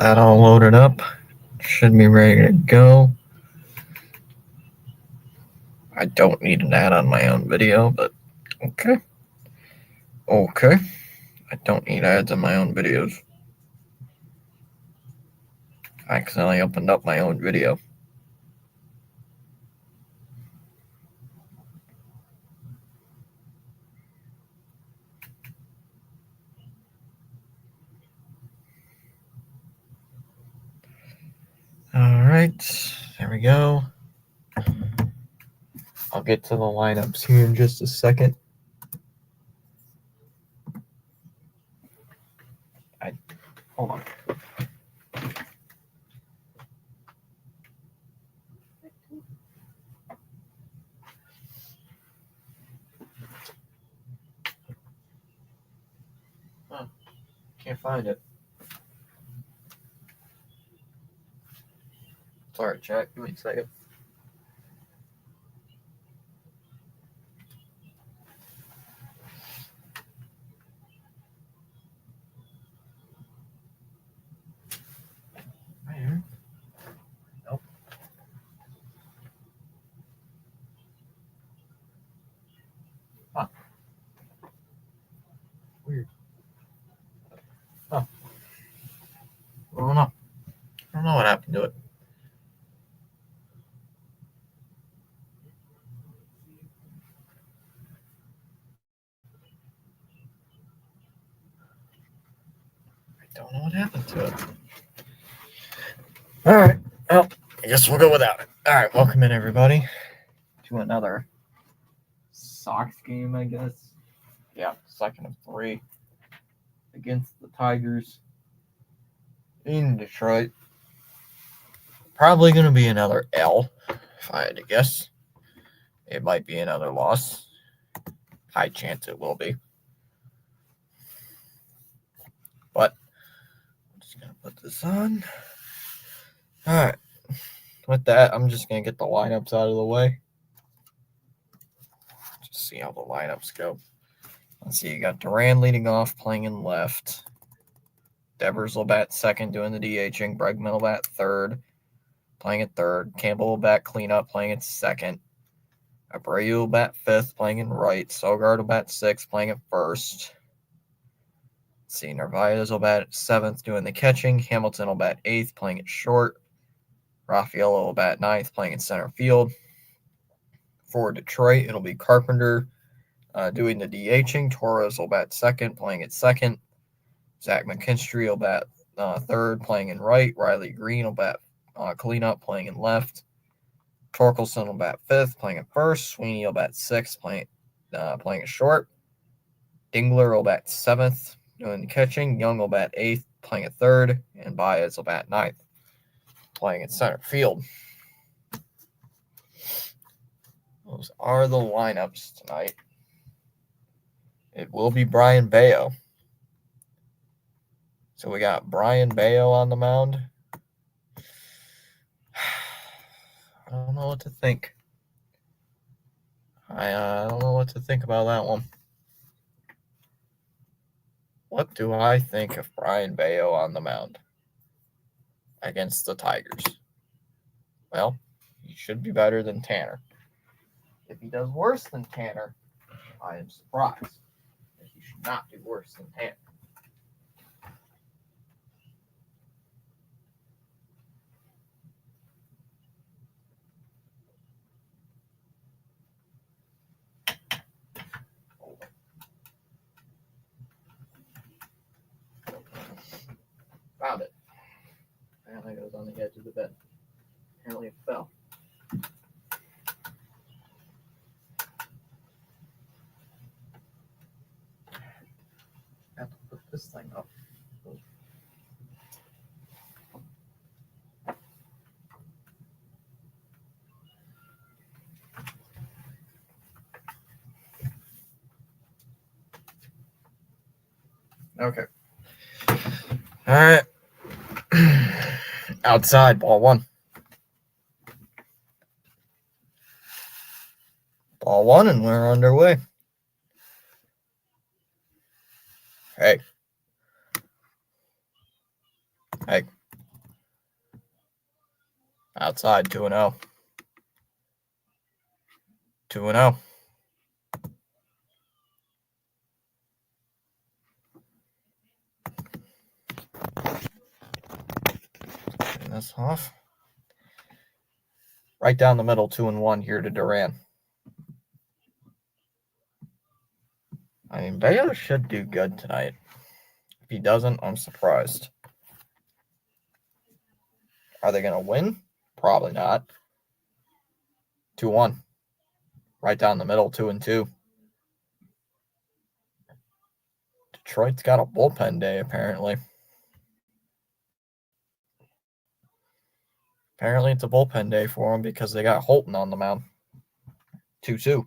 that all loaded up. Should be ready to go. I don't need an ad on my own video, but okay. Okay. I don't need ads on my own videos. I accidentally opened up my own video. Alright, there we go. I'll get to the lineups here in just a second. Hold on. Oh, can't find it. Sorry, chat. Give me a second. Where? Nope. Huh. Weird. Huh. I don't know. I don't know what happened to it. I don't know what happened to it. All right. Well, I guess we'll go without it. All right. Welcome in, everybody, to another Sox game, I guess. Yeah, second of 3 against the Tigers in Detroit. Probably going to be another L, if I had to guess. It might be another loss. High chance it will be. But I'm just going to put this on. All right. With that, I'm just going to get the lineups out of the way. Just see how the lineups go. Let's see. You got Duran leading off, playing in left. Devers will bat second, doing the DHing. Bregman will bat third, playing at third. Campbell will bat cleanup, playing at second. Abreu will bat fifth, playing in right. Sogard will bat sixth, playing at first. Let's see. Narvaez will bat at seventh, doing the catching. Hamilton will bat eighth, playing at short. Raffaello will bat ninth, playing in center field. For Detroit, it'll be Carpenter doing the DHing. Torres will bat second, playing at second. Zach McKinstry will bat third, playing in right. Riley Green will bat cleanup, playing in left. Torkelson will bat fifth, playing at first. Sweeney will bat sixth, playing at short. Dingler will bat seventh, doing the catching. Young will bat eighth, playing at third. And Baez will bat ninth, playing at center field. Those are the lineups tonight. It will be Brayan Bello. So we got Brayan Bello on the mound. I don't know what to think. I don't know what to think about that one. What do I think of Brayan Bello on the mound against the Tigers? Well, he should be better than Tanner. If he does worse than Tanner, I am surprised. He should not do worse than Tanner. Found it. Apparently it was on the edge of the bed. Apparently it fell. I have to put this thing up. Okay. All right. Outside, ball one. Ball one, and we're underway. Hey. Hey. Outside 2-0. 2-0. Turn this off. Right down the middle, 2-1 here to Duran. I mean, Bayo should do good tonight. If he doesn't, I'm surprised. Are they going to win? Probably not. 2-1. Right down the middle, 2-2. Detroit's got a bullpen day, apparently. Apparently, it's a bullpen day for them because they got Holton on the mound. 2-2.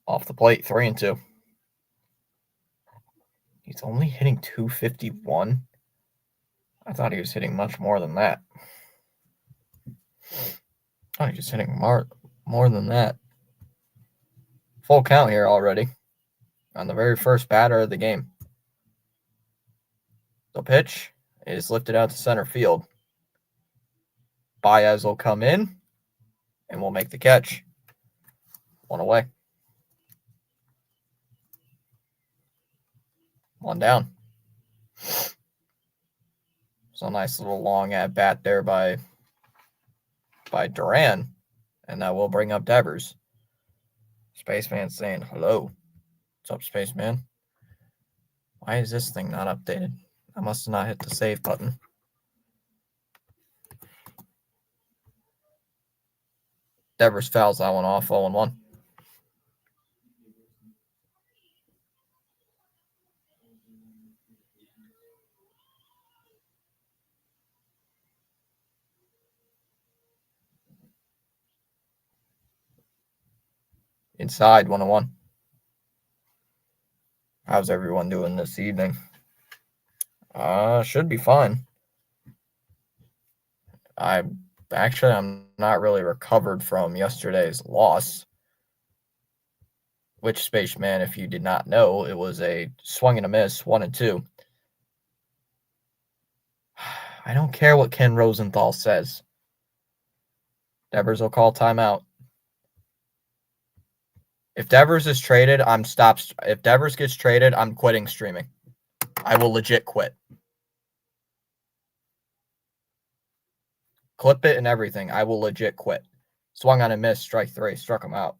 Off the plate, 3-2. He's only hitting 251. I thought he was hitting much more than that. Oh, he's just hitting more than that. Full count here already on the very first batter of the game. The pitch is lifted out to center field. Baez will come in and will make the catch. 1 away. 1 down. So nice little long at bat there by Duran, and that will bring up Devers. Spaceman saying hello. What's up, Spaceman? Why is this thing not updated? I must have not hit the save button. Devers fouls that one off, 0-1. Inside, 1-1. How's everyone doing this evening? Should be fine. I'm not really recovered from yesterday's loss. Which, Spaceman, if you did not know, it was a swing and a miss, 1-2. I don't care what Ken Rosenthal says. Devers will call timeout. If Devers is traded, If Devers gets traded, I'm quitting streaming. I will legit quit. Clip it and everything. I will legit quit. Swung on a miss, strike 3, struck him out.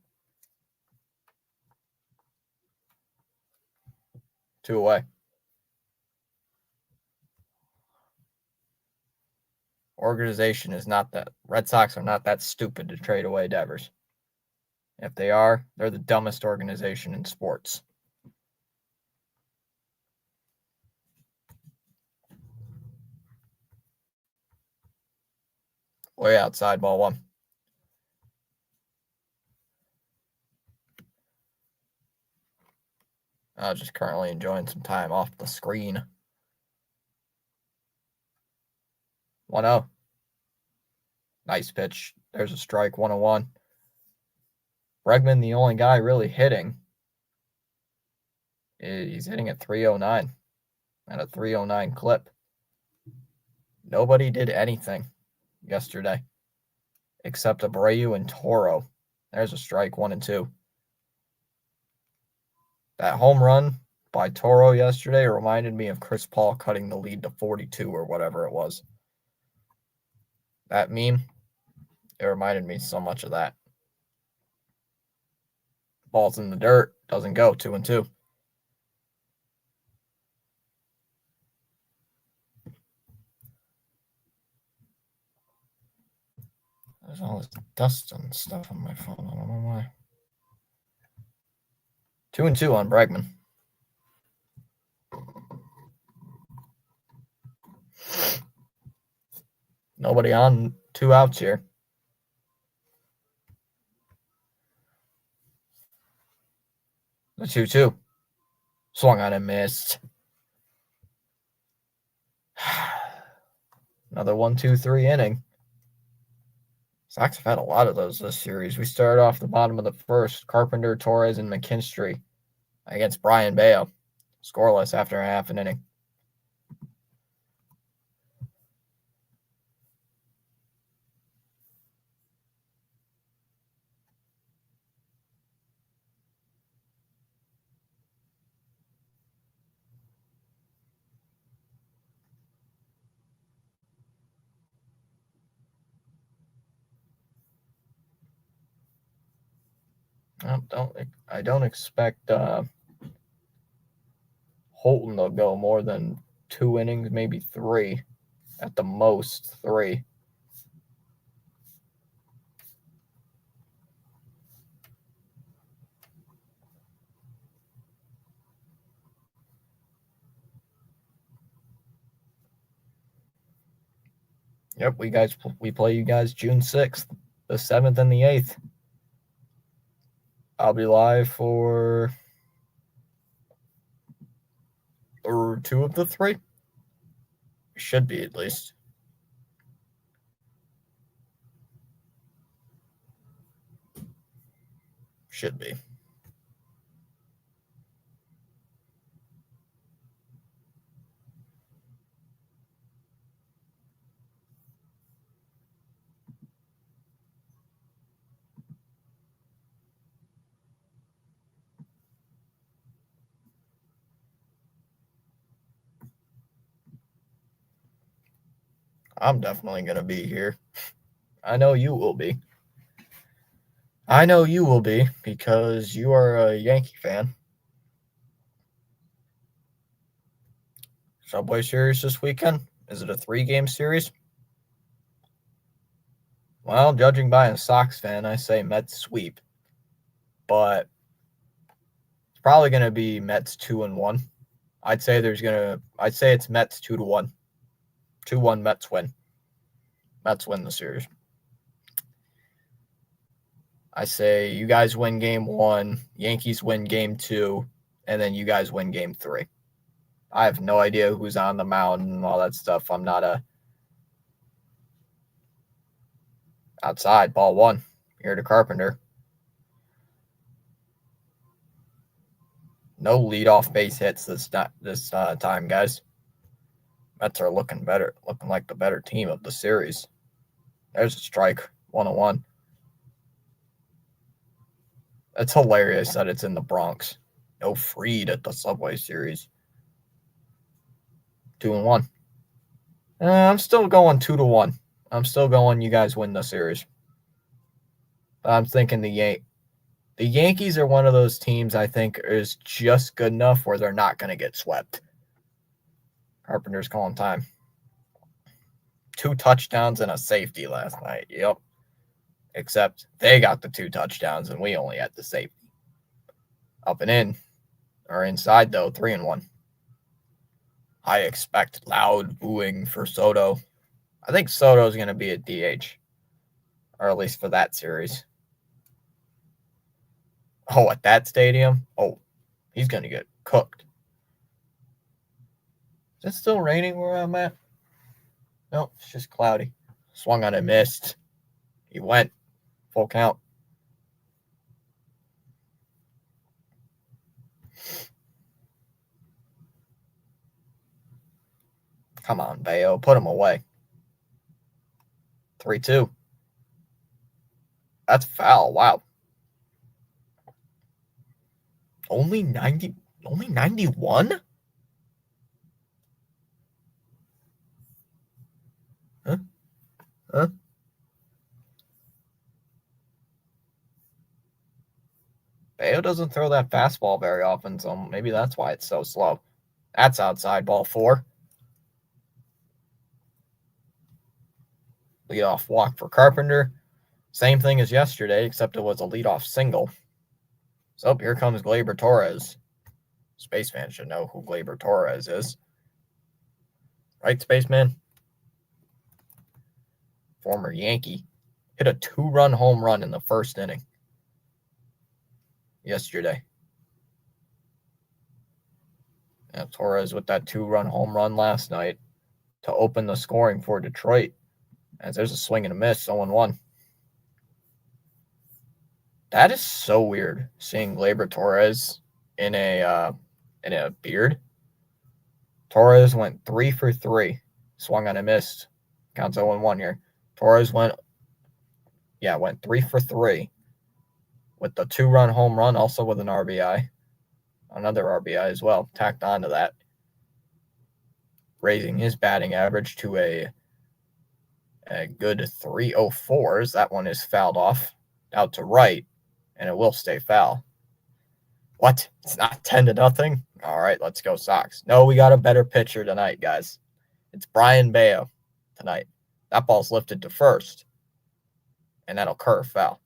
2 away. Organization is not that. Red Sox are not that stupid to trade away Devers. If they are, they're the dumbest organization in sports. Way outside, ball 1. I'm just currently enjoying some time off the screen. 1-0. Nice pitch. There's a strike, 1-1. Bregman, the only guy really hitting. He's hitting at 309 at a 309 clip. Nobody did anything yesterday except Abreu and Toro. There's a strike, 1-2. That home run by Toro yesterday reminded me of Chris Paul cutting the lead to 42 or whatever it was. That meme, it reminded me so much of that. Ball's in the dirt, doesn't go, 2-2. There's all this dust and stuff on my phone. I don't know why. 2-2 on Bregman. Nobody on, 2 outs here. The 2-2. Swung on and missed. Another 1-2-3 inning. Sox have had a lot of those this series. We started off the bottom of the first. Carpenter, Torres, and McKinstry against Brian Bayo. Scoreless after a half an inning. I don't expect Holton to go more than 2 innings, maybe 3, at the most 3. Yep, we play you guys June 6th, the 7th and the 8th. I'll be live for or 2 of the 3. Should be, at least. Should be. I'm definitely going to be here. I know you will be. I know you will be because you are a Yankee fan. Subway Series this weekend? Is it a 3-game series? Well, judging by a Sox fan, I say Mets sweep. But it's probably going to be Mets 2-1. I'd say it's Mets 2-1. 2-1 Mets win. Mets win the series. I say you guys win game 1, Yankees win game 2, and then you guys win game 3. I have no idea who's on the mound and all that stuff. I'm not a outside. Ball 1. Here to Carpenter. No leadoff base hits this time, guys. Mets are looking like the better team of the series. There's a strike, 101. That's hilarious that it's in the Bronx. No Fried at the Subway Series. 2-1. I'm still going 2-1. I'm still going you guys win the series. I'm thinking the Yankees are one of those teams I think is just good enough where they're not going to get swept. Carpenter's calling time. 2 touchdowns and a safety last night. Yep. Except they got the 2 touchdowns and we only had the safety. Up and in. Or inside, though, 3-1. I expect loud booing for Soto. I think Soto's going to be a DH. Or at least for that series. Oh, at that stadium? Oh, he's going to get cooked. Is it still raining where I'm at? No, it's just cloudy. Swung on and missed. He went. Full count. Come on, Bayo. Put him away. 3-2. That's foul. Wow. Only 91? Huh? Bayo doesn't throw that fastball very often, so maybe that's why it's so slow. That's outside, ball 4. Leadoff walk for Carpenter. Same thing as yesterday, except it was a leadoff single. So here comes Gleyber Torres. Spaceman should know who Gleyber Torres is. Right, Spaceman? Former Yankee. Hit a 2-run home run in the first inning yesterday. Yeah, Torres with that 2-run home run last night to open the scoring for Detroit. As there's a swing and a miss, 0-1. That is so weird, seeing Gleyber Torres in a beard. Torres went 3 for 3, swung on and missed. Counts 0-1 here. Torres went 3 for 3 with the 2-run home run, also with an RBI. Another RBI as well, tacked onto that, raising his batting average to a good 304. That one is fouled off out to right, and it will stay foul. What? It's not 10-0? All right, let's go Sox. No, we got a better pitcher tonight, guys. It's Brayan Bello tonight. That ball's lifted to first, and that'll curve foul.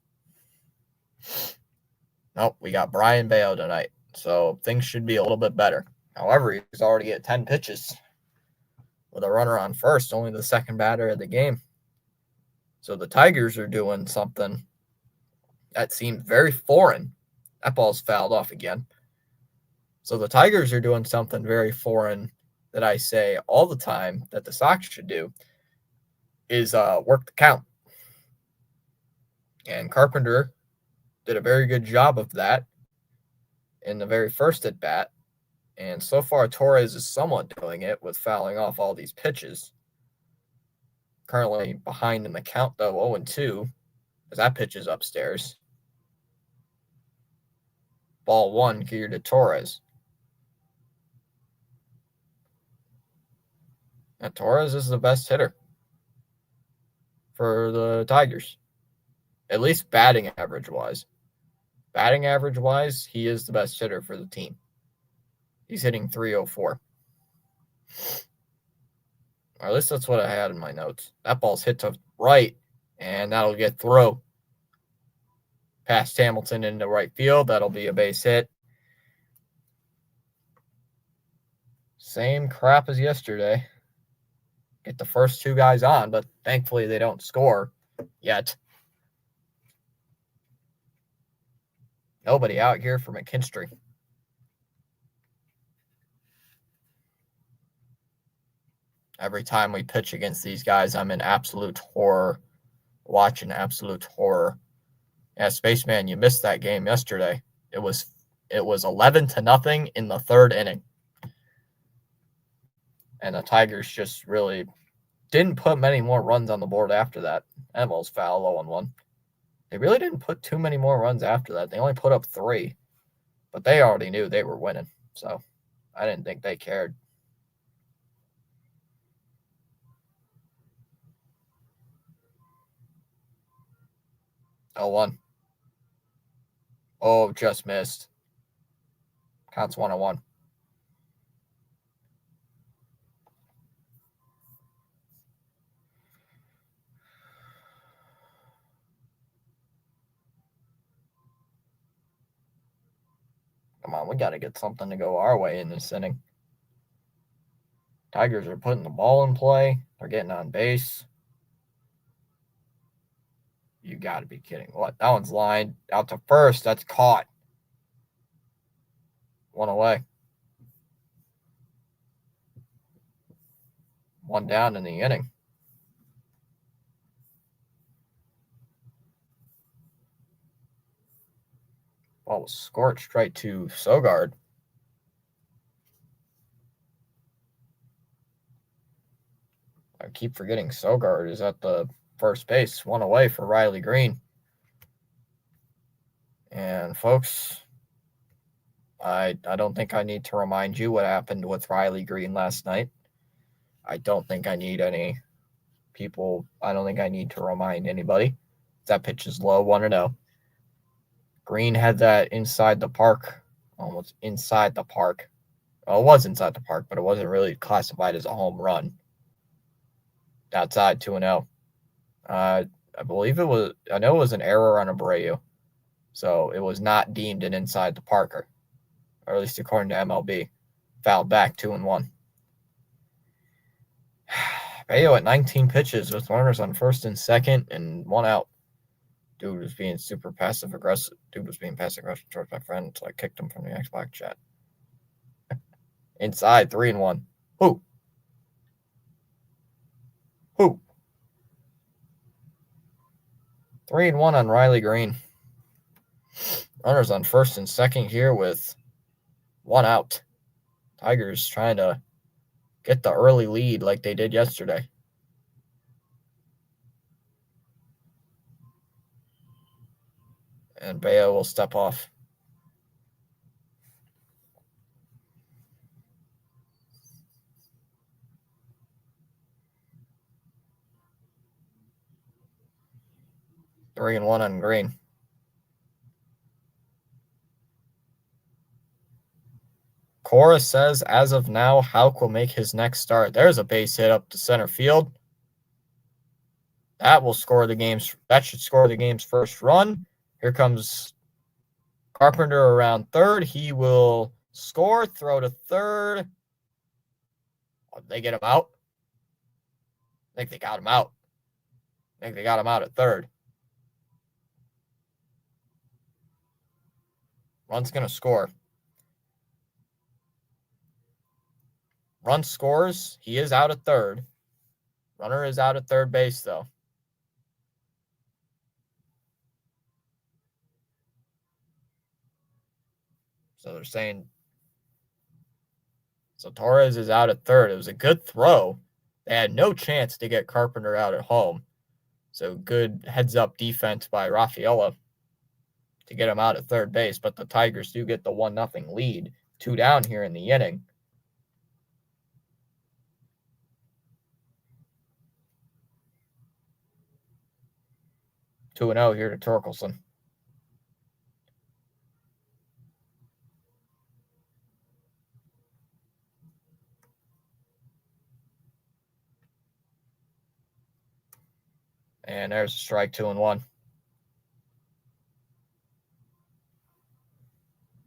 Nope, we got Brayan Bello tonight, so things should be a little bit better. However, he's already at 10 pitches with a runner on first, only the second batter of the game. So the Tigers are doing something that seemed very foreign. That ball's fouled off again. So the Tigers are doing something very foreign that I say all the time that the Sox should do is work the count. And Carpenter did a very good job of that in the very first at bat. And so far, Torres is somewhat doing it with fouling off all these pitches. Currently behind in the count, though, 0-2, as that pitch is upstairs. Ball one geared to Torres. And Torres is the best hitter for the Tigers, at least batting average-wise. Batting average-wise, he is the best hitter for the team. He's hitting .304. Or at least that's what I had in my notes. That ball's hit to right, and that'll get through. Past Hamilton into right field. That'll be a base hit. Same crap as yesterday. Get the first two guys on, but thankfully they don't score yet. Nobody out here for McKinstry. Every time we pitch against these guys, I'm in absolute horror. Watching absolute horror. Yeah, Spaceman, you missed that game yesterday. It was 11-0 in the third inning. And the Tigers just really didn't put many more runs on the board after that. That ball's foul, 0-1. They really didn't put too many more runs after that. They only put up 3. But they already knew they were winning. So I didn't think they cared. Oh, 1. Oh, just missed. Counts 1-1. Come on, we got to get something to go our way in this inning. Tigers are putting the ball in play. They're getting on base. You got to be kidding. What? That one's lined out to first. That's caught. 1 away. 1 down in the inning. Ball was scorched right to Sogard. I keep forgetting Sogard is at the first base. 1 away for Riley Green. And folks, I don't think I need to remind you what happened with Riley Green last night. I don't think I need any people. I don't think I need to remind anybody. That pitch is low, 1-0. Green had that inside the park, almost inside the park. Well, it was inside the park, but it wasn't really classified as a home run. Outside, 2-0. I believe it was, I know it was an error on Abreu. So it was not deemed an inside the parker, or at least according to MLB. Fouled back, 2-1. Bello at 19 pitches with runners on first and second and 1 out. Dude was being super passive-aggressive. Towards my friend, so I kicked him from the Xbox chat. Inside, 3-1. Who? 3-1 on Riley Green. Runners on first and second here with 1 out. Tigers trying to get the early lead like they did yesterday. And Bello will step off. Three and one on Green. Cora says, as of now, Houck will make his next start. There's a base hit up to center field. That will score the game's. That should score the game's first run. Here comes Carpenter around third. He will score, throw to third. Oh, they get him out. I think they got him out. I think they got him out at third. Run's going to score. Run scores. He is out at third. Runner is out at third base, though. So they're saying. So Torres is out at third. It was a good throw. They had no chance to get Carpenter out at home. So good heads-up defense by Rafaela to get him out at third base. But the Tigers do get the 1-0 lead. 2 down here in the inning. Two 2-0 here to Torkelson. And there's a strike, 2-1.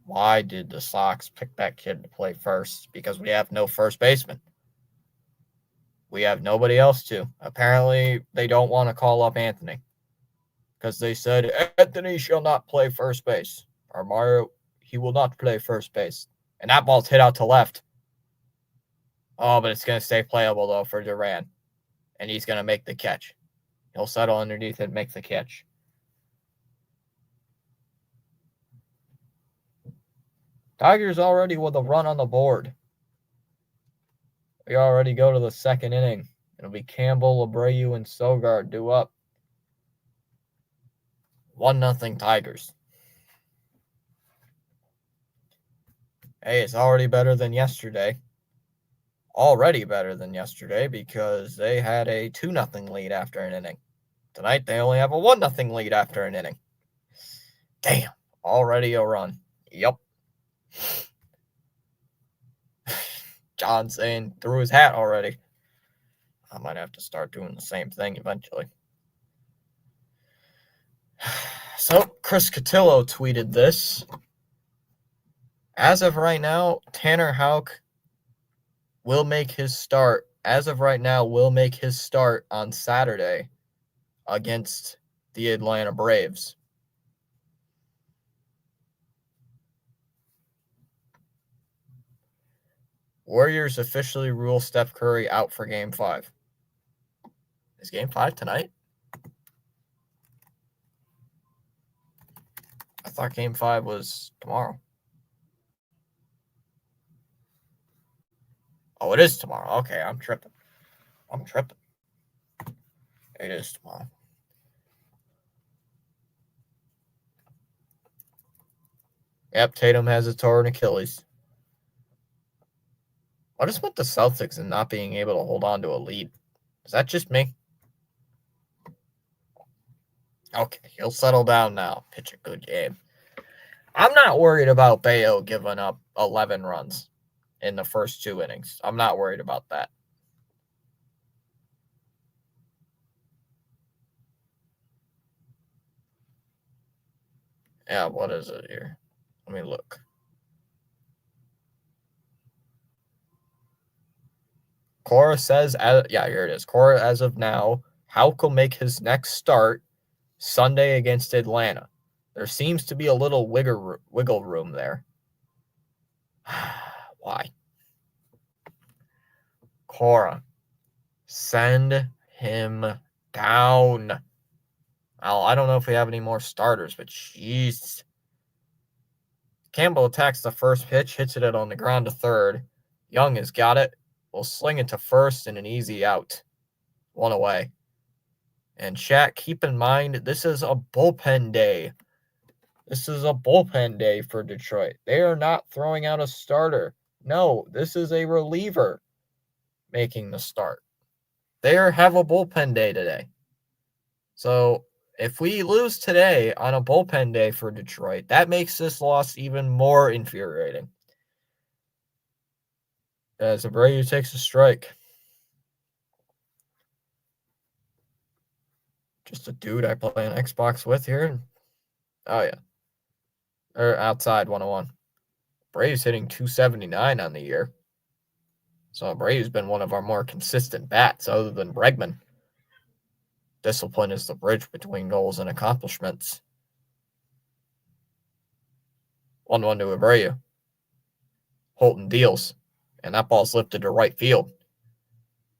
Why did the Sox pick that kid to play first? Because we have no first baseman. We have nobody else to. Apparently, they don't want to call up Anthony. Because they said, Anthony shall not play first base. Or Mario, he will not play first base. And that ball's hit out to left. Oh, but it's going to stay playable, though, for Duran. And he's going to make the catch. He'll settle underneath it and make the catch. Tigers already with a run on the board. We already go to the second inning. It'll be Campbell, Abreu, and Sogard due up. 1-0 Tigers. Hey, it's already better than yesterday. Already better than yesterday because they had a 2-0 lead after an inning. Tonight, they only have a 1-0 lead after an inning. Damn, already a run. Yep. John saying threw his hat already. I might have to start doing the same thing eventually. So, Chris Cotillo tweeted this. As of right now, Tanner Houck will make his start. As of right now, will make his start on Saturday against the Atlanta Braves. Warriors officially rule Steph Curry out for Game 5. Is Game 5 tonight? I thought Game 5 was tomorrow. Oh, it is tomorrow. Okay, I'm tripping. It is tomorrow. Yep, Tatum has a torn Achilles. What is with the Celtics and not being able to hold on to a lead? Is that just me? Okay, he'll settle down now. Pitch a good game. I'm not worried about Bayo giving up 11 runs in the first 2 innings. I'm not worried about that. Yeah, what is it here? Let me look. Cora says, yeah, here it is. Cora, as of now, Houck will make his next start Sunday against Atlanta. There seems to be a little wiggle room there. Why? Cora, send him down. Well, I don't know if we have any more starters, but jeez. Campbell attacks the first pitch, hits it on the ground to third. Young has got it. Will sling it to first and an easy out. 1 away. And chat, keep in mind, this is a bullpen day. This is a bullpen day for Detroit. They are not throwing out a starter. No, this is a reliever making the start. They have a bullpen day today. So if we lose today on a bullpen day for Detroit, that makes this loss even more infuriating. as Abreu takes a strike. Just a dude I play an Xbox with here. Oh, yeah. Or outside 101. Abreu's hitting 279 on the year. So Abreu's been one of our more consistent bats other than Bregman. Discipline is the bridge between goals and accomplishments. 1-1 to Abreu. Holton deals, and that ball's lifted to right field.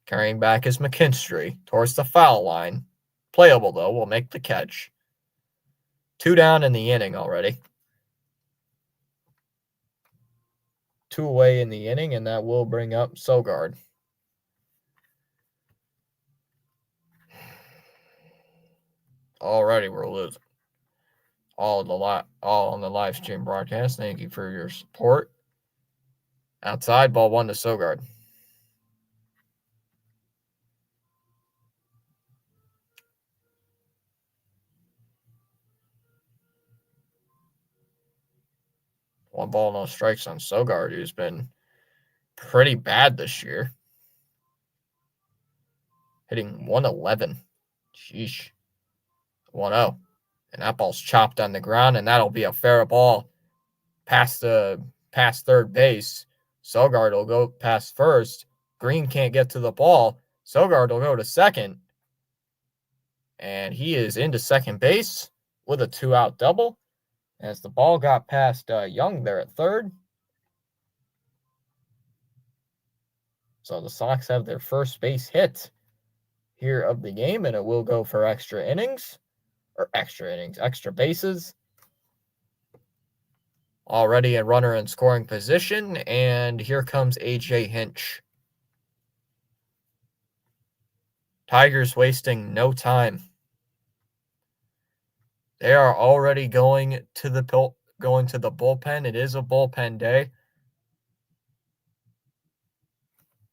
Carrying back is McKinstry towards the foul line. Playable, though, will make the catch. 2 down in the inning already. 2 away in the inning, and that will bring up Sogard. Already we're losing. All on the live stream broadcast. Thank you for your support. Outside, ball 1 to Sogard. One ball, no strikes on Sogard, who's been pretty bad this year. Hitting 111. Sheesh. 1-0. And that ball's chopped on the ground, and that'll be a fair ball past third base. Sogard will go past first. Green can't get to the ball. Sogard will go to second. And he is into second base with a 2-out double. As the ball got past Young there at third. So the Sox have their first base hit here of the game, and it will go for extra bases. Already a runner in scoring position, and here comes A.J. Hinch. Tigers wasting no time. They are already going to the bullpen. It is a bullpen day.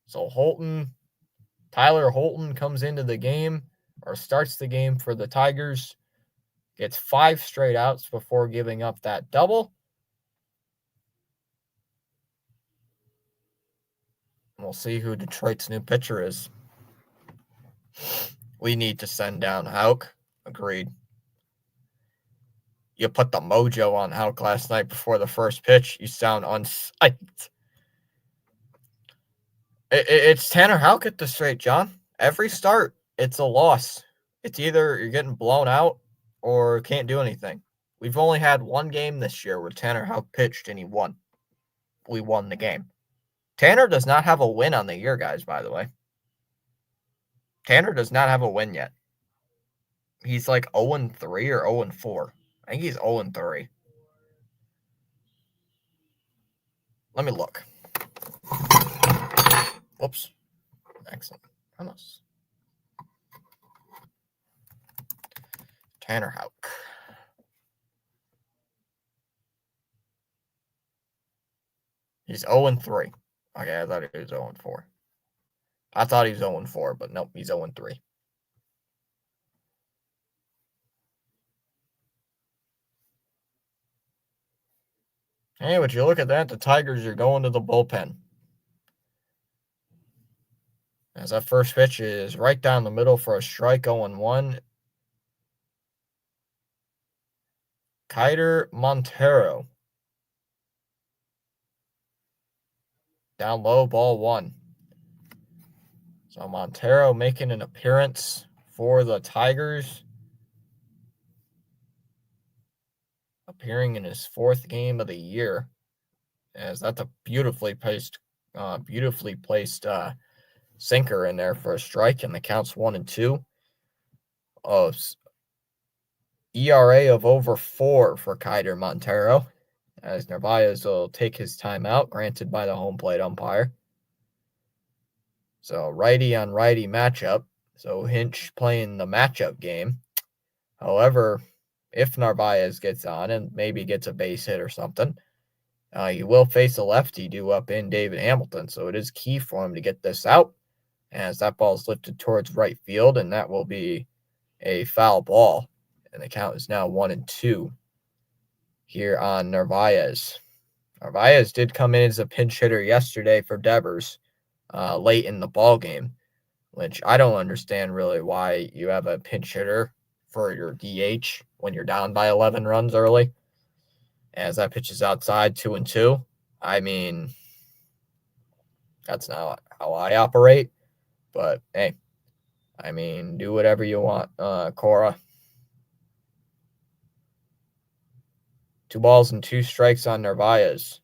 So Tyler Holton comes into the game, or starts the game for the Tigers. Gets 5 straight outs before giving up that double. We'll see who Detroit's new pitcher is. We need to send down Houck. Agreed. You put the mojo on Houck last night before the first pitch. You sound unsyped. It's Tanner Houck at the straight, John. Every start, it's a loss. It's either you're getting blown out or can't do anything. We've only had one game this year where Tanner Houck pitched and he won. We won the game. Tanner does not have a win on the year, guys, by the way. Tanner does not have a win yet. He's like 0-3 or 0-4. I think he's 0-3. Let me look. Whoops. Excellent. Promise. Tanner Houck. He's 0-3. Okay, I thought he was 0-4. I thought he was 0-4, but nope, he's 0-3. Hey, would you look at that? The Tigers are going to the bullpen. As that first pitch is right down the middle for a strike, 0-1. Keider Montero. Down low, ball 1. So Montero making an appearance for the Tigers. Appearing in his 4th game of the year. As that's a beautifully placed sinker in there for a strike, and the count's 1-2. ERA of over 4 for Keider Montero, as Narvaez will take his time out, granted by the home plate umpire. So righty on righty matchup. So Hinch playing the matchup game. However, if Narvaez gets on and maybe gets a base hit or something, you will face a lefty due up in David Hamilton. So it is key for him to get this out, as that ball is lifted towards right field, and that will be a foul ball. And the count is now 1-2 here on Narvaez. Narvaez did come in as a pinch hitter yesterday for Devers late in the ball game, which I don't understand really why you have a pinch hitter for your DH when you're down by 11 runs early. As that pitch is outside 2-2. I mean, that's not how I operate. But hey, I mean, do whatever you want, Cora. 2 balls and 2 strikes on Narvaez.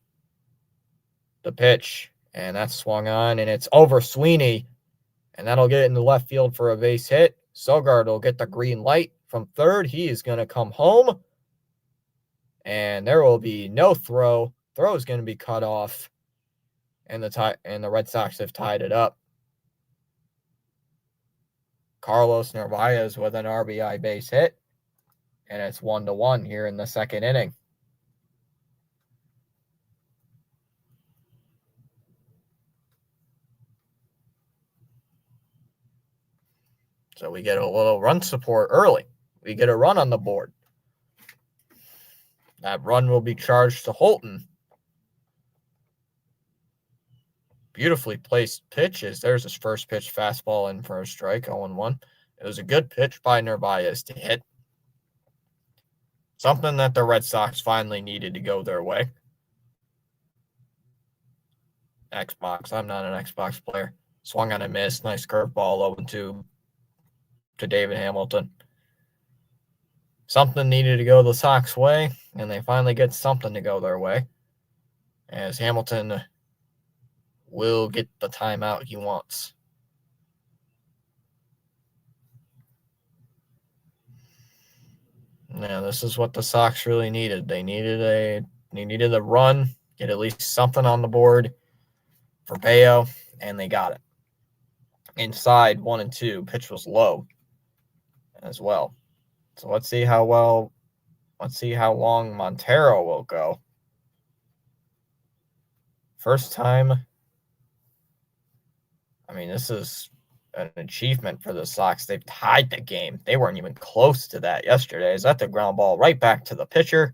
The pitch, and that's swung on, and it's over Sweeney, and that'll get it into left field for a base hit. Sogard will get the green light from third. He is going to come home, and there will be no throw. Throw is going to be cut off, and the Red Sox have tied it up. Carlos Narvaez with an RBI base hit, and it's 1-1 here in the second inning. So we get a little run support early. We get a run on the board. That run will be charged to Holton. Beautifully placed pitches. There's his first pitch fastball in for a strike, 0-1. It was a good pitch by Narvaez to hit. Something that the Red Sox finally needed to go their way. Xbox. I'm not an Xbox player. Swung on a miss. Nice curveball, 0-2 to David Hamilton. Something needed to go the Sox way, and they finally get something to go their way, as Hamilton will get the timeout he wants. Now, this is what the Sox really needed. They needed a run, get at least something on the board for Bayo, and they got it. Inside 1-2, pitch was low as well. So let's see how long Montero will go. First time. I mean, this is an achievement for the Sox. They've tied the game. They weren't even close to that yesterday. Is that the ground ball right back to the pitcher?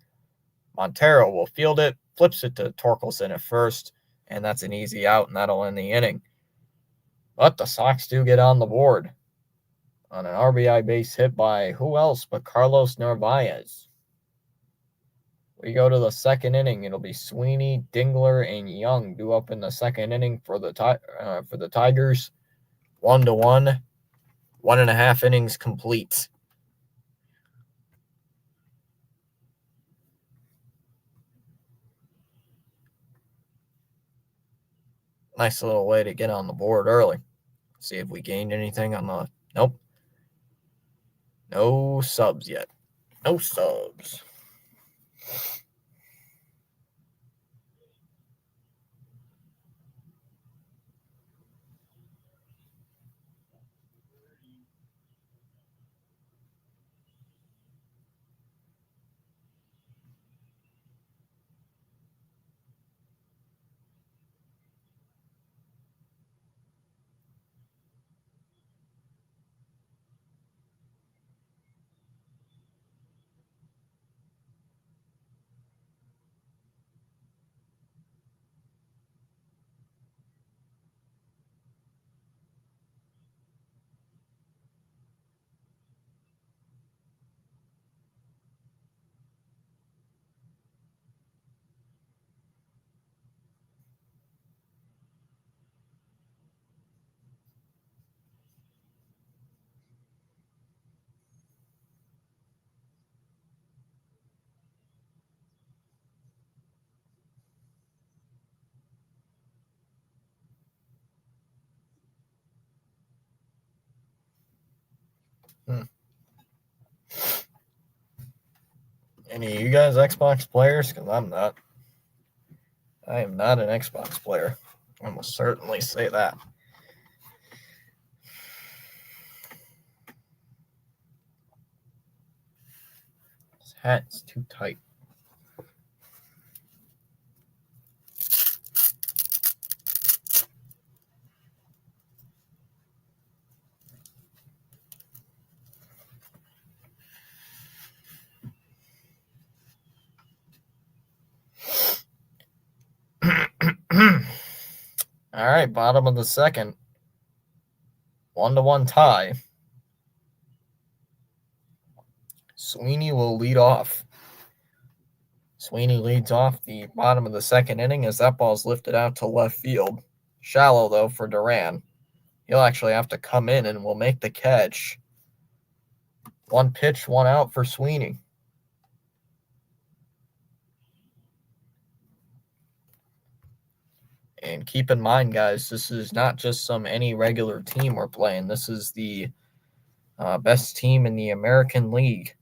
Montero will field it, flips it to Torkelson at first, and that's an easy out, and that'll end the inning. But the Sox do get on the board on an RBI base hit by who else but Carlos Narvaez. We go to the second inning. It'll be Sweeney, Dingler, and Young due up in the second inning for the Tigers. 1-1. 1.5 innings complete. Nice little way to get on the board early. See if we gained anything on the... Nope. No subs yet. No subs. Any of you guys Xbox players? Because I'm not. I am not an Xbox player. I will certainly say that. This hat's too tight. All right, bottom of the second. 1-1 tie. Sweeney will lead off. Sweeney leads off the bottom of the second inning as that ball's lifted out to left field. Shallow, though, for Duran. He'll actually have to come in and will make the catch. 1 pitch, 1 out for Sweeney. And keep in mind, guys, this is not just any regular team we're playing. This is the best team in the American League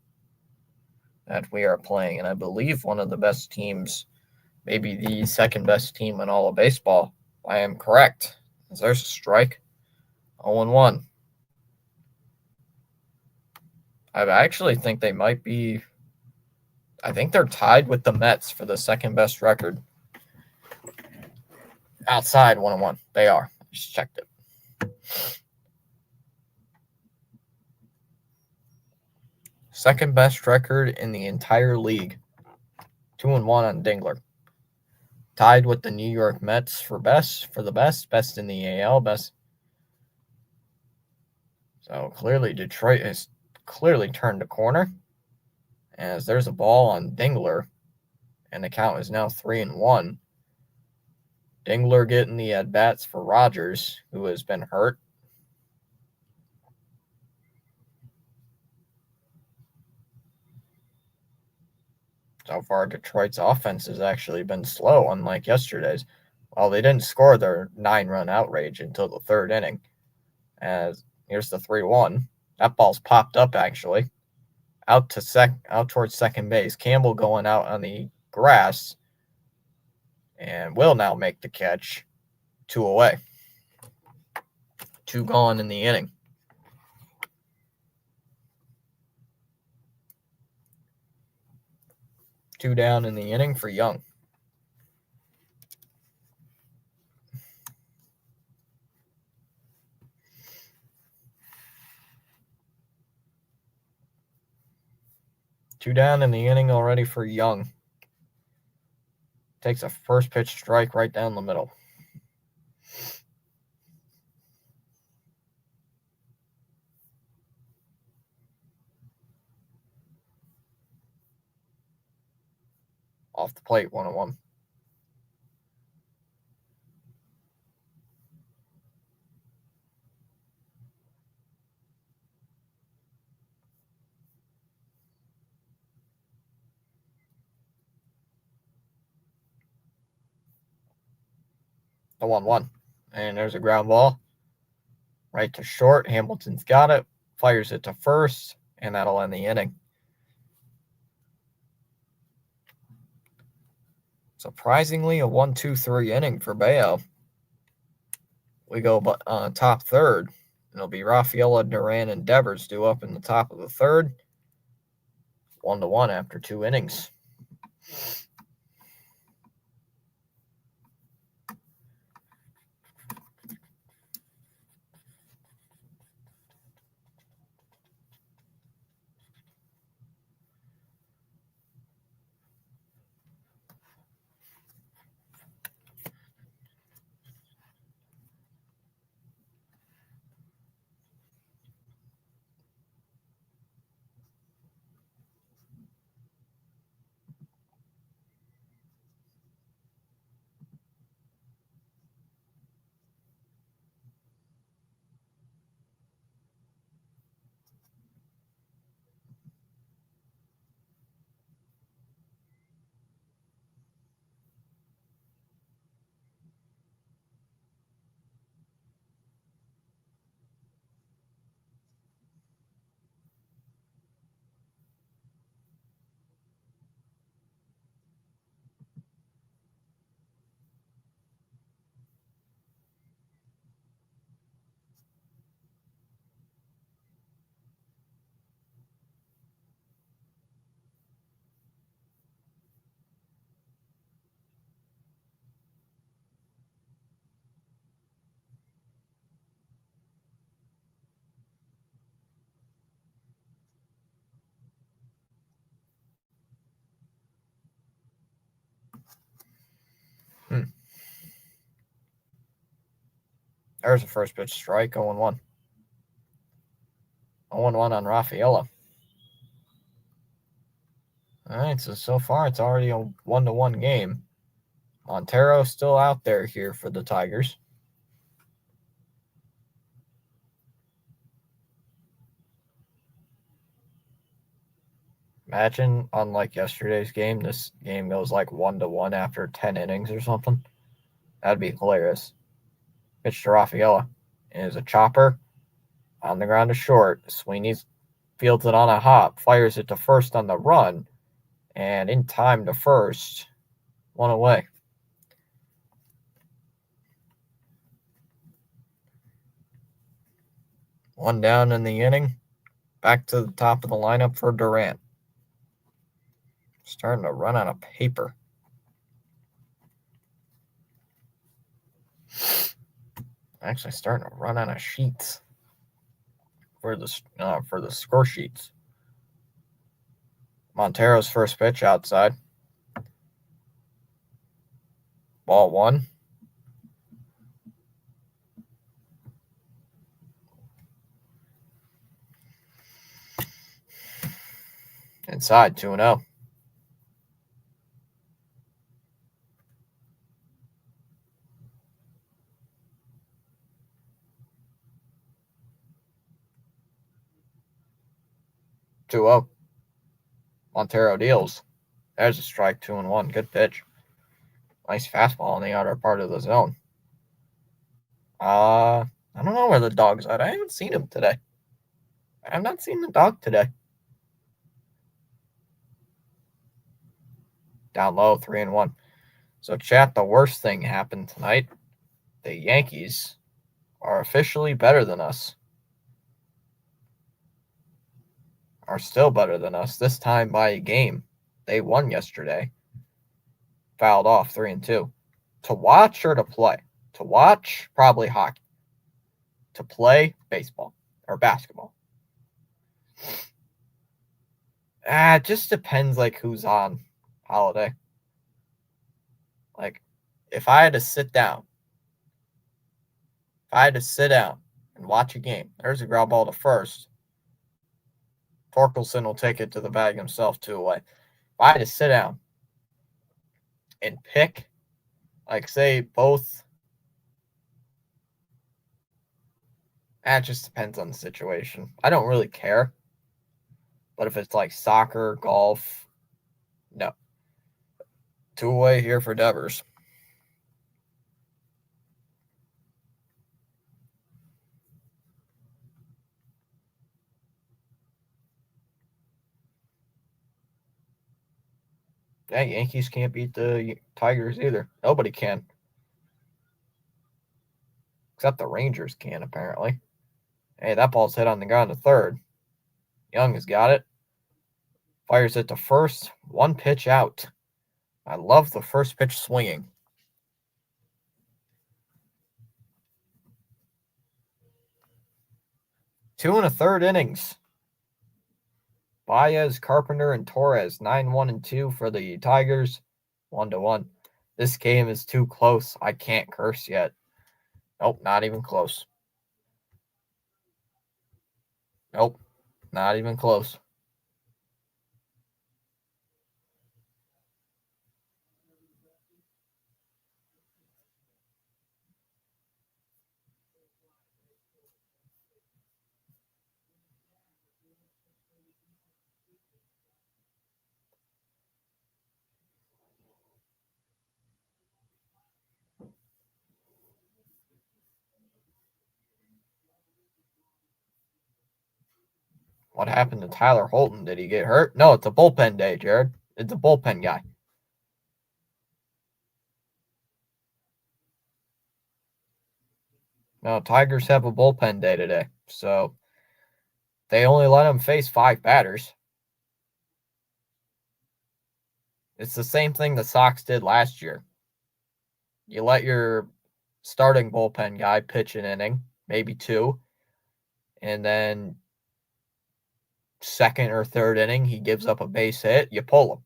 that we are playing. And I believe one of the best teams, maybe the second best team in all of baseball. I am correct. There's a strike. 0-1. I actually think they might be. I think they're tied with the Mets for the second best record. Outside 1-1. They are. Just checked it. Second best record in the entire league. 2-1 on Dingler. Tied with the New York Mets for the best in the AL, best. So clearly Detroit has clearly turned a corner, as there's a ball on Dingler, and the count is now 3-1. Dingler getting the at-bats for Rogers, who has been hurt. So far, Detroit's offense has actually been slow, unlike yesterday's. Well, they didn't score their 9-run outrage until the third inning. As here's the 3-1. That ball's popped up, actually. Out towards second base. Campbell going out on the grass and will now make the catch. 2 away. 2 gone in the inning. Two down in the inning for Young. Two down in the inning already for Young. Takes a first pitch strike right down the middle. Off the plate, 1-1. The 1-1. And there's a ground ball. Right to short. Hamilton's got it. Fires it to first. And that'll end the inning. Surprisingly, a 1-2-3 inning for Bayo. We go top third. It'll be Rafaela, Duran, and Devers due up in the top of the third. 1-1 after 2 innings. There's a first pitch strike, 0-1. 0-1 on Rafaela. All right, so far it's already a 1-1 game. Montero still out there here for the Tigers. Imagine, unlike yesterday's game, this game goes like 1-1 after 10 innings or something. That'd be hilarious. Pitch to Rafaela. It is a chopper. On the ground to short. Sweeney fields it on a hop. Fires it to first on the run. And in time to first. One away. One down in the inning. Back to the top of the lineup for Durant. Starting to run out of paper. Actually starting to run out of sheets for the score sheets. Montero's first pitch outside. Ball 1. Inside, 2-0. Montero deals. There's a strike, 2-1. Good pitch. Nice fastball in the outer part of the zone. I don't know where the dog's at. I haven't seen him today. I've not seen the dog today. Down low, 3-1. So, chat, the worst thing happened tonight. The Yankees are officially better than us. Are still better than us, this time by a game. They won yesterday. Fouled off 3-2. To watch or to play? To watch, probably hockey. To play, baseball or basketball. It just depends like who's on holiday. Like, if I had to sit down and watch a game, there's a ground ball to first. Torkelson will take it to the bag himself 2 away. If I had to sit down and pick, like, say, both, it just depends on the situation. I don't really care. But if it's like soccer, golf, no. 2 away here for Devers. Yeah, Yankees can't beat the Tigers either. Nobody can. Except the Rangers can, apparently. Hey, that ball's hit on the ground to third. Young has got it. Fires it to first. 1 pitch out. I love the first pitch swinging. 2 1/3 innings. Baez, Carpenter, and Torres. 9-1 and 2 for the Tigers. 1-1. This game is too close. I can't curse yet. Nope, not even close. Nope, not even close. What happened to Tyler Holton? Did he get hurt? No, it's a bullpen day, Jared. It's a bullpen guy. No, Tigers have a bullpen day today. So they only let him face 5 batters. It's the same thing the Sox did last year. You let your starting bullpen guy pitch an inning, maybe 2, and then second or third inning, he gives up a base hit, you pull him.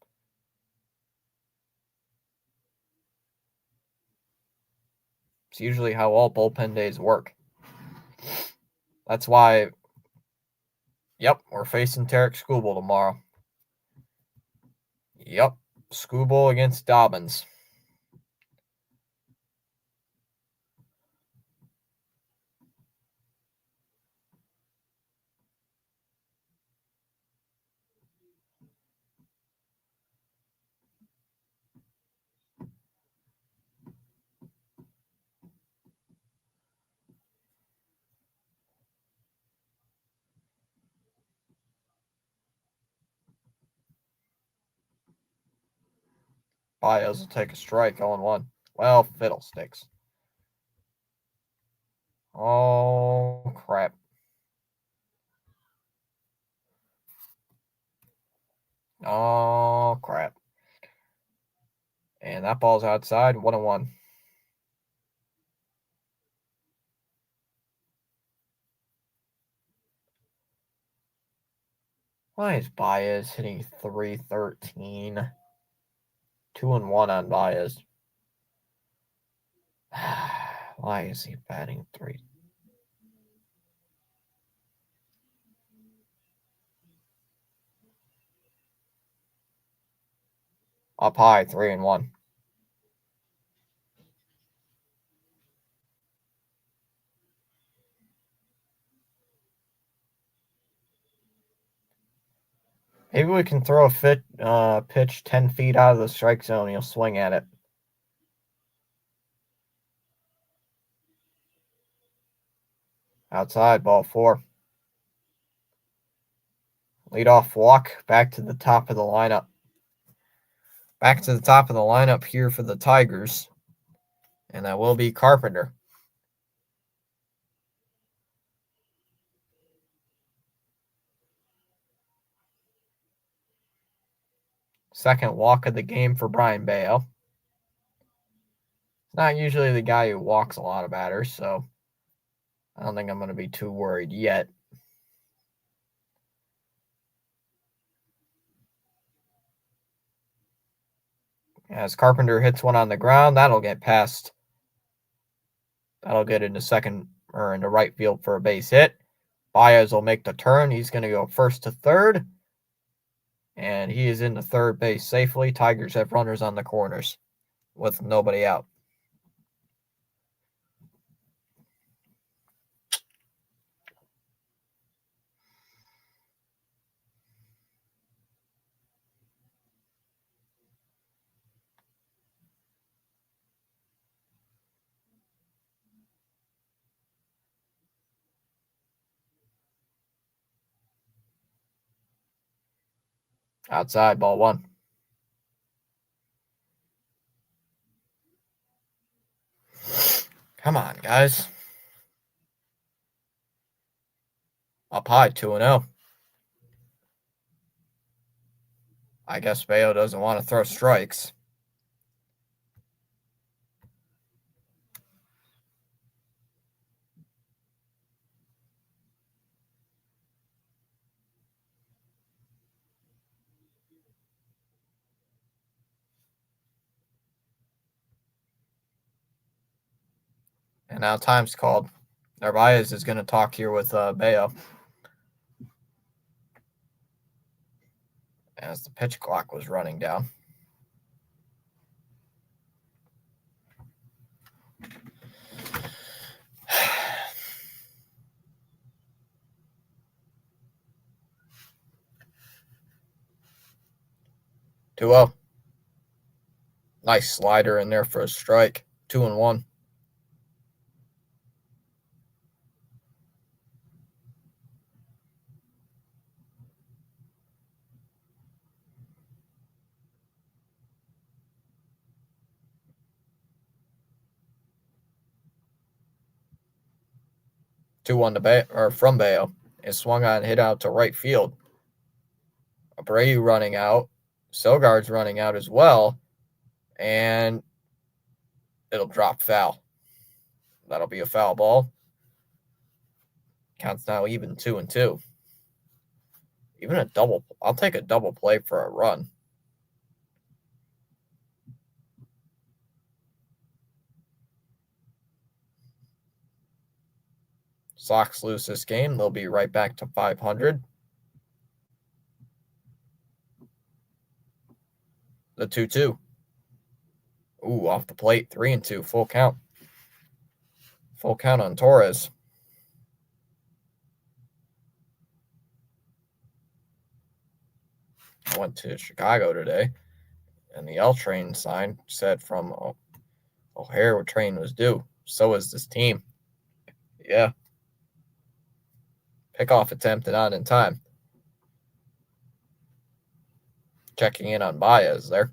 usually how all bullpen days work. That's why, yep, we're facing Tarek Skubal tomorrow. Yep, Skubal against Dobbins. Baez will take a strike, 0-1. Well, fiddlesticks. Oh, crap. Oh, crap. And that ball's outside, 1-1. Why is Baez hitting .313? 2-1 on Baez. Why is he batting 3? Up high, 3-1. Maybe we can throw a pitch 10 feet out of the strike zone. He'll swing at it. Outside, ball 4. Leadoff walk, back to the top of the lineup. Back to the top of the lineup here for the Tigers. And that will be Carpenter. Second walk of the game for Brayan Bello. Not usually the guy who walks a lot of batters, so I don't think I'm going to be too worried yet. As Carpenter hits one on the ground, that'll get past. That'll get into second or into right field for a base hit. Baez will make the turn. He's going to go first to third. And he is into third base safely. Tigers have runners on the corners with nobody out. Outside, ball 1. Come on, guys. Up high, 2-0. I guess Bello doesn't want to throw strikes. And now time's called. Narvaez is going to talk here with Bello. As the pitch clock was running down. Two-0. Nice slider in there for a strike. 2-1. From Bello. It swung on, hit out to right field. Abreu running out. Sogard's running out as well. And it'll drop foul. That'll be a foul ball. Counts now even 2-2. Even a double. I'll take a double play for a run. Sox lose this game, they'll be right back to 500. The 2-2. Ooh, off the plate, 3-2, full count. Full count on Torres. I went to Chicago today, and the L train sign said from O'Hare train was due. So is this team. Yeah. Pickoff attempt and not in time. Checking in on Baez there.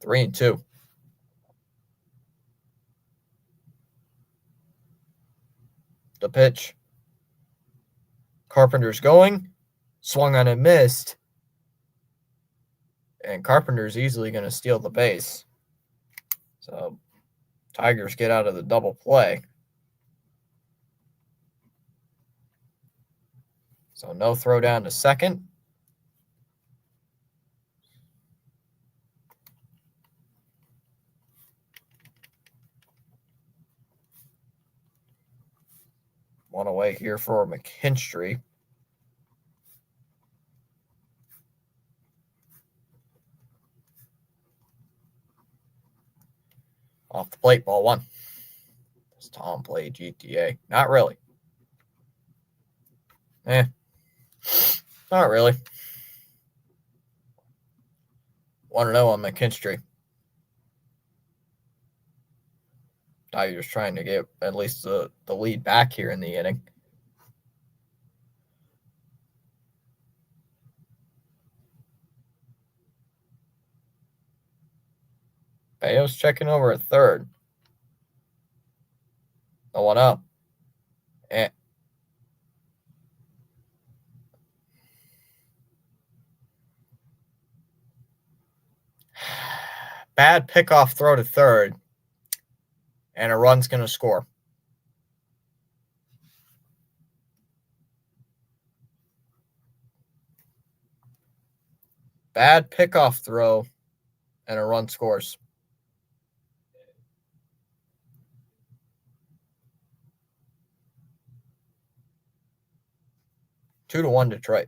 Three and two. The pitch. Carpenter's going. Swung on and missed. And Carpenter's easily going to steal the base. So Tigers get out of the double play. So no throw down to second. One away here for McKinstry. Off the plate, ball one. Does Tom play GTA? Not really. Not really. 1-0 on McKinstry. Tigers trying to get at least the lead back here in the inning. Bayo's checking over at third. No one up. Bad pickoff throw to third. And a run's going to score. Bad pickoff throw, and a run scores. Two to one Detroit.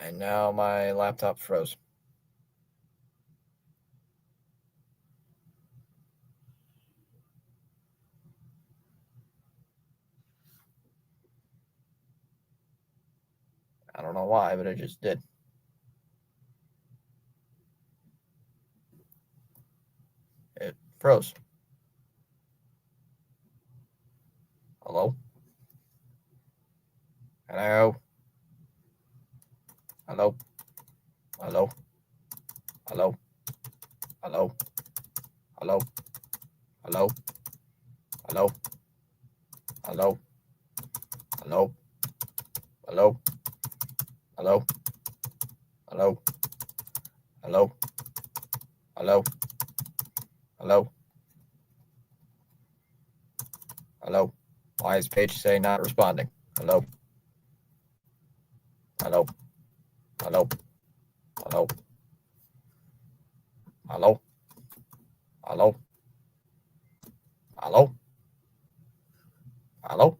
And now my laptop froze. I don't know why, but it just did. It froze. Hello? Hello? Hello? Hello? Hello? Hello? Hello? Hello? Hello? Hello? Hello? Hello? Hello? Hello? Hello? Hello? Hello? Hello? Why is page say not responding? Hello? Hello? Hello? Hello? Hello? Hello? Hello? Hello?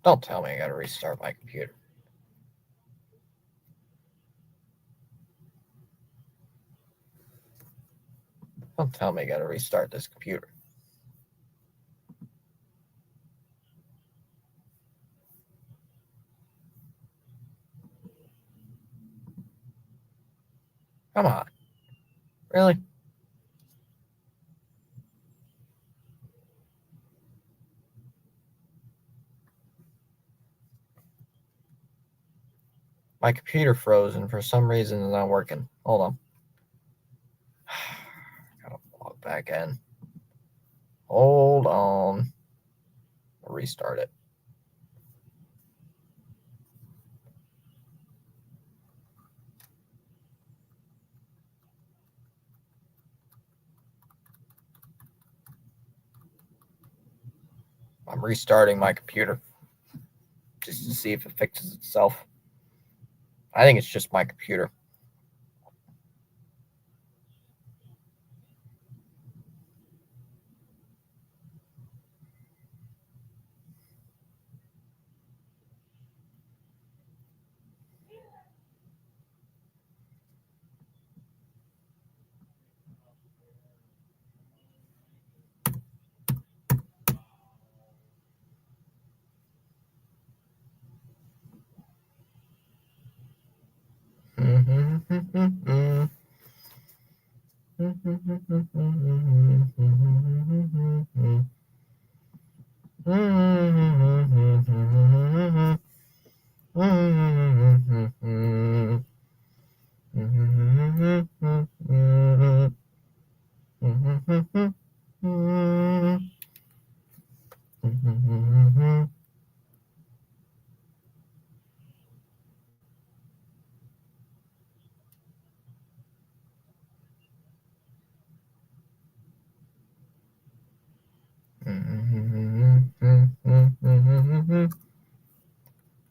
Don't tell me I gotta restart my computer. Don't tell me I gotta restart this computer. Come on. Really? My computer froze and for some reason it's not working. Hold on. Gotta log back in. Hold on. I'll restart it. I'm restarting my computer just to see if it fixes itself. I think it's just my computer.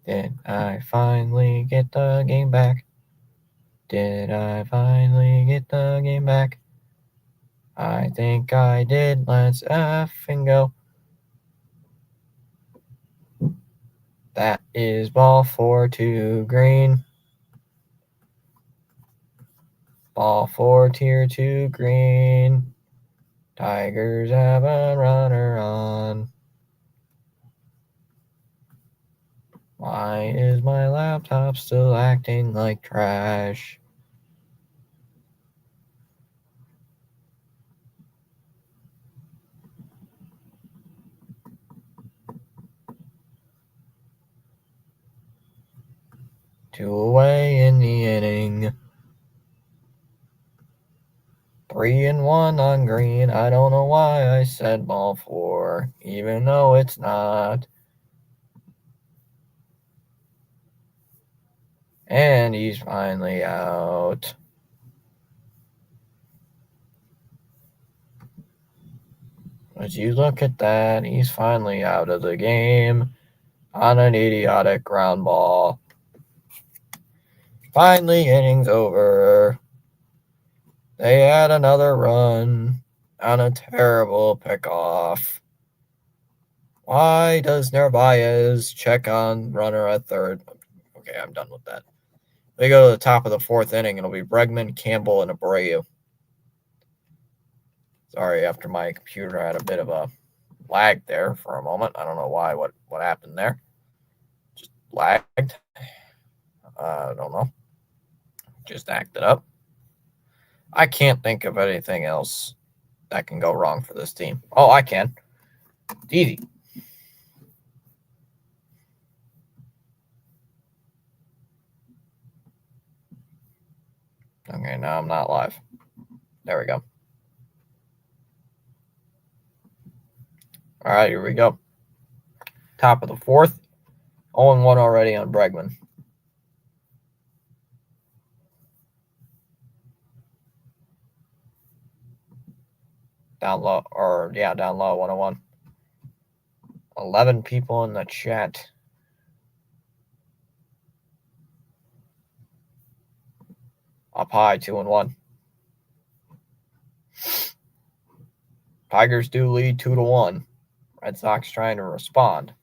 Did I finally get the game back? Did I finally get the game back? I think I did. Let's effing go. That is ball 4 to green. Ball 4 tier 2 green. Tigers have a runner on. Why is my laptop still acting like trash? Two away in the inning. 3-1 on green. I don't know why I said ball 4, even though it's not. And he's finally out. As you look at that, he's finally out of the game on an idiotic ground ball. Finally, innings over. They had another run on a terrible pickoff. Why does Narvaez check on runner at third? Okay, I'm done with that. We go to the top of the 4th inning. It'll be Bregman, Campbell, and Abreu. Sorry, after my computer had a bit of a lag there for a moment. I don't know why. What happened there? Just lagged. I don't know. Just acted up. I can't think of anything else that can go wrong for this team. Oh, I can. It's easy. Okay, now I'm not live. There we go. All right, here we go. Top of the 4th. 0-1 already on Bregman. Down low, down low, 101. 11 people in the chat. Up high, 2-1. Tigers do lead 2-1. Red Sox trying to respond.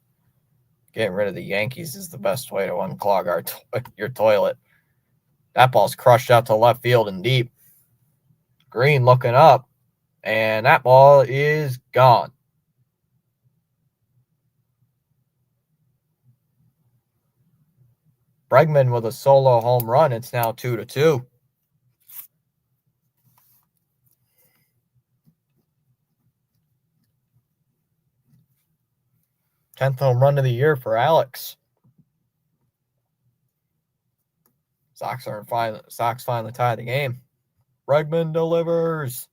Getting rid of the Yankees is the best way to unclog your toilet. That ball's crushed out to left field and deep. Green looking up, and that ball is gone. Bregman with a solo home run. It's now 2-2. 10th home run of the year for Alex. Sox finally tie the game. Bregman delivers.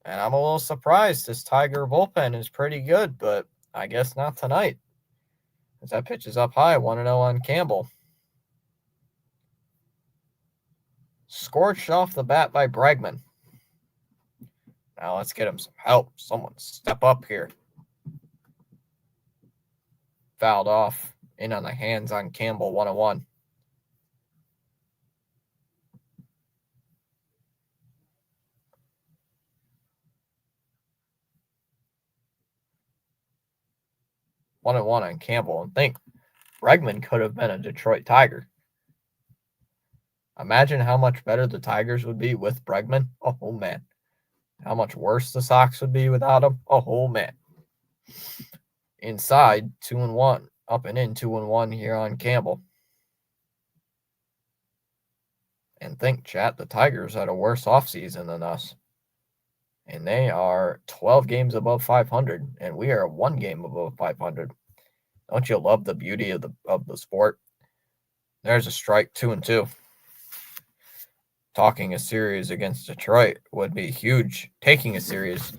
And I'm a little surprised. This Tiger bullpen is pretty good, but I guess not tonight. As that pitch is up high, 1-0 on Campbell. Scorched off the bat by Bregman. Now let's get him some help. Someone step up here. fouled off in on the hands on Campbell, 1-1. One and one on Campbell, and think Bregman could have been a Detroit Tiger. Imagine how much better the Tigers would be with Bregman. Oh man. How much worse the Sox would be without him. Oh man. Inside, 2-1. Up and in, 2-1 here on Campbell. And think, chat, the Tigers had a worse offseason than us. And they are 12 games above 500, and we are 1 game above 500. Don't you love the beauty of the sport? There's a strike, 2-2. Talking a series against Detroit would be huge. Taking a series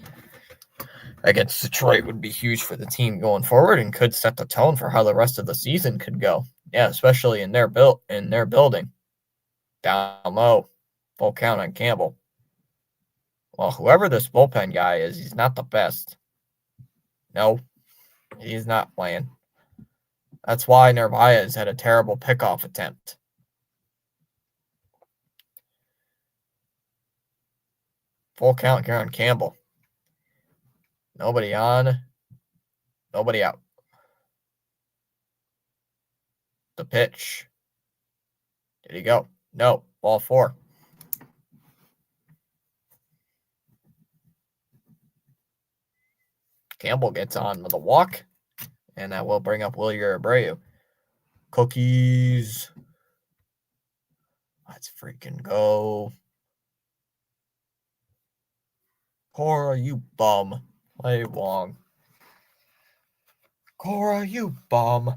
against Detroit would be huge for the team going forward and could set the tone for how the rest of the season could go. Yeah, especially in their building. Down low, full count on Campbell. Well, whoever this bullpen guy is, he's not the best. No, he's not playing. That's why Narvaez had a terrible pickoff attempt. Full count here on Campbell. Nobody on. Nobody out. The pitch. Did he go? No. Ball 4. Campbell gets on with a walk. And that will bring up Wilyer Abreu. Cookies. Let's freaking go. Cora, you bum. Play Wong. Cora, you bum.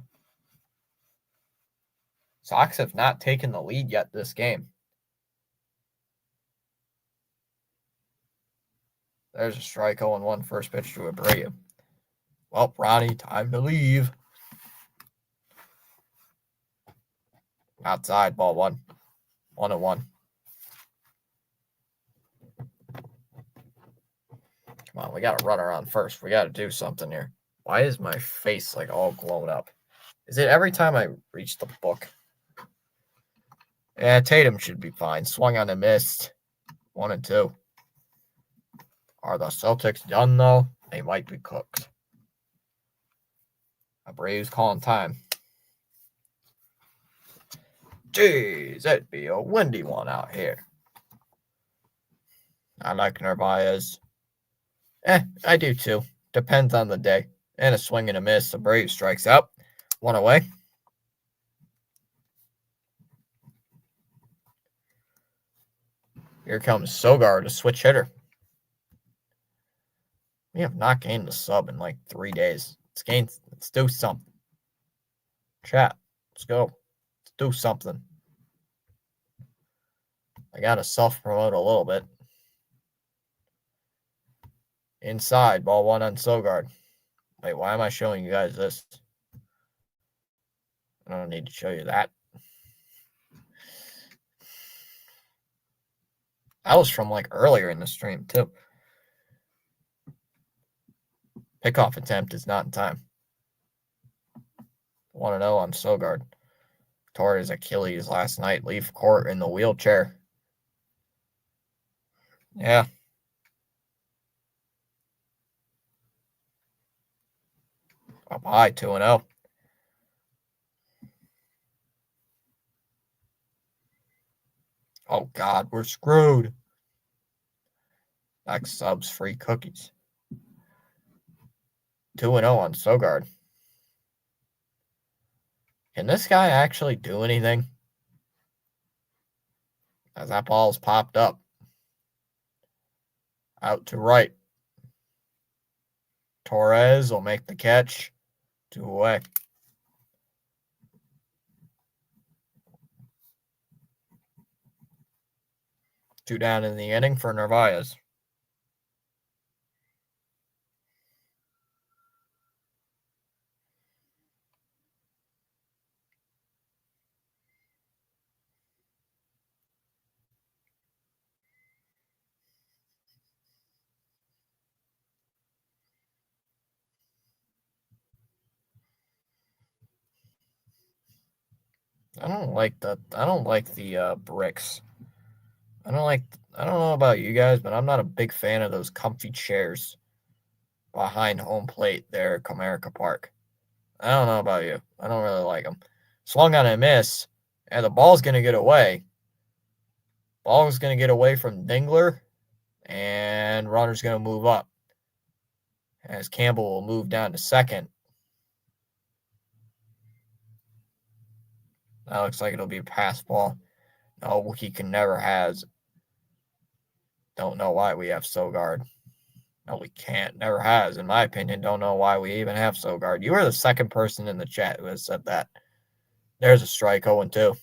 Sox have not taken the lead yet this game. There's a strike 0-1 first pitch to Abreu. Well, Ronnie, time to leave. Outside, ball 1. 1-1. Come on, we got to run around first. We got to do something here. Why is my face like all blown up? Is it every time I reach the book? Yeah, Tatum should be fine. Swung on and missed. 1-2. Are the Celtics done, though? They might be cooked. Abreu's calling time. Jeez, it'd be a windy one out here. I like Narvaez. I do too. Depends on the day. And a swing and a miss. Abreu strikes out. 1 away. Here comes Sogard, a switch hitter. We have not gained the sub in like 3 days. Let's do something. Chat, let's go. Let's do something. I got to self-promote a little bit. Inside, ball 1 on Sogard. Wait, why am I showing you guys this? I don't need to show you that. That was from like earlier in the stream, too. Pickoff attempt is not in time. 1-0 on Sogard. Tore his Achilles last night. Leave court in the wheelchair. Yeah. Up high, 2-0. Oh, God, we're screwed. Next subs, free cookies. 2-0 on Sogard. Can this guy actually do anything? As that ball's popped up. Out to right. Torres will make the catch. 2 away. Two down in the inning for Narvaez. I don't like the bricks. I don't know about you guys, but I'm not a big fan of those comfy chairs behind home plate there at Comerica Park. I don't know about you. I don't really like them. Swung on a miss, and the ball's going to get away. Ball's going to get away from Dingler, and runner's going to move up. As Campbell will move down to second. That looks like it'll be a pass ball. No, he can never has. Don't know why we have Sogard. No, we can't. Never has, in my opinion. Don't know why we even have Sogard. You were the second person in the chat who has said that. There's a strike 0-2.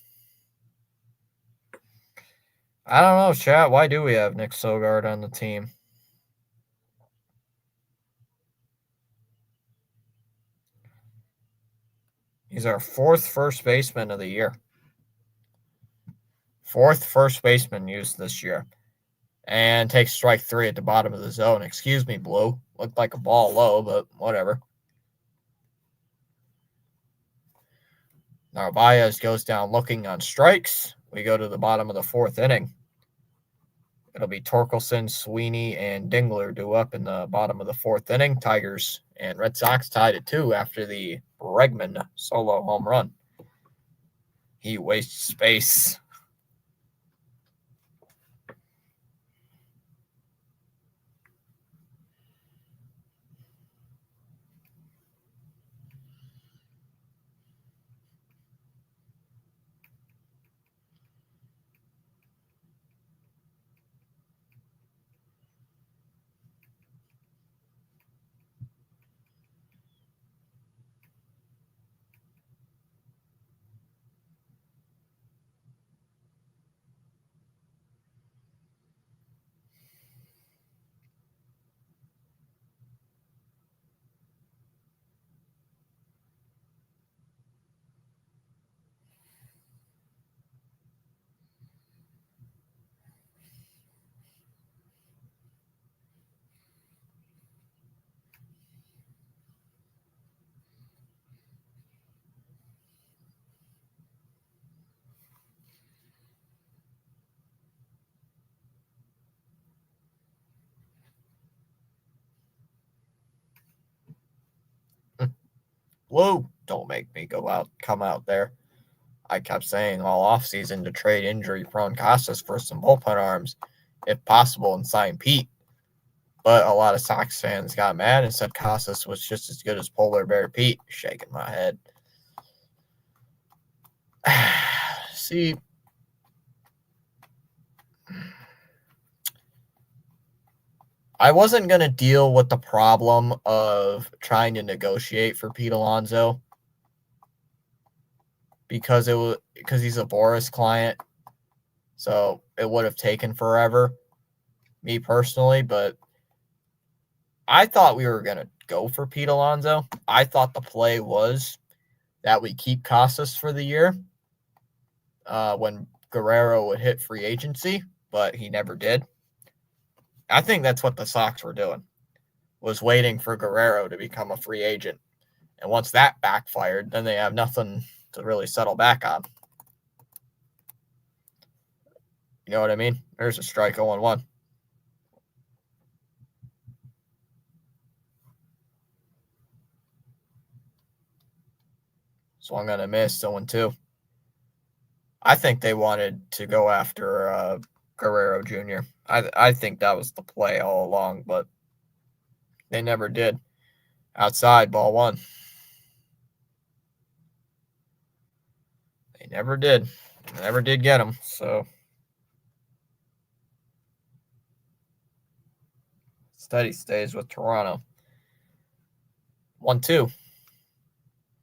I don't know, chat. Why do we have Nick Sogard on the team? He's our fourth first baseman of the year. Fourth first baseman used this year. And takes strike 3 at the bottom of the zone. Excuse me, Blue. Looked like a ball low, but whatever. Narvaez goes down looking on strikes. We go to the bottom of the fourth inning. It'll be Torkelson, Sweeney, and Dingler due up in the bottom of the fourth inning. Tigers and Red Sox tied at 2 after the Bregman solo home run. He wastes space. Blue, don't make me come out there. I kept saying all offseason to trade injury-prone Casas for some bullpen arms, if possible, and sign Pete. But a lot of Sox fans got mad and said Casas was just as good as Polar Bear Pete. Shaking my head. See, I wasn't going to deal with the problem of trying to negotiate for Pete Alonso because he's a Boris client. So it would have taken forever, me personally, but I thought we were going to go for Pete Alonso. I thought the play was that we keep Casas for the year when Guerrero would hit free agency, but he never did. I think that's what the Sox were doing, was waiting for Guerrero to become a free agent. And once that backfired, then they have nothing to really settle back on. You know what I mean? There's a strike 0-1. Swung on a miss, 0-2. I think they wanted to go after Guerrero Jr. I think that was the play all along, but they never did. Outside, ball 1. They never did. Never did get him, so steady stays with Toronto. 1-2.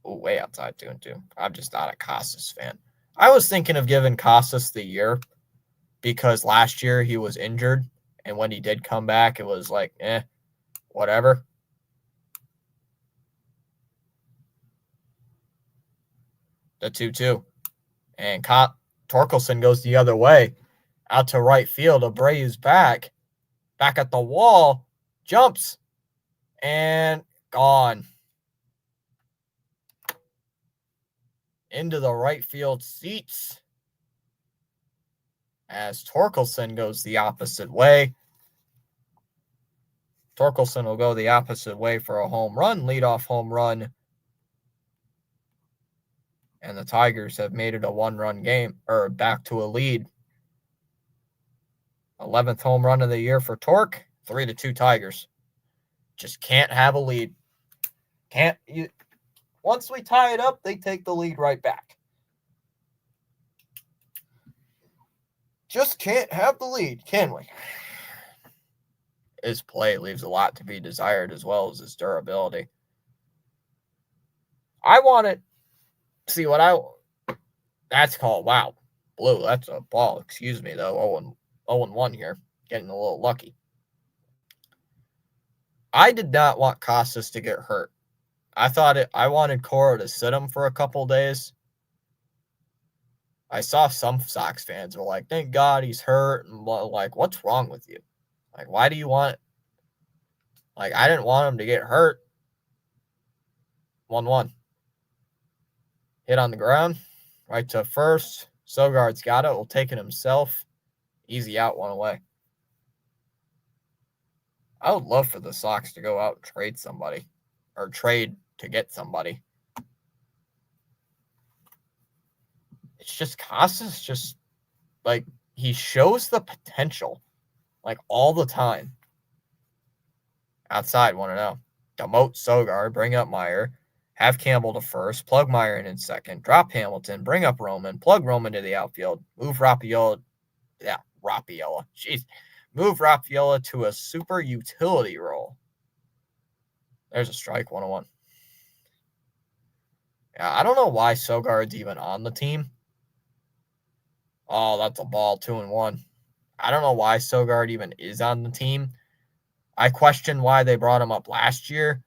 Ooh, way outside 2-2. I'm just not a Casas fan. I was thinking of giving Casas the year because last year he was injured, and when he did come back, it was like, whatever. The 2-2. And Torkelson goes the other way, out to right field. Abreu's back at the wall, jumps, and gone. into the right field seats as Torkelson goes the opposite way. Torkelson will go the opposite way for a home run, leadoff home run. And the Tigers have made it a one-run game, or back to a lead. 11th home run of the year for Torque, 3-2 Tigers. Just can't have a lead. Once we tie it up, they take the lead right back. Just can't have the lead, can we? His play leaves a lot to be desired, as well as his durability. I want it. See what that's called. Wow. Blue. That's a ball. Excuse me, though. 0-1 here. Getting a little lucky. I did not want Casas to get hurt. I wanted Cora to sit him for a couple days. I saw some Sox fans were like, thank God he's hurt. And like, what's wrong with you? Like, why do you want it? Like, I didn't want him to get hurt. 1-1. Hit on the ground. Right to first. Sogard's got it. Will take it himself. Easy out, one away. I would love for the Sox to go out and trade somebody. Or trade to get somebody. It's just Casas just, like, he shows the potential, like, all the time. Outside, 1-0. Demote Sogard, bring up Meyer, have Campbell to first, plug Meyer in second, drop Hamilton, bring up Roman, plug Roman to the outfield, move Rapiola. Yeah, Rapiola. Jeez. Move Rapiola to a super utility role. There's a strike, 1-1. Yeah, I don't know why Sogard's even on the team. Oh, that's a ball, 2-1. I don't know why Sogard even is on the team. I question why they brought him up last year.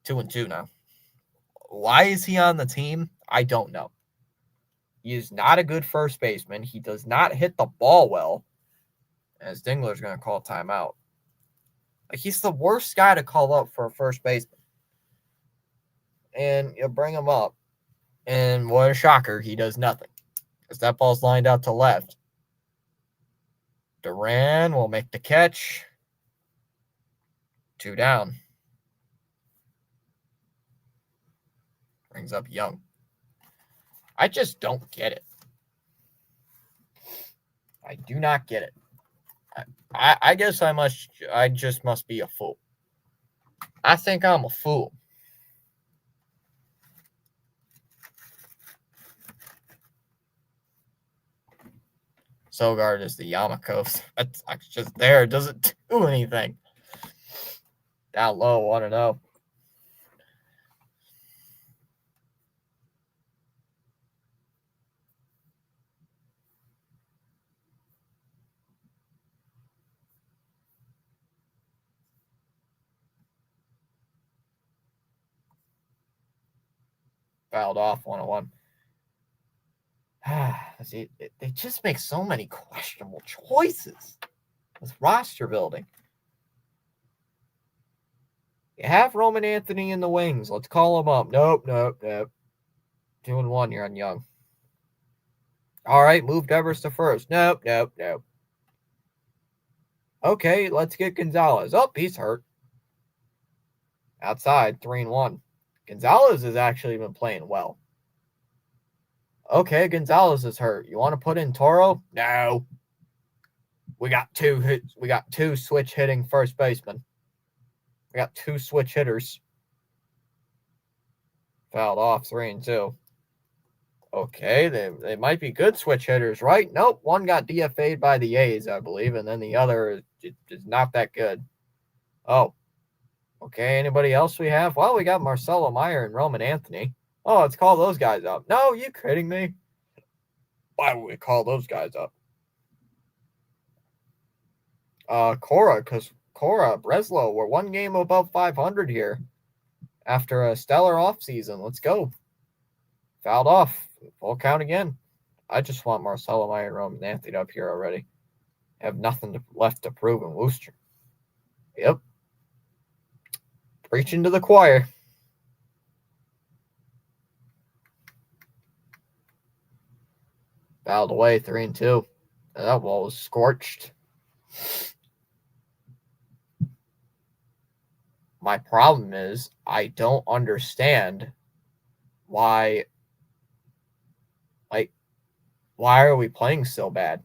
2-2 now. Why is he on the team? I don't know. He is not a good first baseman. He does not hit the ball well. As Dingler's going to call timeout. Like, he's the worst guy to call up for a first baseman. And you bring him up. And what a shocker, he does nothing. Because that ball's lined out to left. Duran will make the catch. 2 down. Brings up Young. I just don't get it. I do not get it. I guess I just must be a fool. I think I'm a fool. Sogard is the Yamako. That's just there. It doesn't do anything. Down low, 1-0. Fouled off, 1-1. See, they just make so many questionable choices with roster building. You have Roman Anthony in the wings. Let's call him up. Nope. 2-1, you're on Young. All right, move Devers to first. Nope. Okay, let's get Gonzalez. Oh, he's hurt. Outside, 3-1. Gonzalez has actually been playing well. Okay, Gonzalez is hurt. You want to put in Toro? No. We got two hits. We got 2 switch hitting first basemen. We got 2 switch hitters. Fouled off, 3-2. Okay, they might be good switch hitters, right? Nope, one got DFA'd by the A's, I believe, and then the other is not that good. Oh, okay, anybody else we have? Well, we got Marcelo Meyer and Roman Anthony. Oh, let's call those guys up. No, you kidding me? Why would we call those guys up? Cora, because Cora, Breslow, we're 1 game above 500 here after a stellar offseason. Let's go. Fouled off. Full count again. I just want Marcelo Meyer and Roman Anthony up here already. Have nothing left to prove in Worcester. Yep. Preaching to the choir. Fouled away, 3-2. That ball was scorched. My problem is I don't understand why are we playing so bad?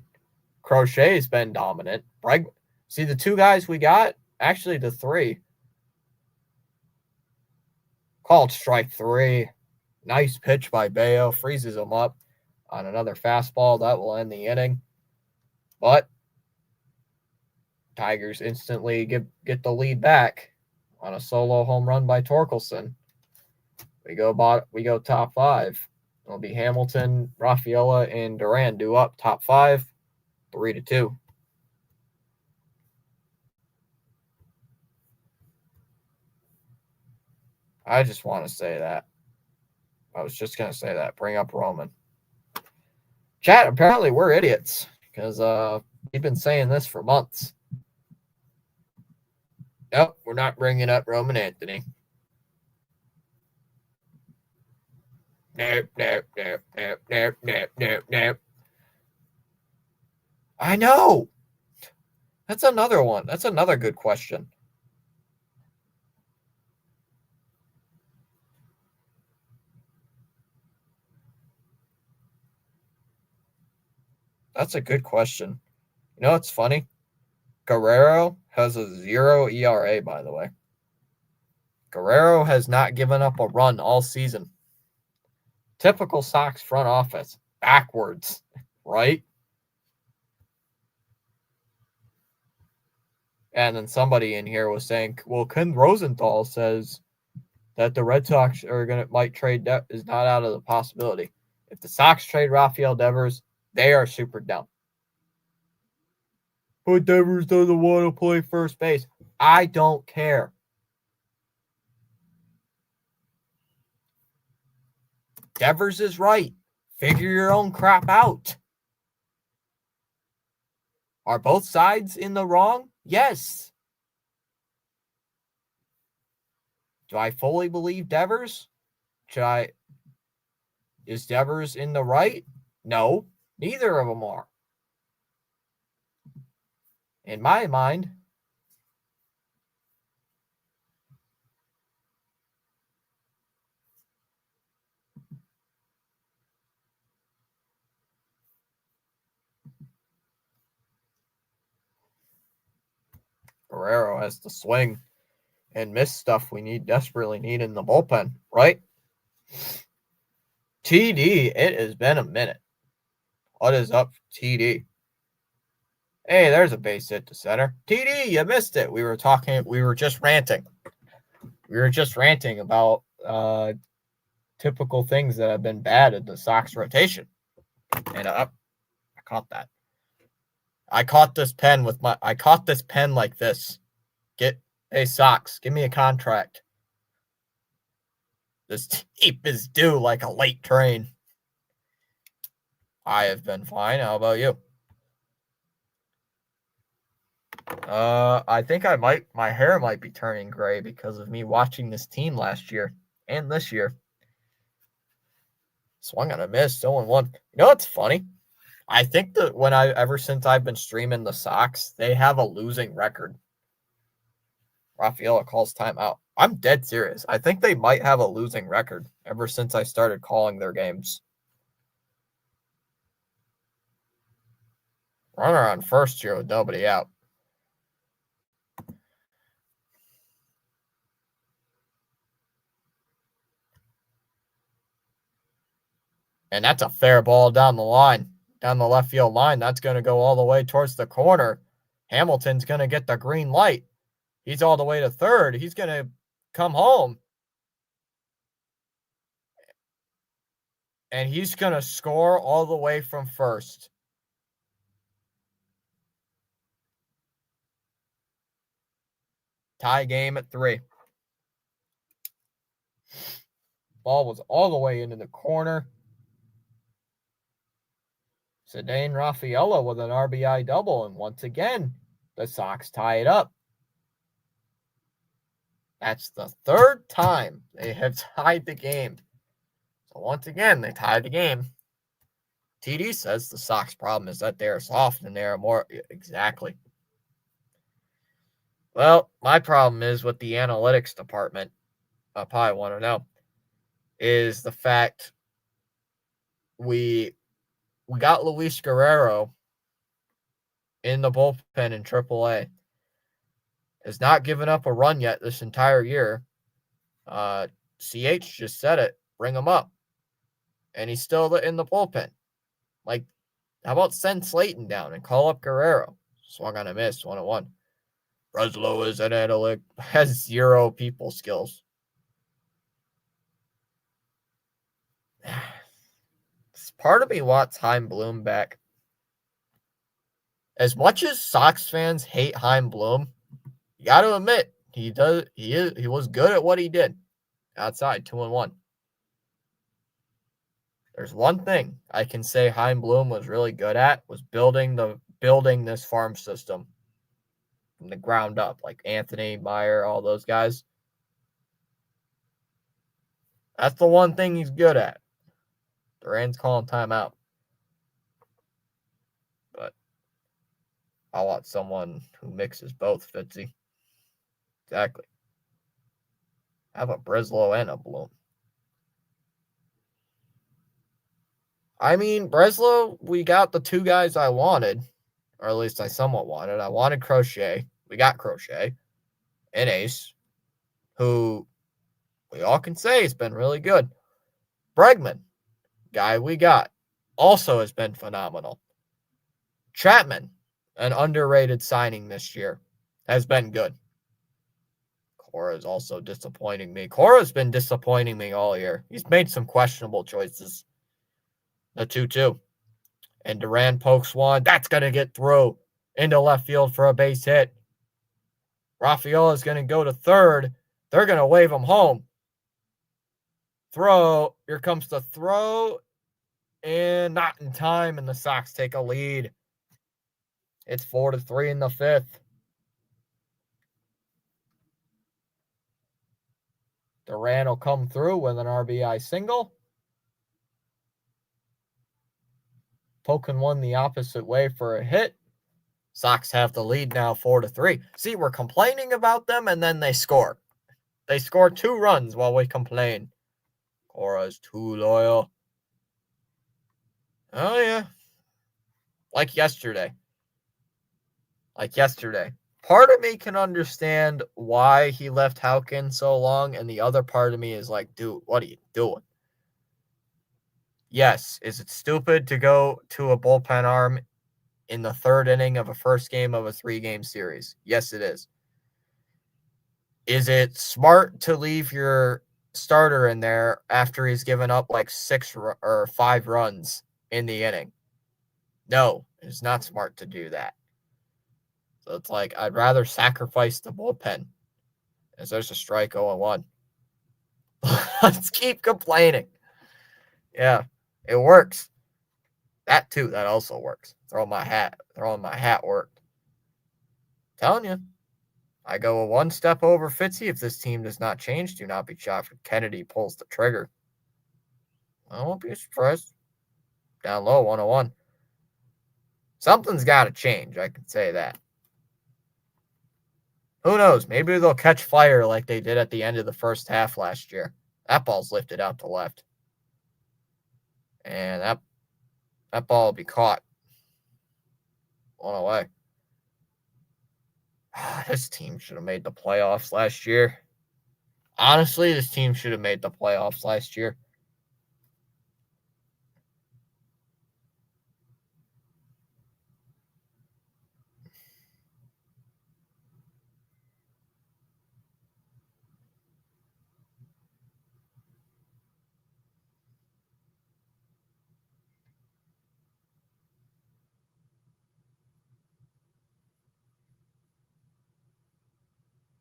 Crochet's been dominant. See, the two guys we got, actually the three. Called strike 3. Nice pitch by Bayo. Freezes him up on another fastball. That will end the inning. But Tigers instantly get the lead back on a solo home run by Torkelson. We go top 5. It'll be Hamilton, Rafaela, and Duran due up top 5, 3-2. I just want to say that. I was just going to say that. Bring up Roman. Chat, apparently we're idiots because we've been saying this for months. Nope, we're not bringing up Roman Anthony. Nope. I know. That's another one. That's another good question. That's a good question. You know what's funny? Guerrero has a 0 ERA, by the way. Guerrero has not given up a run all season. Typical Sox front office. Backwards, right? And then somebody in here was saying, well, Ken Rosenthal says that the Red Sox might trade is not out of the possibility. If the Sox trade Rafael Devers, they are super dumb. But Devers doesn't want to play first base. I don't care. Devers is right. Figure your own crap out. Are both sides in the wrong? Yes. Do I fully believe Devers? Is Devers in the right? No, neither of them are. In my mind, Guerrero has to swing and miss stuff we desperately need in the bullpen, right? TD, it has been a minute. What is up, TD? Hey, there's a base hit to center. TD, you missed it. We were just ranting. We were just ranting about typical things that have been bad in the Sox rotation. And I caught that. I caught this pen like this. Hey, Sox, give me a contract. This tape is due like a late train. I have been fine. How about you? I think my hair might be turning gray because of me watching this team last year and this year. Swung on a miss, 0-1. You know what's funny? I think that ever since I've been streaming the Sox, they have a losing record. Rafaela calls timeout. I'm dead serious. I think they might have a losing record ever since I started calling their games. Runner on first here with nobody out. And that's a fair ball down the line, down the left field line. That's going to go all the way towards the corner. Hamilton's going to get the green light. He's all the way to third. He's going to come home. And he's going to score all the way from first. Tie game at 3. Ball was all the way into the corner. Ceddanne Rafaela with an RBI double. And once again, the Sox tie it up. That's the third time they have tied the game. So once again, they tied the game. TD says the Sox problem is that they're soft and they're more exactly. Well, my problem is with the analytics department. I probably want to know is the fact we got Luis Guerrero in the bullpen in AAA. Has not given up a run yet this entire year. CH just said it. Bring him up. And he's still in the bullpen. Like, how about send Slayton down and call up Guerrero? Swung on a miss, 1-1. Breslow is an analytic, has 0 people skills. Part of me wants Chaim Bloom back. As much as Sox fans hate Chaim Bloom, you got to admit he was good at what he did outside. 2-1. There's one thing I can say Chaim Bloom was really good at was building this farm system from the ground up, like Anthony Meyer, all those guys. That's the one thing he's good at. Duran's calling timeout. But I want someone who mixes both, Fitzy. Exactly. Have a Breslow and a Bloom. I mean, Breslow, we got the 2 guys I wanted, or at least I somewhat wanted. I wanted Crochet. We got Crochet and Ace, who we all can say has been really good. Bregman, guy we got, also has been phenomenal. Chapman, an underrated signing this year, has been good. Cora is also disappointing me. Cora's been disappointing me all year. He's made some questionable choices. The 2-2. And Duran pokes one. That's going to get through into left field for a base hit. Rafael is going to go to third. They're going to wave him home. Throw. Here comes the throw. And not in time. And the Sox take a lead. It's 4-3 in the 5th. Duran will come through with an RBI single. Poking one the opposite way for a hit. Sox have the lead now 4-3. See, we're complaining about them and then they score. They score 2 runs while we complain. Cora's too loyal. Oh, yeah. Like yesterday. Part of me can understand why he left Houken so long, and the other part of me is like, dude, what are you doing? Yes, is it stupid to go to a bullpen arm in the 3rd inning of a first game of a 3-game series? Yes, it is. Is it smart to leave your starter in there after he's given up like 6 or 5 runs in the inning? No, it's not smart to do that. So it's like, I'd rather sacrifice the bullpen. As there's a strike 0-1. Let's keep complaining. Yeah, it works. That too, that also works. Throwing my hat worked. Telling you. I go 1 step over Fitzy. If this team does not change, do not be shocked if Kennedy pulls the trigger. I won't be surprised. Down low, 1-1. Something's got to change, I can say that. Who knows? Maybe they'll catch fire like they did at the end of the first half last year. That ball's lifted out to left. And that ball will be caught. 1 away. This team should have made the playoffs last year. Honestly, this team should have made the playoffs last year.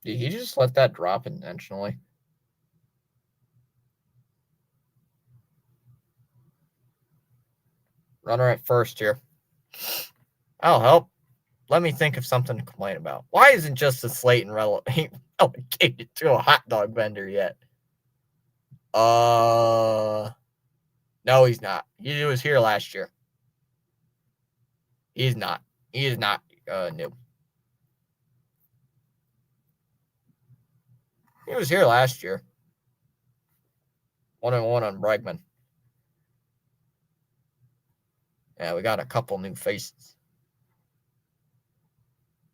Did he just let that drop intentionally? Runner at first here. That'll help. Let me think of something to complain about. Why isn't just the Slayton relegated to a hot dog vendor yet? No, he's not. He was here last year. He's not. He is not new. He was here last year. 1-1 on Bregman. Yeah, we got a couple new faces.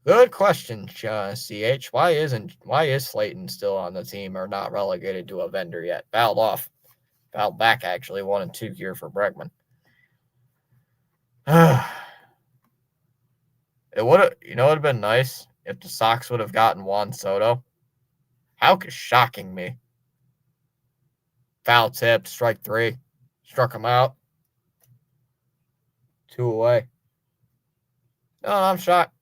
Good question, CH. Why is Slayton still on the team or not relegated to a vendor yet? Fouled back actually 1-2 here for Bregman. It would have, would have been nice if the Sox would have gotten Juan Soto. Houck is shocking me. Foul tip, strike 3. Struck him out. 2 away. No, I'm shocked.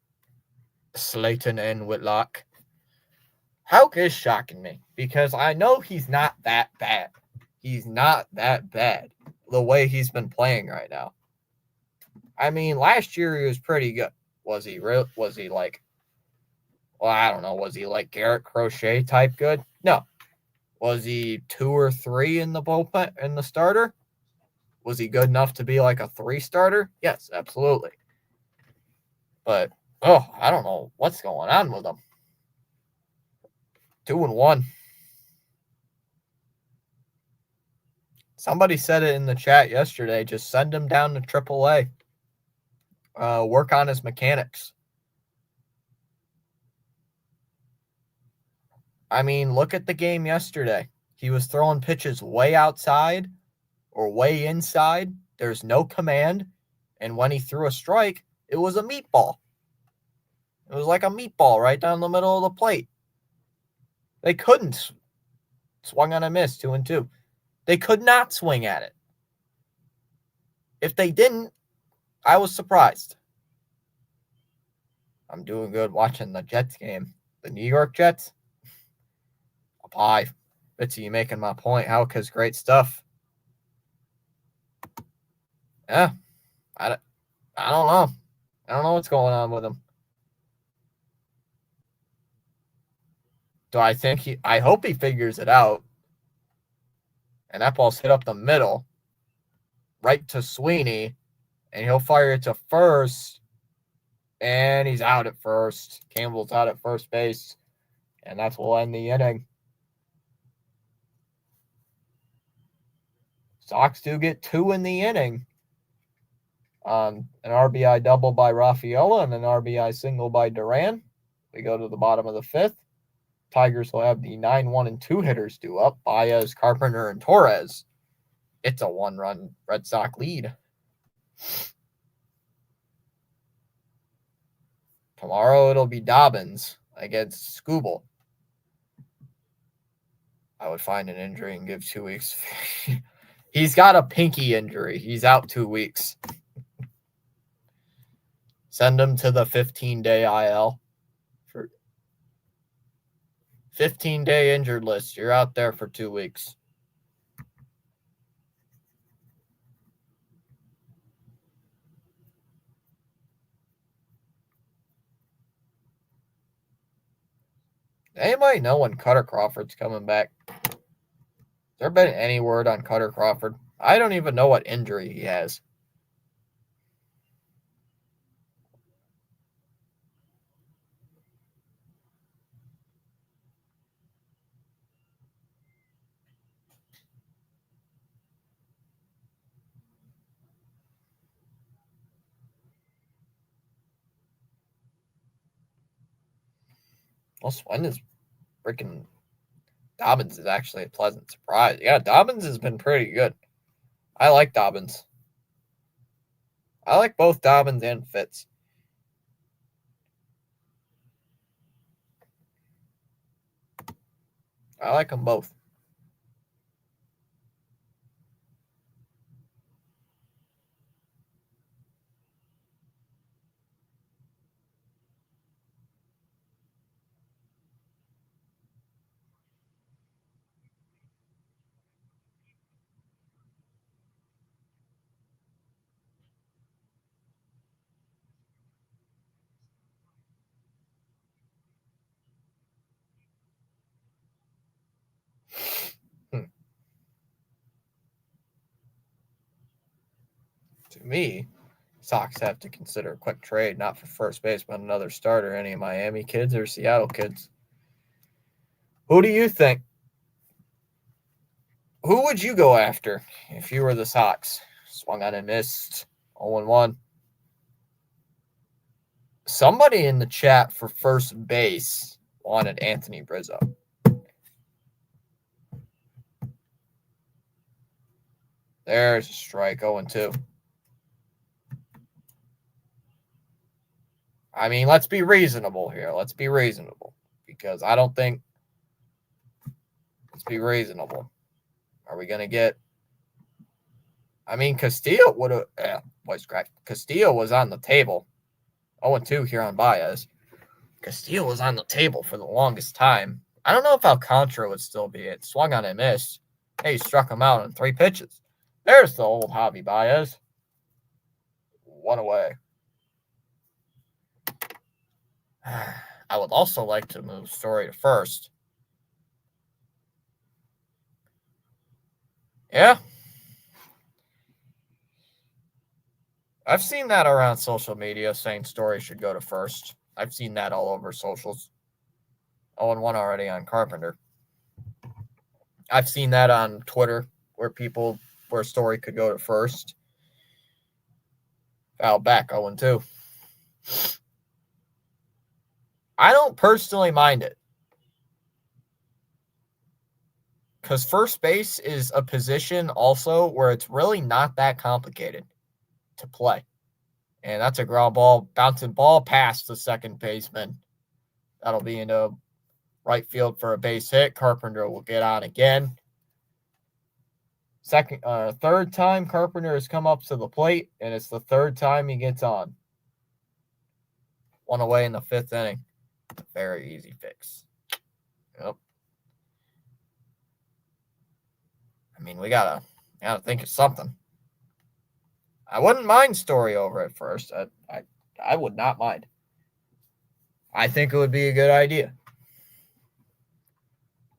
Slayton and Whitlock. Houck is shocking me because I know he's not that bad. He's not that bad the way he's been playing right now. I mean, last year he was pretty good. Was he real? Was he like, well, I don't know. Was he like Garrett Crochet type good? No. Was he 2 or 3 in the bullpen in the starter? Was he good enough to be like a 3 starter? Yes, absolutely. But I don't know what's going on with him. 2-1. Somebody said it in the chat yesterday. Just send him down to AAA. Work on his mechanics. I mean, look at the game yesterday. He was throwing pitches way outside or way inside. There's no command. And when he threw a strike, it was a meatball. It was like a meatball right down the middle of the plate. They couldn't. Swung on a miss, 2-2. They could not swing at it. If they didn't, I was surprised. I'm doing good watching the Jets game. The New York Jets. Up high. Bitsy, you making my point. Houck has great stuff. Yeah. I don't know. I don't know what's going on with him. Do I think I hope he figures it out. And that ball's hit up the middle, right to Sweeney, and he'll fire it to first, and he's out at first. Campbell's out at first base, and that's will end the inning. Sox do get 2 in the inning. An RBI double by Rafaela and an RBI single by Duran. We go to the bottom of the 5th. Tigers will have the 9-1 and 2 hitters due up. Baez, Carpenter, and Torres. It's a 1-run Red Sox lead. Tomorrow it'll be Dobbins against Skubal. I would find an injury and give 2 weeks. He's got a pinky injury. He's out 2 weeks. Send him to the 15-day IL. For 15-day injured list. You're out there for 2 weeks. Anybody know when Cutter Crawford's coming back? Has there been any word on Cutter Crawford? I don't even know what injury he has. Well, Swen is freaking Dobbins is actually a pleasant surprise. Yeah, Dobbins has been pretty good. I like Dobbins. I like both Dobbins and Fitz. I like them both. To me, Sox have to consider a quick trade, not for first base, but another starter. Any Miami kids or Seattle kids? Who do you think? Who would you go after if you were the Sox? Swung on and missed. 0-1. Somebody in the chat for first base wanted Anthony Rizzo. There's a strike, 0-2. I mean, let's be reasonable here. Let's be reasonable. Because I don't think... Let's be reasonable. Are we going to get... I mean, Castillo would have... voice crack. Castillo was on the table. 0-2 here on Baez. Castillo was on the table for the longest time. I don't know if Alcantara would still be it. Swung on and missed. Hey, he struck him out in 3 pitches. There's the old Javi Baez. 1 away. I would also like to move Story to first. Yeah. I've seen that around social media saying Story should go to first. I've seen that all over socials. 0-1 already on Carpenter. I've seen that on Twitter where Story could go to first. Foul back, 0-2. I don't personally mind it. Because first base is a position also where it's really not that complicated to play. And that's a ground ball, bouncing ball past the second baseman. That'll be into right field for a base hit. Carpenter will get on again. Third time Carpenter has come up to the plate, and it's the third time he gets on. 1 away in the 5th inning. Very easy fix. Yep. I mean, we gotta think of something. I wouldn't mind Story over at first. I would not mind. I think it would be a good idea.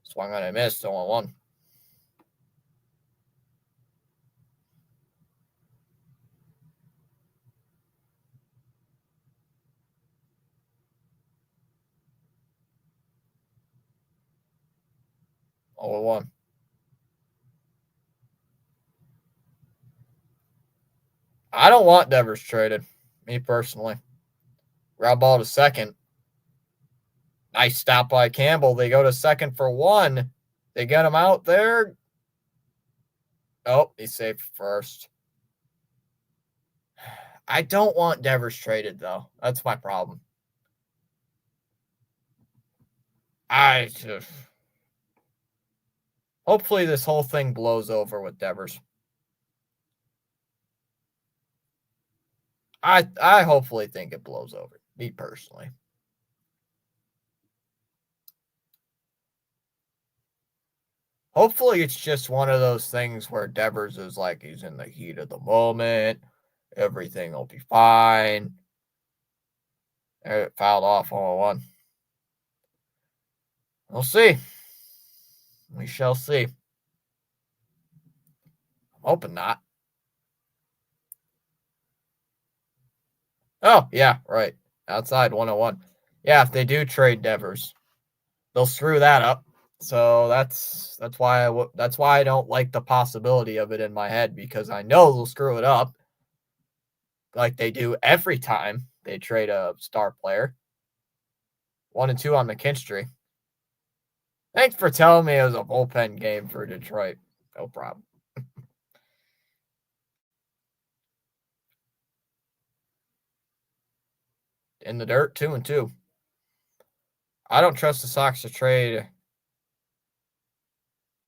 Swung on and missed, 0-1. I don't want Devers traded, me personally. Ground ball to second. Nice stop by Campbell. They go to second for 1. They get him out there. Oh, he's safe first. I don't want Devers traded, though. That's my problem. Hopefully this whole thing blows over with Devers. I hopefully think it blows over, me personally. Hopefully it's just one of those things where Devers is like he's in the heat of the moment. Everything will be fine. It fouled off 0-1. We'll see. We shall see. I'm hoping not. Oh, yeah, right. Outside 1-1. Yeah, if they do trade Devers, they'll screw that up. So that's why I don't like the possibility of it in my head, because I know they'll screw it up like they do every time they trade a star player. 1-2 on McKinstry. Thanks for telling me it was a bullpen game for Detroit. No problem. In the dirt, 2-2. I don't trust the Sox to trade.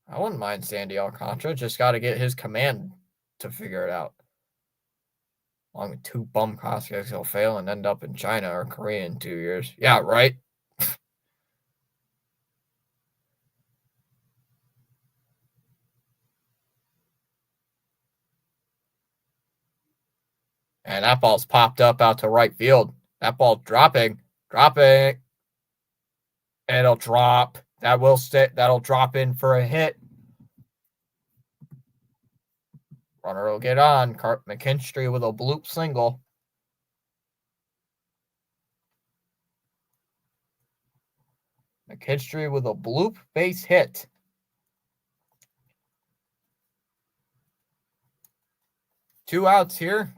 I wouldn't mind Sandy Alcantara. Just got to get his command to figure it out. Along with 2 bum prospects, he'll fail and end up in China or Korea in 2 years. Yeah, right? And that ball's popped up out to right field. That ball's dropping. It'll drop. That will stay. That'll drop in for a hit. Runner will get on. McKinstry with a bloop single. McKinstry with a bloop base hit. Two outs here.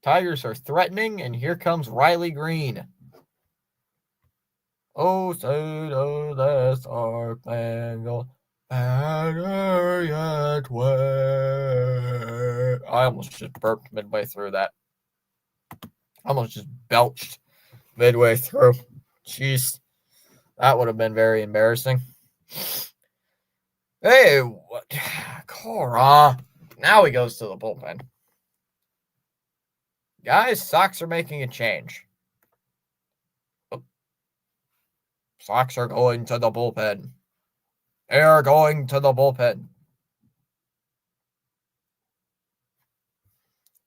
Tigers are threatening, and here comes Riley Green. Oh, say does the star-spangled banner yet wave. I almost just burped midway through that. Almost just belched midway through. Jeez. That would have been very embarrassing. Hey, what? Cora. Now he goes to the bullpen. Guys, Sox are making a change. Sox are going to the bullpen. They are going to the bullpen.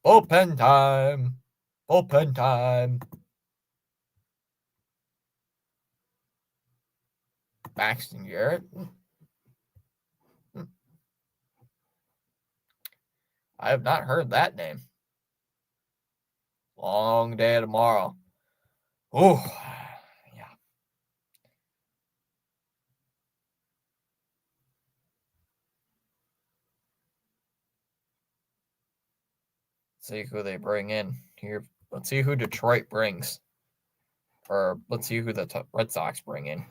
Bullpen time. Bullpen time. Braxton Garrett. I have not heard that name. Long day tomorrow. Oh, yeah. Let's see who they bring in here. Let's see who Detroit brings. Or let's see who the Red Sox bring in.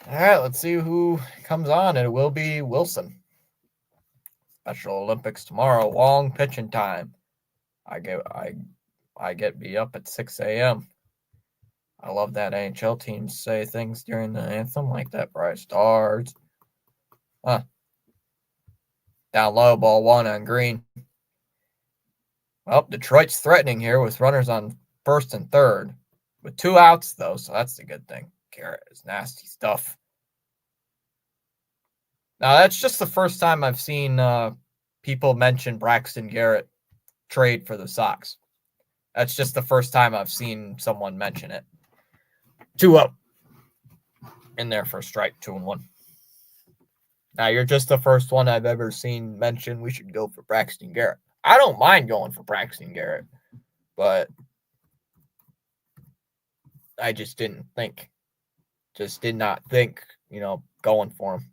All right, let's see who comes on. It will be Wilson. Special Olympics tomorrow. Long pitching time. I get be up at 6 a.m. I love that NHL teams say things during the anthem like that. Bright stars. Down low, ball one on Green. Well, Detroit's threatening here with runners on first and third. With two outs, though, so that's the good thing. Garrett is nasty stuff. Now, that's just the first time I've seen people mention Braxton Garrett trade for the Sox. That's just the first time I've seen someone mention it. 2 up in there for strike, 2-1. Now, you're just the first one I've ever seen mention we should go for Braxton Garrett. I don't mind going for Braxton Garrett, but I just did not think, going for him.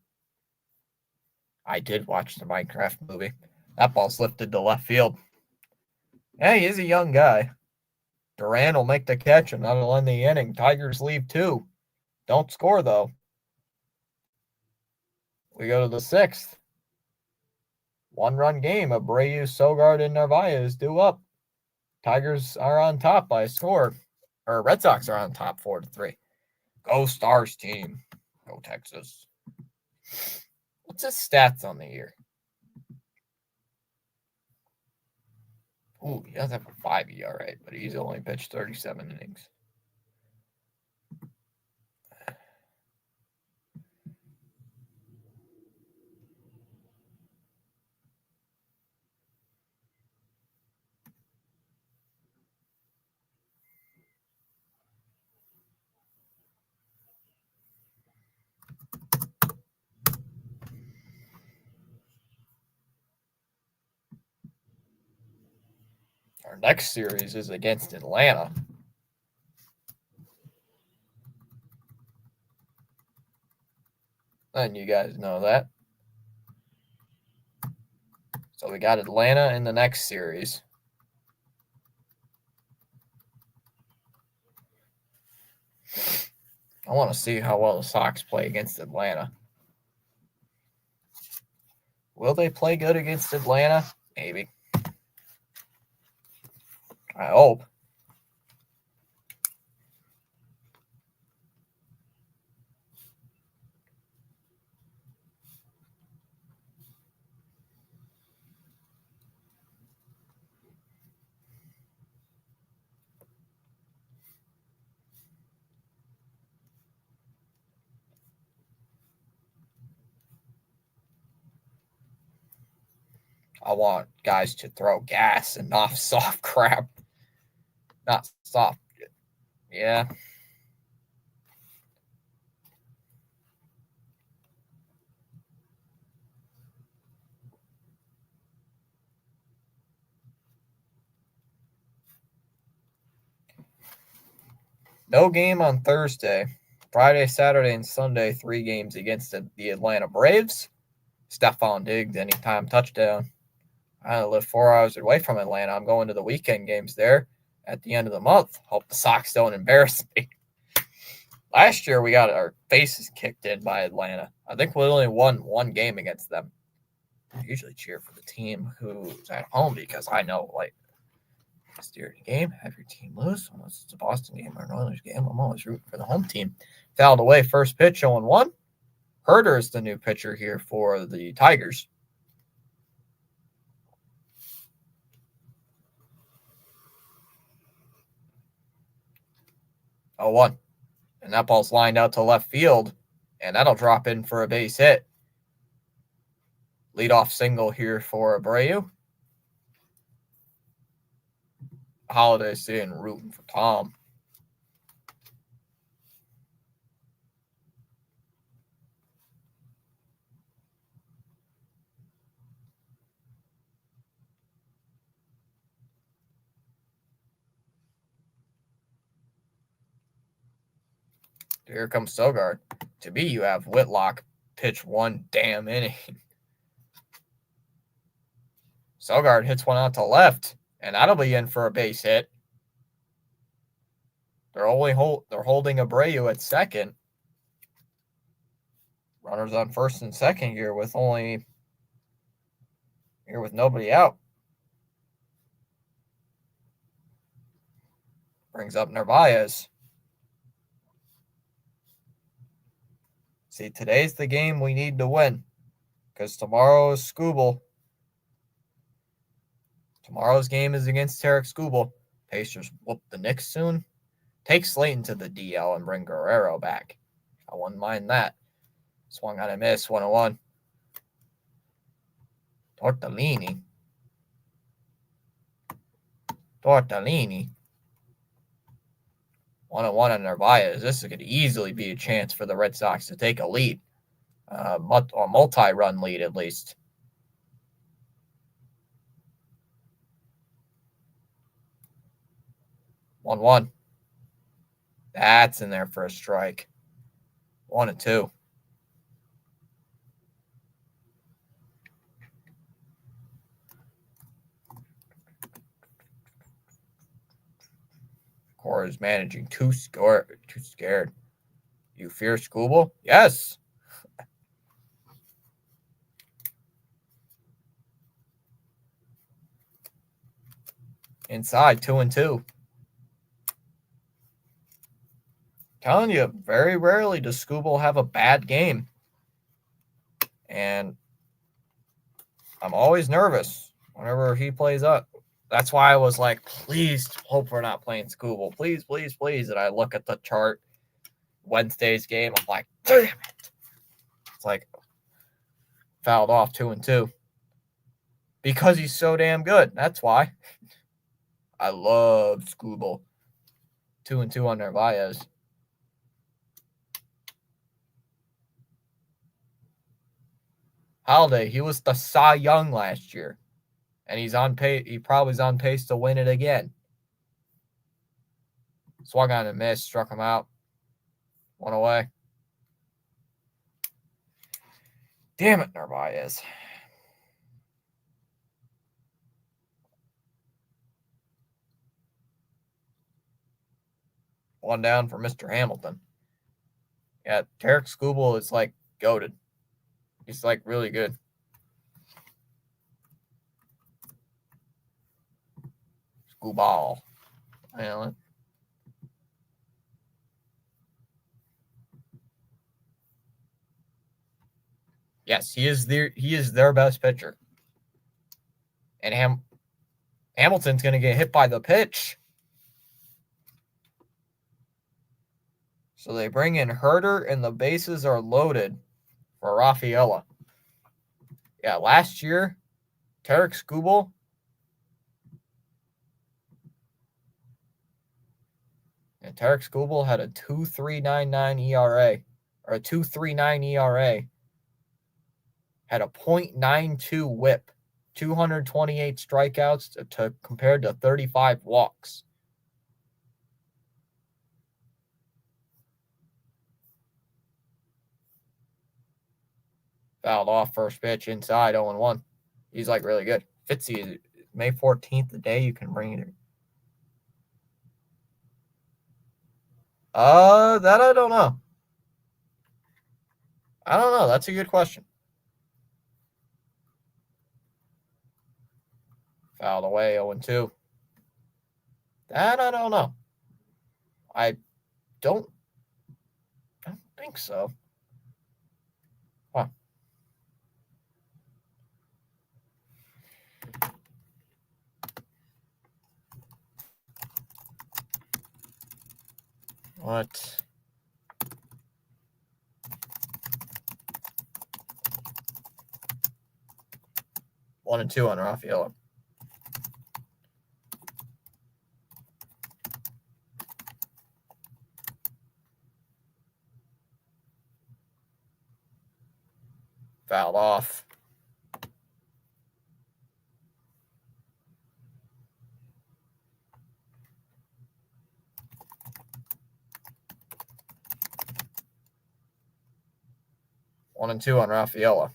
I did watch the Minecraft movie. That ball's lifted to left field. Yeah, he is a young guy. Duran will make the catch, and that'll end the inning. Tigers leave 2. Don't score, though. We go to the 6th. 1-run game. Abreu, Sogard, and Narvaez due up. Tigers are on top by a score. Or Red Sox are on top 4-3. Go Stars team. Go Texas. What's his stats on the year? Ooh, he does have a 5 ERA, but he's only pitched 37 innings. Our next series is against Atlanta. And you guys know that. So we got Atlanta in the next series. I want to see how well the Sox play against Atlanta. Will they play good against Atlanta? Maybe. I hope. I want guys to throw gas and not soft crap. Not soft. Yeah. No game on Thursday. Friday, Saturday, and Sunday, 3 games against the Atlanta Braves. Stephon Diggs, anytime touchdown. I live 4 hours away from Atlanta. I'm going to the weekend games there at the end of the month. Hope the Sox don't embarrass me. Last year, we got our faces kicked in by Atlanta. I think we only won 1 game against them. I usually cheer for the team who's at home because I know, like, it's the game. Have your team lose. Unless it's a Boston game or an Oilers game, I'm always rooting for the home team. Fouled away, first pitch, 0-1. Herder is the new pitcher here for the Tigers. Oh, 1. And that ball's lined out to left field, and that'll drop in for a base hit. Leadoff single here for Abreu. Holiday saying rooting for Tom. Here comes Sogard. To me, you have Whitlock pitch 1 damn inning. Sogard hits one out to left, and that'll be in for a base hit. They're holding Abreu at second. Runners on first and second here with nobody out. Brings up Narvaez. See, today's the game we need to win because tomorrow is Skubal. Tomorrow's game is against Tarik Skubal. Pacers whoop the Knicks soon. Take Slayton to the DL and bring Guerrero back. I wouldn't mind that. Swung on a miss, 1-1. Tortellini. 1-1 on Narvaez. This could easily be a chance for the Red Sox to take a lead. A multi-run lead, at least. One. That's in there for a strike. 1-2. Cora is managing too scared. You fear Skubal? Yes. Inside, 2-2. Telling you, very rarely does Skubal have a bad game. And I'm always nervous whenever he plays up. That's why I was like, please hope we're not playing Skubal. Please, please, please. And I look at the chart, Wednesday's game. I'm like, damn it. It's like, fouled off 2-2. Because he's so damn good. That's why. I love Skubal. 2-2 on Narvaez. Holiday, he was the Cy Young last year. And he's on pace. He probably is on pace to win it again. Swung on a miss, struck him out. 1 away. Damn it, Narvaez. One down for Mr. Hamilton. Yeah, Tarik Skubal is like goated. He's like really good. Skubal. Yes, he is their best pitcher. And Hamilton's going to get hit by the pitch. So they bring in Herder, and the bases are loaded for Rafaela. Yeah, last year, Tarek Skubal. And Tarek Skubal had a 2.399 ERA, or a 2.39 ERA. Had a .92 WHIP, 228 strikeouts compared to 35 walks. Fouled off first pitch inside 0-1. He's like really good. Fitzy, May 14th, the day you can bring it. That I don't know. I don't know. That's a good question. Fouled away 0-2. That I don't know. I don't think so. Huh. What? One and two on Rafaela. Fouled off. One and two on Rafaela.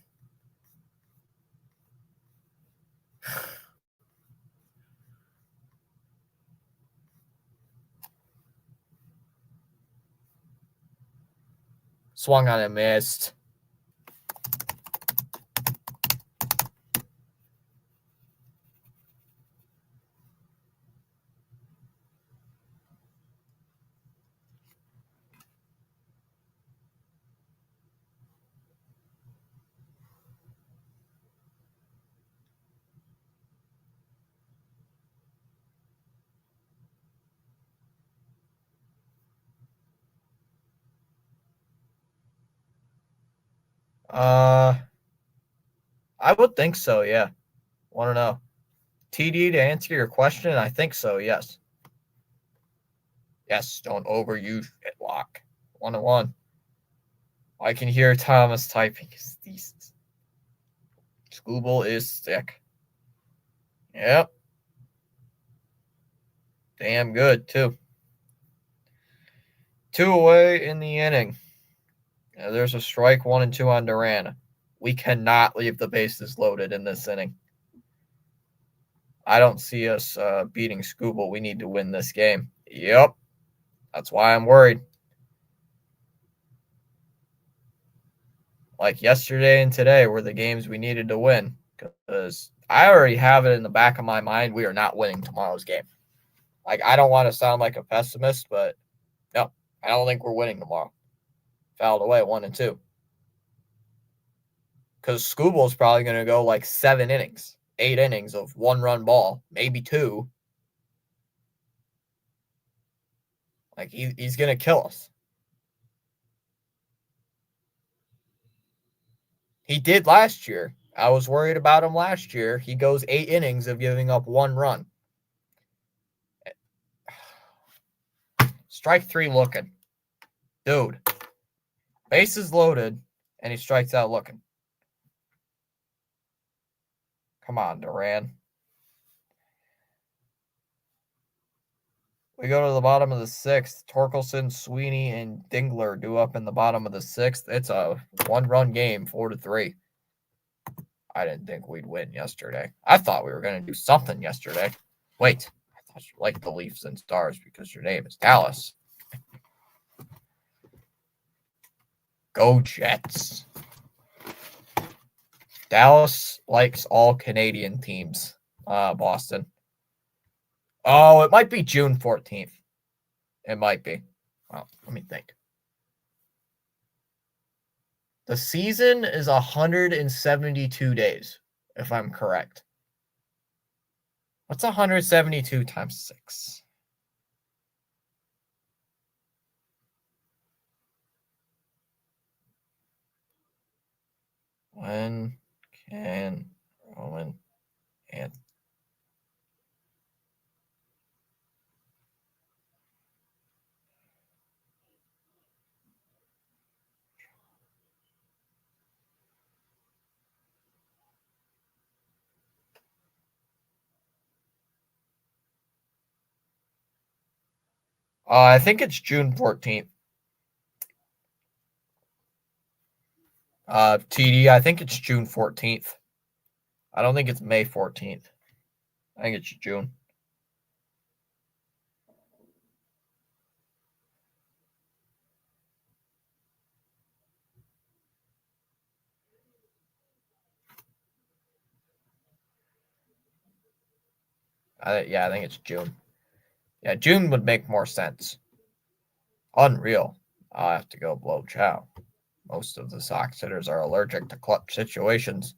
Swung on and missed. I would think so, yeah. Want to know. TD, to answer your question, I think so, yes. Yes, don't overuse it, lock. 1-1. I can hear Thomas typing his thesis. Skubal is sick. Yep. Damn good, too. 2 away in the inning. There's a strike, 1-2 on Duran. We cannot leave the bases loaded in this inning. I don't see us beating Skubal. We need to win this game. Yep. That's why I'm worried. Like yesterday and today were the games we needed to win, because I already have it in the back of my mind we are not winning tomorrow's game. Like, I don't want to sound like a pessimist, but no, I don't think we're winning tomorrow. Fouled away 1-2. Because Skubal's probably going to go like 7 innings, 8 innings of 1-run ball, maybe 2. Like, he's going to kill us. He did last year. I was worried about him last year. He goes 8 innings of giving up 1 run. Strike 3 looking. Dude. Bases loaded, and he strikes out looking. Come on, Duran. We go to the bottom of the 6th. Torkelson, Sweeney, and Dingler do up in the bottom of the 6th. It's a 1-run game, 4-3. I didn't think we'd win yesterday. I thought we were going to do something yesterday. Wait, I thought you liked the Leafs and Stars because your name is Dallas. Go Jets. Dallas likes all Canadian teams. Boston. Oh, it might be June 14th. It might be. Well, let me think. The season is 172 days, if I'm correct. What's 172 times 6? When can Roman And I think it's June 14th. TD, I think it's June 14th. I don't think it's May 14th. I think it's June. Yeah, I think it's June. Yeah, June would make more sense. Unreal. I'll have to go blow chow. Most of the Sox hitters are allergic to clutch situations.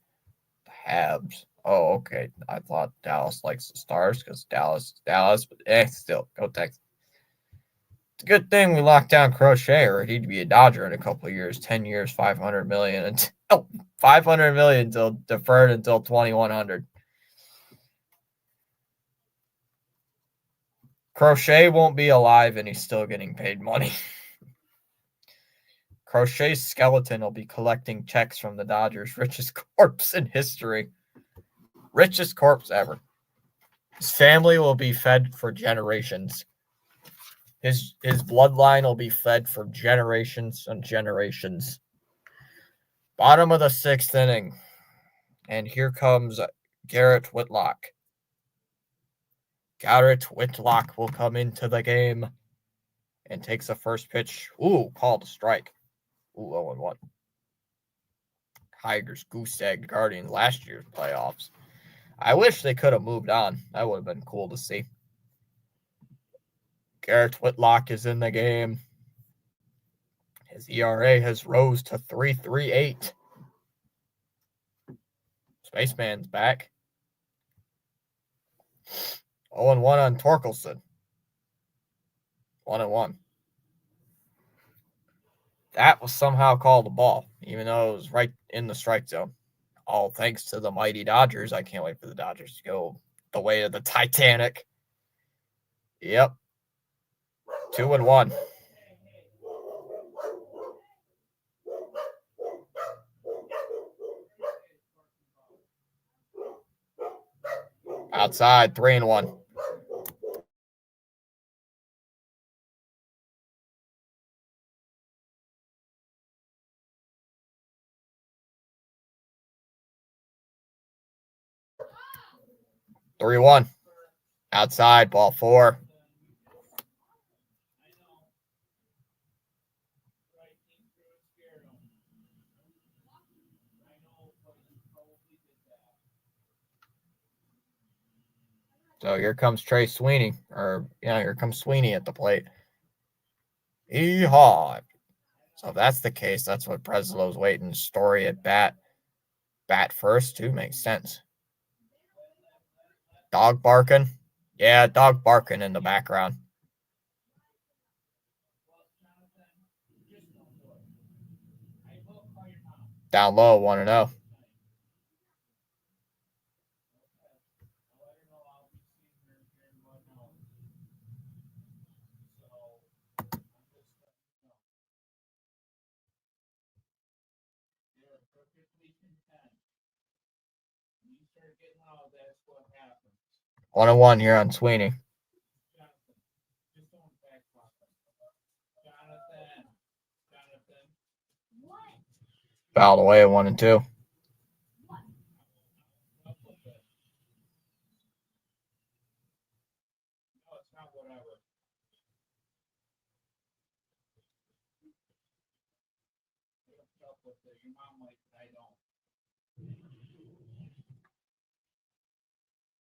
The Habs. Oh, okay. I thought Dallas likes the Stars because Dallas, but still, go Texas. It's a good thing we locked down Crochet, or he'd be a Dodger in a couple of years. 10 years, $500 million. Until $500 million until deferred until 2100. Crochet won't be alive and he's still getting paid money. Crochet's skeleton will be collecting checks from the Dodgers' richest corpse in history. Richest corpse ever. His family will be fed for generations. His bloodline will be fed for generations and generations. Bottom of the 6th inning. And here comes Garrett Whitlock. Garrett Whitlock will come into the game and takes the first pitch. Ooh, called a strike. Ooh, 0-1. Tigers goose egg Guardians last year's playoffs. I wish they could have moved on. That would have been cool to see. Garrett Whitlock is in the game. His ERA has rose to 3.38. Spaceman's back. 0-1 on Torkelson. 1-1. That was somehow called a ball, even though it was right in the strike zone. All thanks to the mighty Dodgers. I can't wait for the Dodgers to go the way of the Titanic. Yep. 2-1. Outside, 3-1. Outside, ball 4. So here comes Trey Sweeney. Here comes Sweeney at the plate. Yeehaw. So if that's the case, that's what Breslow's waiting. Story at bat. Bat first, too, makes sense. Dog barking. Yeah, dog barking in the background. Down low, 1-0. One and one here on Sweeney. Fouled away at 1-2.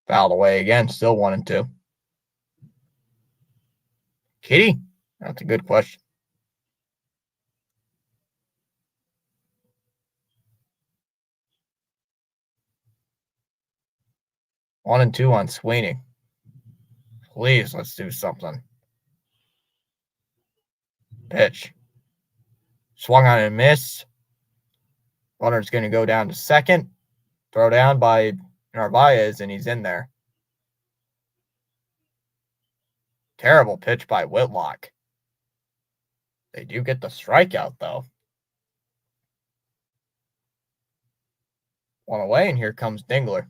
Fouled away again, still 1-2. Kitty? That's a good question. One and two on Sweeney. Please, let's do something. Pitch. Swung on and missed. Runner's going to go down to second. Throw down by Narvaez, and he's in there. Terrible pitch by Whitlock. They do get the strikeout, though. One away, and here comes Dingler.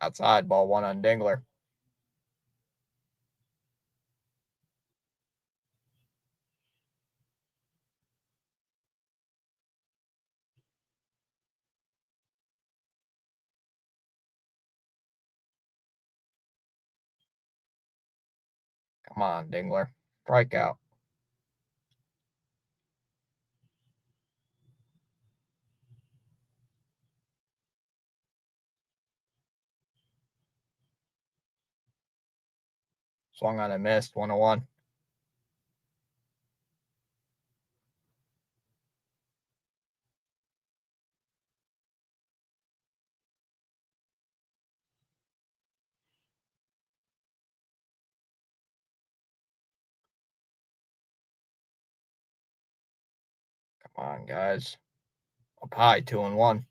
Outside, ball one on Dingler. Come on, Dingler. Strikeout. Swung on and missed. 1-1. Come on, guys. Up high, 2-1.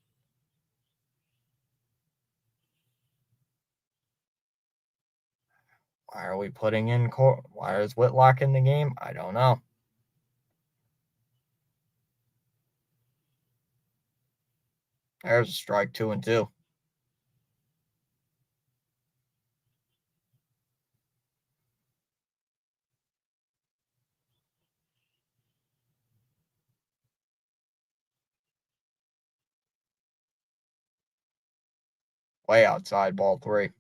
Why are we putting in why is Whitlock in the game? I don't know. There's a strike, 2-2. Way outside, ball 3.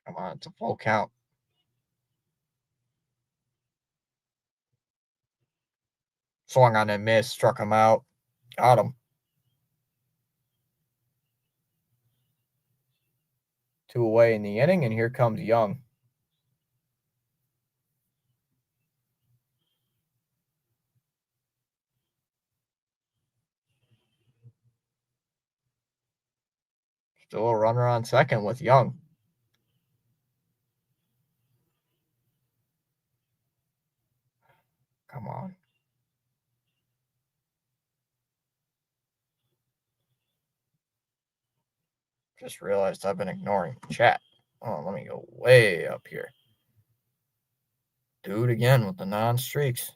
Come on, it's a full count. Swung on and missed, struck him out. Got him. 2 away in the inning, and here comes Young. Still a runner on second with Young. Come on. Just realized I've been ignoring chat. Oh, let me go way up here. Do it again with the non-streaks.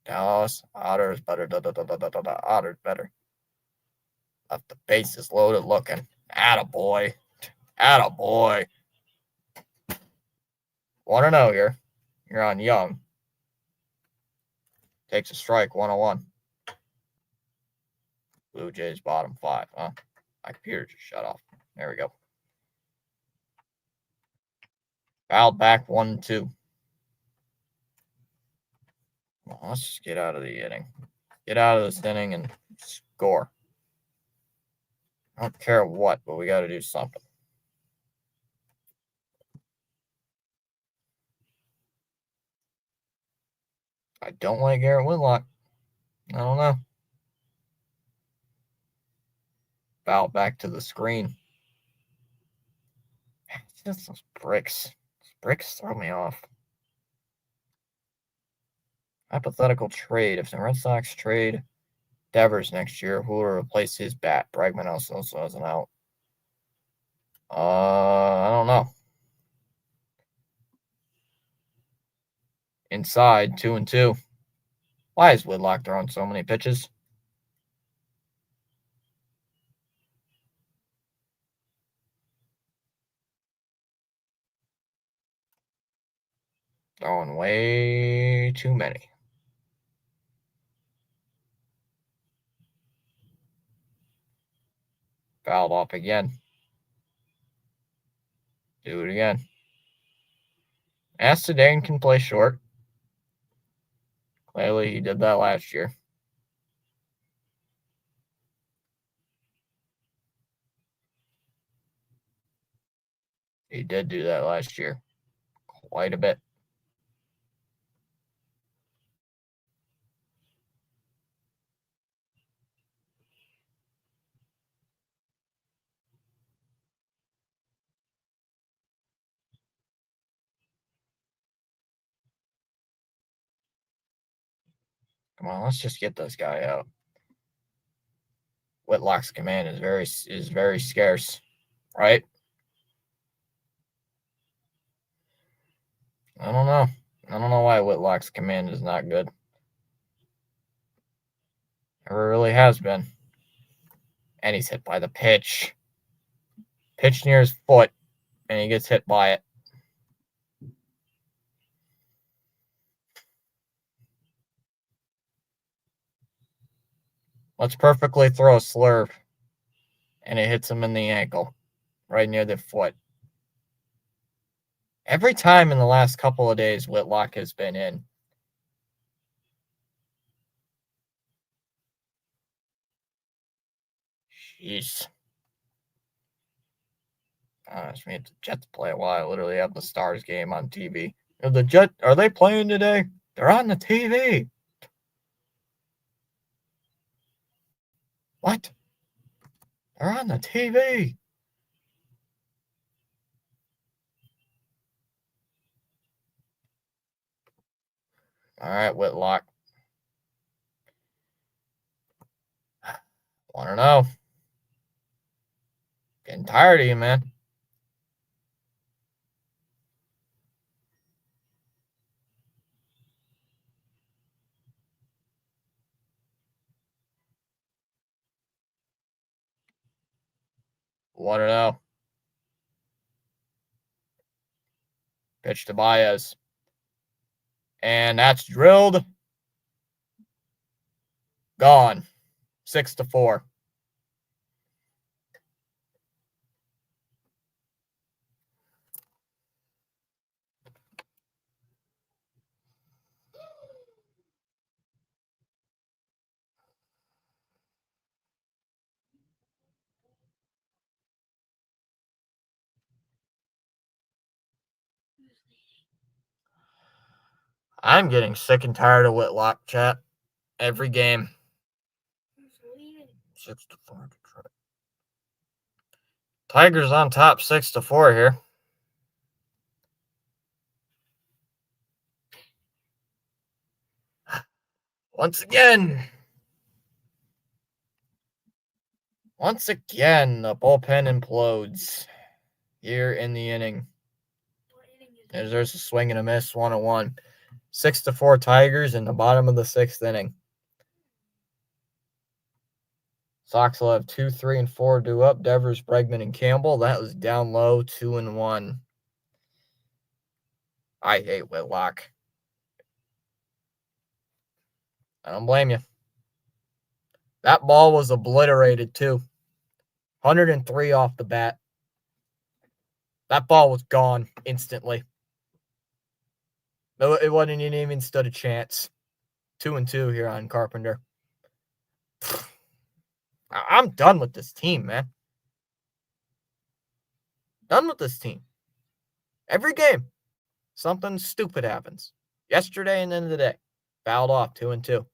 Dallas, Otter's better. Otter's better. Left the bases loaded looking. Attaboy. Attaboy. 1-0 here. You're on Young. Takes a strike, 1-1. Blue Jays bottom 5, huh? My computer just shut off. There we go. Fouled back 1-2. Well, let's just get out of the inning. Get out of this inning and score. I don't care what, but we got to do something. I don't like Garrett Whitlock. I don't know. Foul back to the screen. It's just those bricks. Those bricks throw me off. Hypothetical trade. If the Red Sox trade Devers next year, who will replace his bat? Bregman also isn't out. I don't know. Inside, 2-2. Why is Whitlock throwing so many pitches? Throwing way too many. Fouled off again. Do it again. Astadane can play short. Clearly, he did that last year. He did do that last year. Quite a bit. Come on, let's just get this guy out. Whitlock's command is very scarce, right? I don't know. I don't know why Whitlock's command is not good. Never really has been. And he's hit by the pitch. Pitch near his foot, and he gets hit by it. Let's perfectly throw a slurve, and it hits him in the ankle, right near the foot. Every time in the last couple of days, Whitlock has been in. Jeez. It's me at the Jets play a while. I literally have the Stars game on TV. The Jets, are they playing today? They're on the TV. What? They're on the TV. All right, Whitlock. Want to know? Getting tired of you, man. Want to know? Pitch to Baez. And that's drilled. Gone. 6-4. I'm getting sick and tired of Whitlock, chat. Every game. 6-4 Detroit. Tigers on top 6-4 here. Once again, the bullpen implodes here in the inning. There's a swing and a miss, 1-1. 6-4 Tigers in the bottom of the sixth inning. Sox will have 2, 3, and 4 due up. Devers, Bregman, and Campbell. That was down low, 2-1. I hate Whitlock. I don't blame you. That ball was obliterated, too. 103 off the bat. That ball was gone instantly. No, it wasn't even stood a chance. 2-2 here on Carpenter. I'm done with this team, man. Done with this team. Every game, something stupid happens. Yesterday and the end of the day, fouled off 2-2.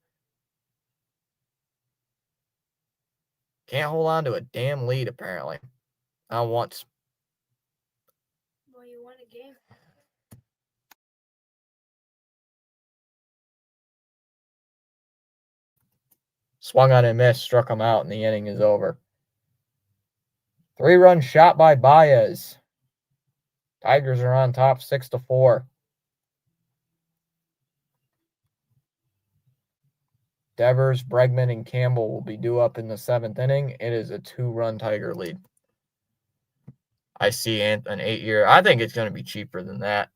Can't hold on to a damn lead, apparently. Not once. Well, you won a game. Swung on and missed, struck him out, and the inning is over. 3-run shot by Baez. Tigers are on top 6-4. Devers, Bregman, and Campbell will be due up in the 7th inning. It is a 2-run Tiger lead. I see an 8-year. I think it's going to be cheaper than that.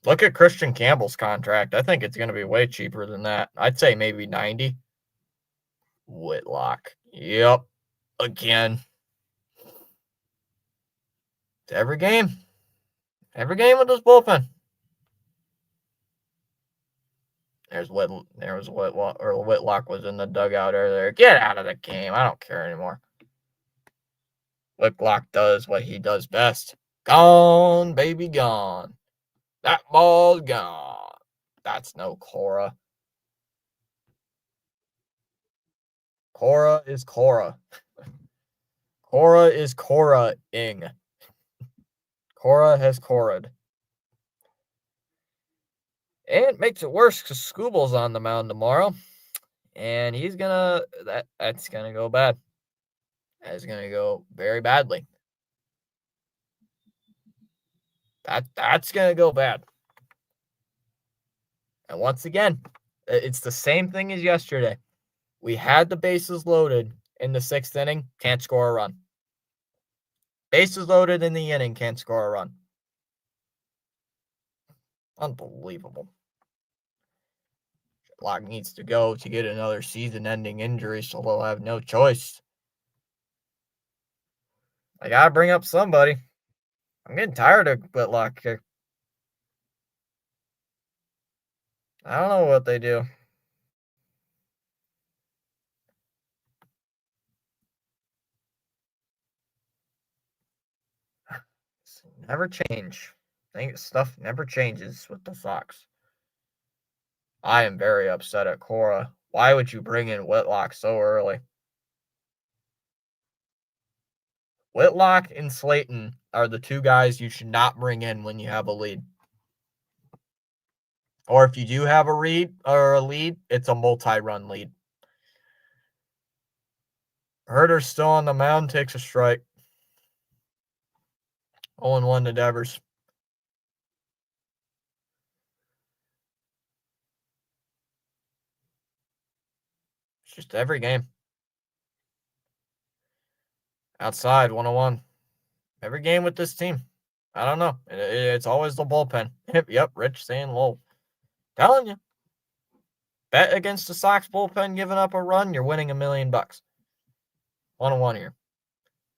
Look at Christian Campbell's contract. I think it's going to be way cheaper than that. I'd say maybe 90. Whitlock. Yep. Again. It's every game. Every game with this bullpen. There's Whitlock was in the dugout earlier. Get out of the game. I don't care anymore. Whitlock does what he does best. Gone, baby, gone. That ball's gone. That's no Cora. Cora is Cora. Cora is Cora-ing. Cora has Cora'd. And it makes it worse because Scooble's on the mound tomorrow. And he's gonna that's gonna go bad. That's gonna go very badly. That's gonna go bad. And once again, it's the same thing as yesterday. We had the bases loaded in the 6th inning, can't score a run. Bases loaded in the inning, can't score a run. Unbelievable. Whitlock needs to go to get another season-ending injury, so they'll have no choice. I gotta bring up somebody. I'm getting tired of Whitlock here. I don't know what they do. Never change. I think stuff never changes with the Sox. I am very upset at Cora. Why would you bring in Whitlock so early? Whitlock and Slayton are the two guys you should not bring in when you have a lead. Or if you do have a lead, it's a multi-run lead. Herder's still on the mound, takes a strike. 0-1 to Devers. It's just every game. Outside, 101. Every game with this team. I don't know. It's always the bullpen. Yep, Rich saying lol. Telling you. Bet against the Sox bullpen giving up a run, you're winning $1 million. 101 here.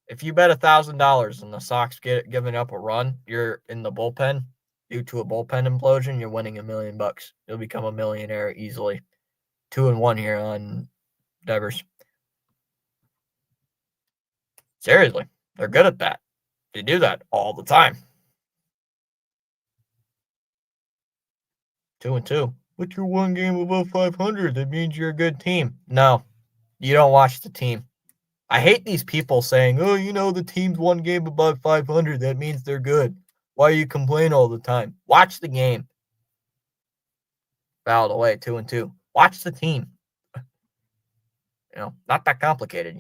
If you bet $1,000 and the Sox giving up a run, you're in the bullpen due to a bullpen implosion, you're winning $1 million. You'll become a millionaire easily. 2-1 here on Devers. Seriously, they're good at that. They do that all the time. 2-2. But you're one game above 500. That means you're a good team. No, you don't watch the team. I hate these people saying, oh, the team's one game above 500. That means they're good. Why you complain all the time? Watch the game. Fouled away, 2-2. Watch the team. Not that complicated,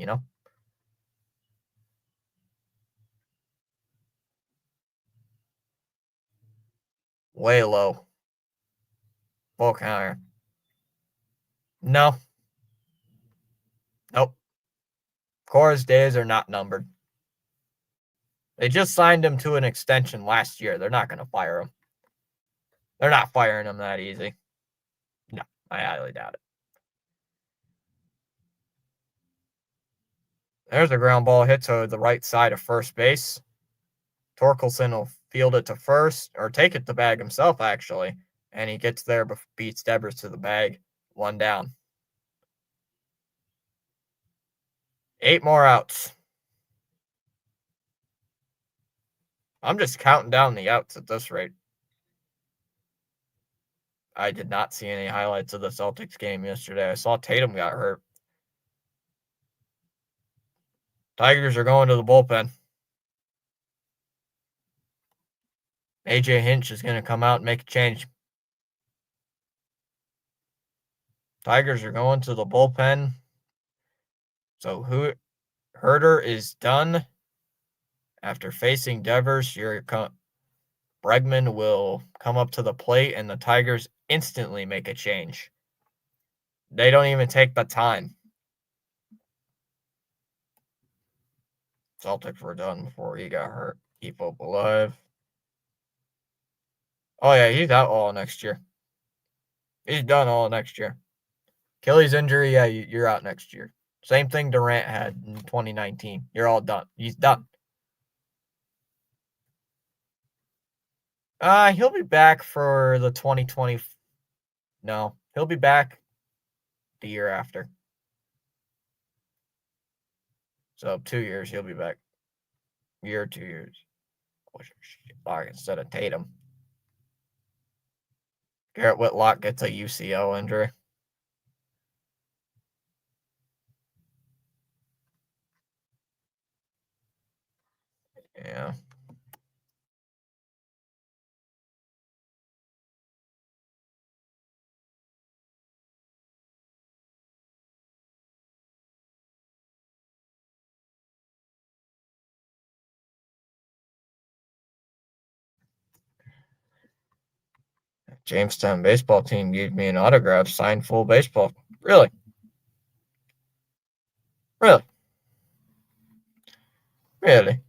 Way low. Full counter. No. Nope. Cora's days are not numbered. They just signed him to an extension last year. They're not going to fire him. They're not firing him that easy. No, I highly doubt it. There's a ground ball hit to the right side of first base. Torkelson will field it to first, or take it to bag himself, actually. And he gets there, but beats Devers to the bag. 1 down. 8 more outs. I'm just counting down the outs at this rate. I did not see any highlights of the Celtics game yesterday. I saw Tatum got hurt. Tigers are going to the bullpen. AJ Hinch is going to come out and make a change. Tigers are going to the bullpen. So Herder is done. After facing Devers, Bregman will come up to the plate, and the Tigers instantly make a change. They don't even take the time. Celtics were done before he got hurt. Keep hope alive. Oh, yeah, he's out all next year. He's done all next year. Achilles injury, yeah, you're out next year. Same thing Durant had in 2019. You're all done. He's done. He'll be back for the 2020. No, he'll be back the year after. So 2 years, he'll be back. Year, 2 years. Instead of Tatum. Garrett Whitlock gets a UCL injury. Yeah. Jamestown baseball team gave me an autograph, signed full baseball. Really? Really? Really?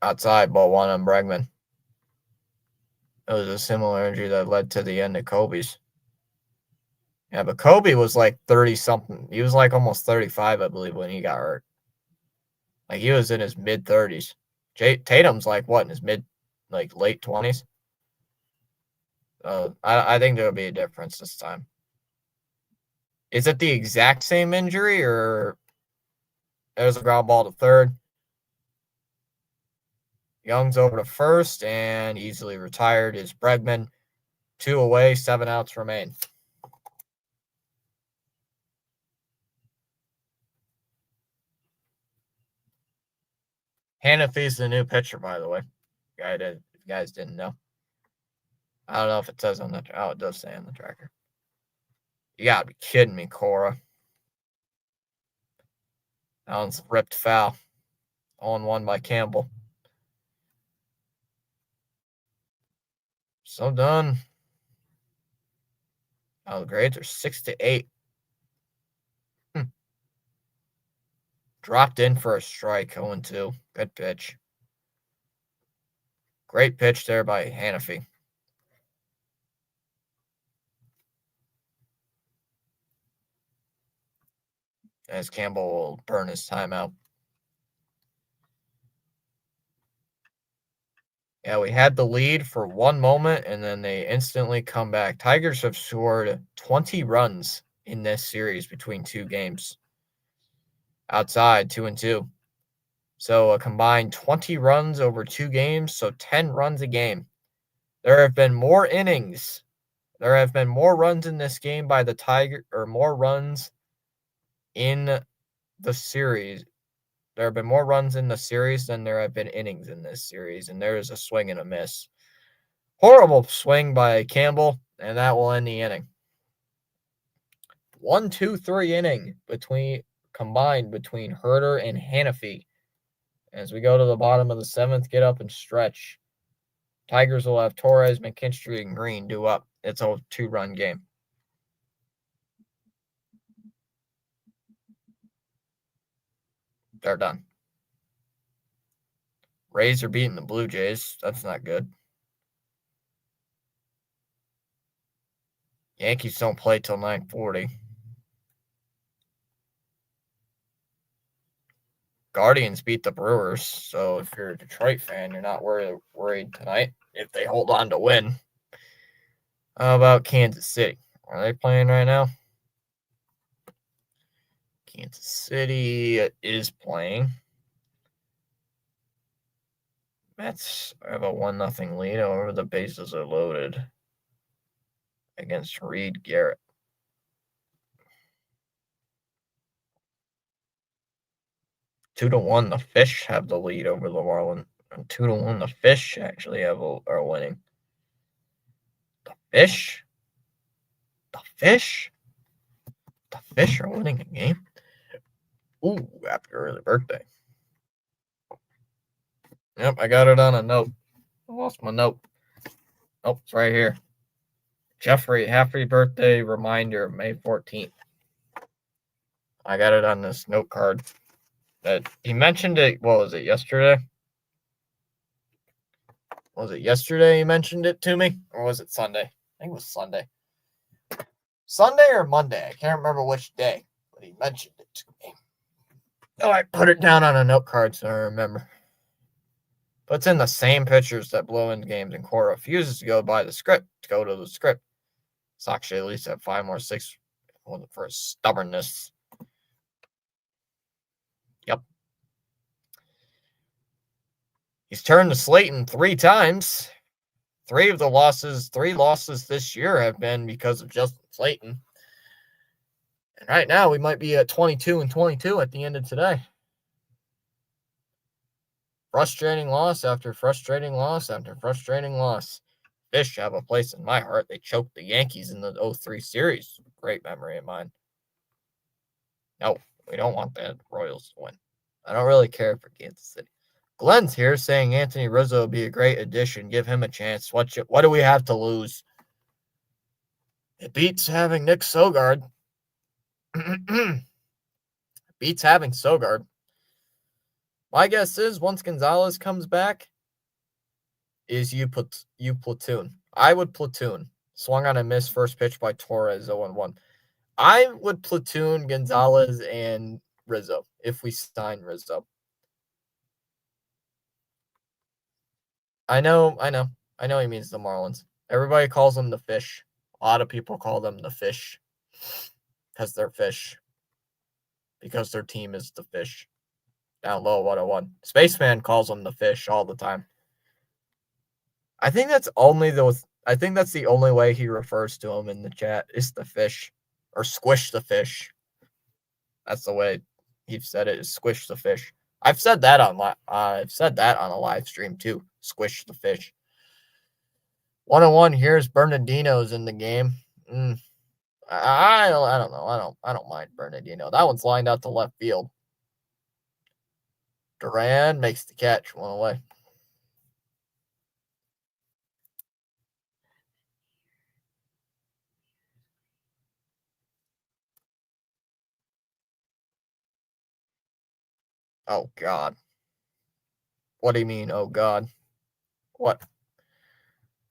Outside, ball one on Bregman. It was a similar injury that led to the end of Kobe's. Yeah, but Kobe was like 30 something. He was like almost 35, I believe, when he got hurt. Like he was in his mid 30s. Tatum's like what in his late 20s. I think there'll be a difference this time. Is it the exact same injury or there's a ground ball to third? Young's over to first and easily retired is Bregman. 2 away, 7 outs remain. Hanafy's the new pitcher, by the way. You guys didn't know. I don't know if it says on the. Oh, it does say on the tracker. You gotta be kidding me, Cora. That one's ripped foul. 0-1 by Campbell. So done. Oh, the grades are 6-8. Dropped in for a strike, 0-2. Good pitch. Great pitch there by Hanafy. As Campbell will burn his timeout. Yeah, we had the lead for one moment, and then they instantly come back. Tigers have scored 20 runs in this series between 2 games. Outside, 2-2. So a combined 20 runs over 2 games, so 10 runs a game. There have been more innings. There have been more runs in this game by the Tigers, or more runs in the series. There have been more runs in the series than there have been innings in this series, and there is a swing and a miss. Horrible swing by Campbell, and that will end the inning. 1-2-3 inning combined between Herder and Hanafy. As we go to the bottom of the 7th, get up and stretch. Tigers will have Torres, McKinstry, and Green due up. It's a 2-run game. They're done. Rays are beating the Blue Jays. That's not good. Yankees don't play till 9:40. Guardians beat the Brewers, so if you're a Detroit fan, you're not worried tonight if they hold on to win. How about Kansas City? Are they playing right now? Kansas City is playing. Mets have a 1-0 lead. However, the bases are loaded against Reed Garrett. 2-1, the Fish have the lead over the Marlins. 2-1, the Fish actually are winning. The Fish are winning a game. Ooh, happy early birthday. Yep, I got it on a note. I lost my note. Oh, it's right here. Jeffrey, happy birthday reminder, May 14th. I got it on this note card. That he mentioned it. What was it, yesterday? Was it yesterday he mentioned it to me? Or was it Sunday? I think it was Sunday. Sunday or Monday. I can't remember which day. But he mentioned it to me. Oh, I put it down on a note card so I remember. But it's in the same pictures that blow in games, and Cora refuses to go by the script, to go to the script. Sox should at least have 5 more 6 for his stubbornness. Yep. He's turned to Slayton 3 times. 3 losses this year have been because of Justin Slayton. And right now we might be at 22-22 at the end of today. Frustrating loss after frustrating loss after frustrating loss. Fish have a place in my heart. They choked the Yankees in the 03 series. Great memory of mine. No, we don't want the Royals to win. I don't really care for Kansas City. Glenn's here saying Anthony Rizzo would be a great addition. Give him a chance. What do we have to lose? It beats having Nick Sogard. Beats having Sogard. My guess is once Gonzalez comes back, is you platoon. I would platoon. Swung on a miss first pitch by Torres, 0-1. I would platoon Gonzalez and Rizzo if we sign Rizzo. I know he means the Marlins. Everybody calls them the Fish. A lot of people call them the Fish because they're fish. Because their team is the Fish. Down low, 101. Spaceman calls them the Fish all the time. I think that's the only way he refers to him in the chat is the Fish, or squish the fish. That's the way he said it, is squish the fish. I've said that on a live stream too. Squish the fish. 101. Here's Bernardino's in the game. I don't know. I don't mind Bernardino. That one's lined out to left field. Duran makes the catch, 1 away. Oh, God. What do you mean, oh, God? What?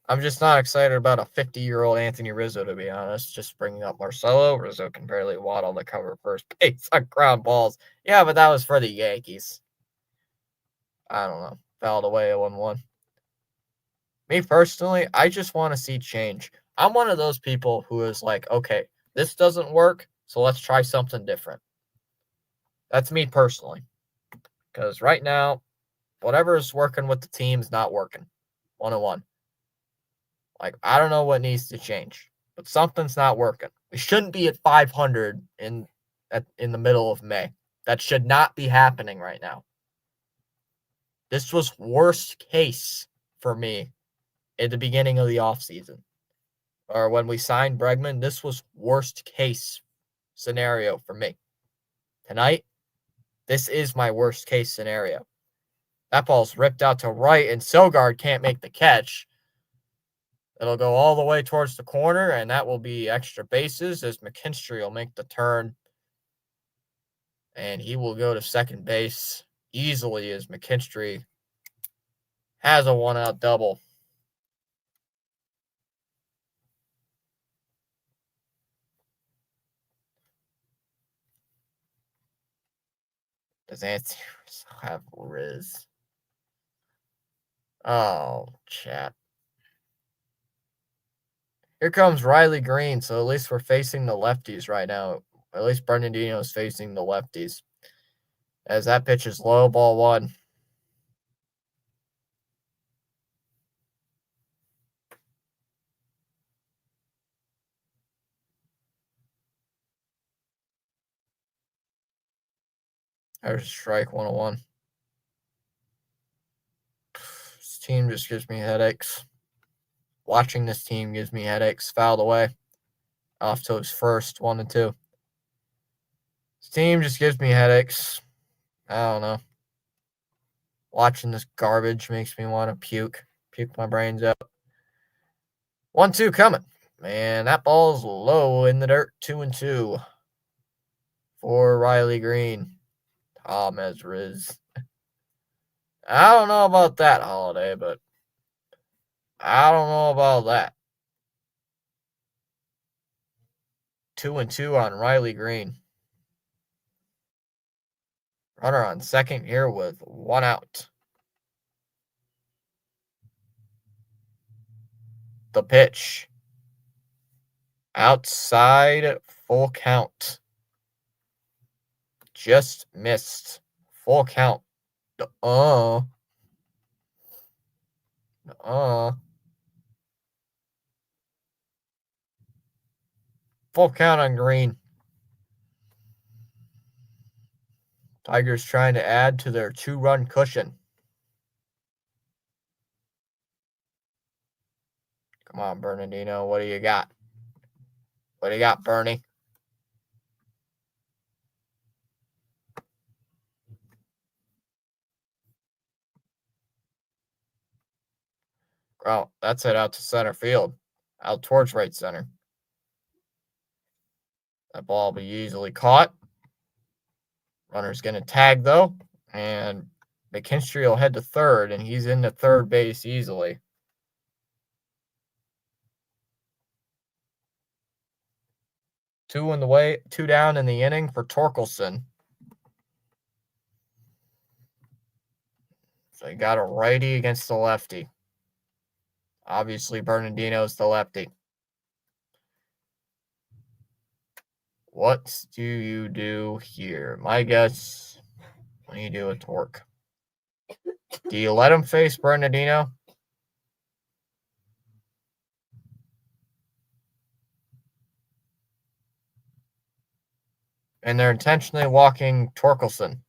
I'm just not excited about a 50-year-old Anthony Rizzo, to be honest. Just bringing up Marcelo. Rizzo can barely waddle to cover first base on ground balls. Yeah, but that was for the Yankees. I don't know. Fouled away at 1-1. Me personally, I just want to see change. I'm one of those people who is like, okay, this doesn't work, so let's try something different. That's me personally. Because right now, whatever is working with the team is not working. 101. Like, I don't know what needs to change, but something's not working. We shouldn't be at 500 in the middle of May. That should not be happening right now. This was worst case for me at the beginning of the offseason. Or when we signed Bregman, this was worst case scenario for me. Tonight, this is my worst case scenario. That ball's ripped out to right, and Sogard can't make the catch. It'll go all the way towards the corner, and that will be extra bases as McKinstry will make the turn. And he will go to second base easily as McKinstry has a 1-out double. Does Anthony have Riz? Oh, chat. Here comes Riley Green, so at least we're facing the lefties right now. At least Bernardino is facing the lefties. As that pitch is low, ball 1. There's a strike, 101. This team just gives me headaches. Watching this team gives me headaches. Fouled away. Off to his first, 1-2. This team just gives me headaches. I don't know. Watching this garbage makes me want to puke my brains out. 1-2 coming. Man, that ball's low in the dirt. 2-2. for Riley Green. Tom has Riz. I don't know about that, Holiday, but I don't know about that. 2-2 on Riley Green. Runner on second here with 1 out. The pitch. Outside, full count. Just missed. Full count. Full count on Green. Tigers trying to add to their 2-run cushion. Come on, Bernardino. What do you got? What do you got, Bernie? Well, that's it out to center field. Out towards right center. That ball will be easily caught. Runner's going to tag, though. And McKinstry will head to third, and he's into third base easily. Two down in the inning for Torkelson. So you got a righty against the lefty. Obviously, Bernardino's the lefty. What do you do here? My guess, what do you do with Torque? Do you let him face Bernardino? And they're intentionally walking Torkelson.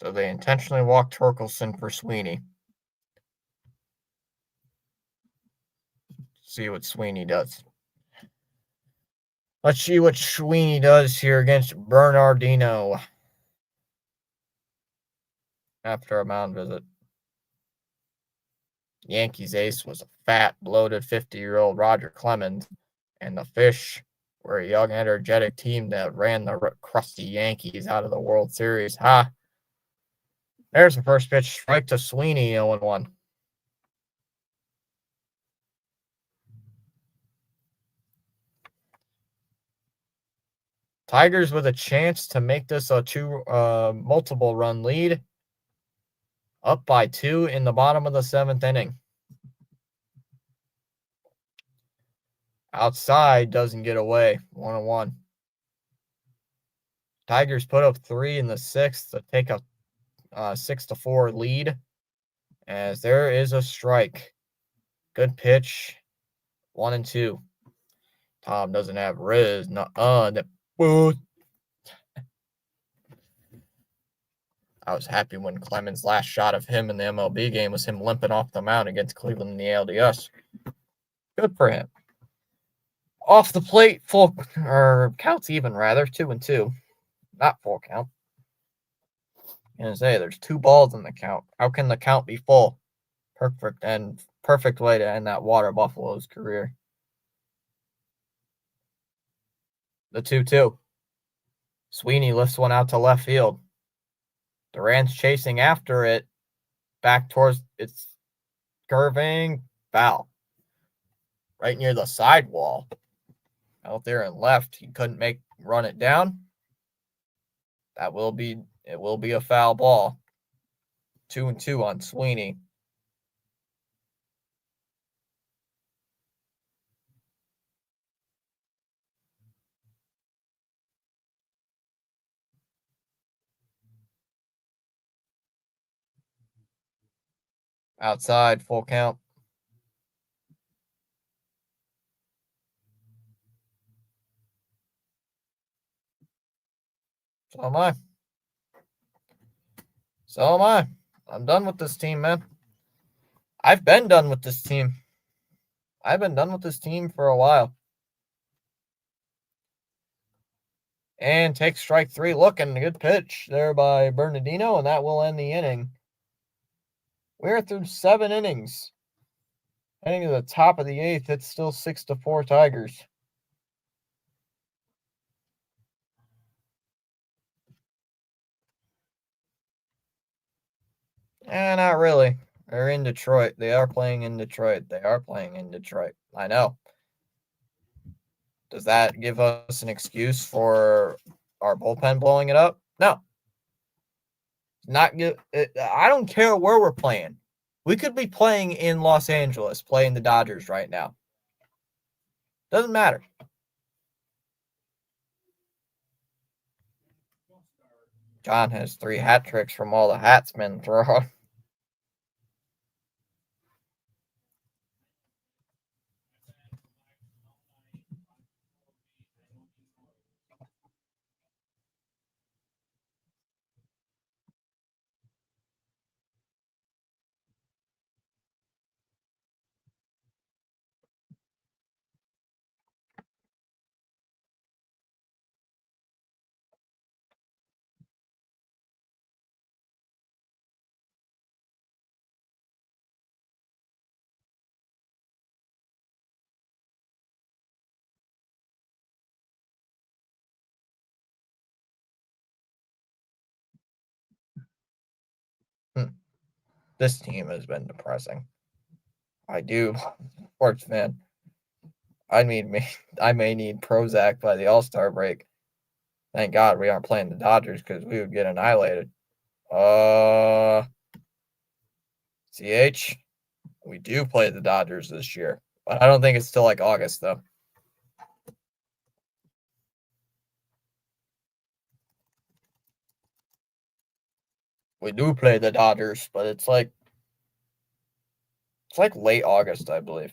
So they intentionally walk Torkelson for Sweeney. See what Sweeney does. Let's see what Sweeney does here against Bernardino after a mound visit. Yankees ace was a fat, bloated 50-year-old Roger Clemens, and the Fish were a young, energetic team that ran the crusty Yankees out of the World Series. There's the first pitch, strike to Sweeney, 0-1. Tigers with a chance to make this a multiple run lead. Up by 2 in the bottom of the 7th inning. Outside doesn't get away. 1-1. Tigers put up 3 in the 6th to take a 6-4 lead. As there is a strike. Good pitch. 1-2. Tom doesn't have Riz. I was happy when Clemens' last shot of him in the MLB game was him limping off the mound against Cleveland in the ALDS. Good for him. Off the plate, full or counts even rather, 2-2. Not full count. And say there's 2 balls in the count. How can the count be full? Perfect way to end that Water Buffalo's career. The 2-2. Sweeney lifts one out to left field. Duran's chasing after it. Back towards its curving foul. Right near the sidewall. Out there and left. He couldn't run it down. It will be a foul ball. 2-2 on Sweeney. Outside, full count. So am I. So am I. I'm done with this team, man. I've been done with this team. I've been done with this team for a while. And take strike three. Looking a good pitch there by Bernardino, and that will end the inning. We're through 7 innings. Heading to the top of the 8th, it's still 6-4 Tigers. Not really. They're in Detroit. They are playing in Detroit. I know. Does that give us an excuse for our bullpen blowing it up? No. Not good. I don't care where we're playing. We could be playing in Los Angeles, playing the Dodgers right now. Doesn't matter. John has 3 hat tricks from all the hats men throw. This team has been depressing. I do, sports fan. I may need Prozac by the All-Star break. Thank God we aren't playing the Dodgers because we would get annihilated. CH, we do play the Dodgers this year, but I don't think it's till like August though. We do play the Dodgers, but it's like late August, I believe.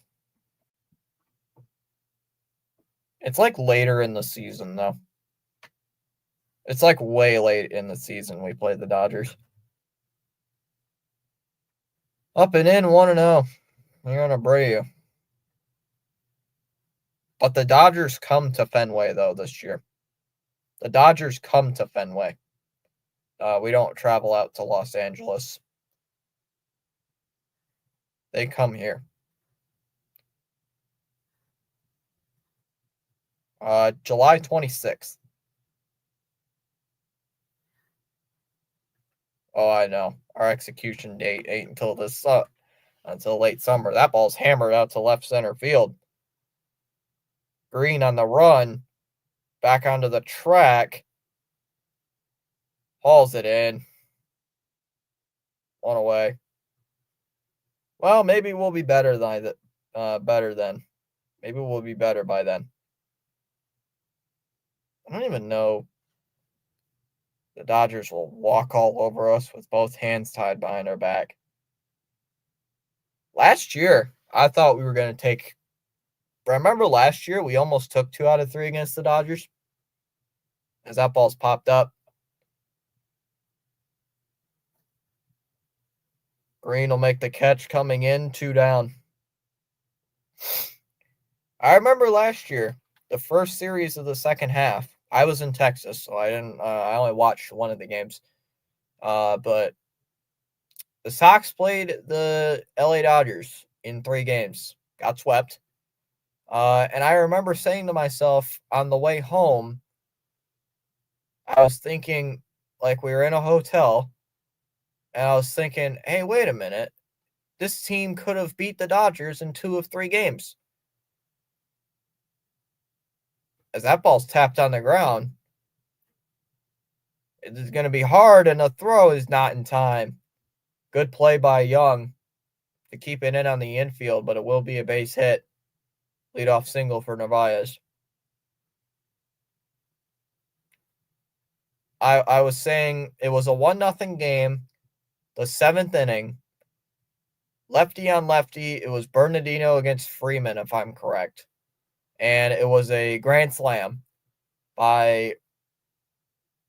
It's like later in the season though. It's like way late in the season we play the Dodgers. Up and in 1-0. You're on Abreu. But the Dodgers come to Fenway though this year. The Dodgers come to Fenway. We don't travel out to Los Angeles. They come here. July 26th. Oh, I know. Our execution date ain't until late summer. That ball's hammered out to left center field. Green on the run. Back onto the track. Hauls it in. 1 away. Well, maybe we'll be better then. Maybe we'll be better by then. I don't even know. The Dodgers will walk all over us with both hands tied behind our back. Last year, I thought we were going to take. Remember last year, we almost took 2 out of 3 against the Dodgers? As that ball's popped up. Green will make the catch coming in, 2 down. I remember last year, the first series of the second half. I was in Texas, so I didn't. I only watched one of the games. But the Sox played the LA Dodgers in 3 games, got swept. And I remember saying to myself on the way home, I was thinking, like, we were in a hotel, and I was thinking, hey, wait a minute. This team could have beat the Dodgers in 2 of 3 games. As that ball's tapped on the ground, it's going to be hard, and the throw is not in time. Good play by Young to keep it in on the infield, but it will be a base hit. Leadoff single for Narvaez. I was saying it was a 1-0 game, the 7th inning. Lefty on lefty. It was Bernardino against Freeman, if I'm correct. And it was a grand slam by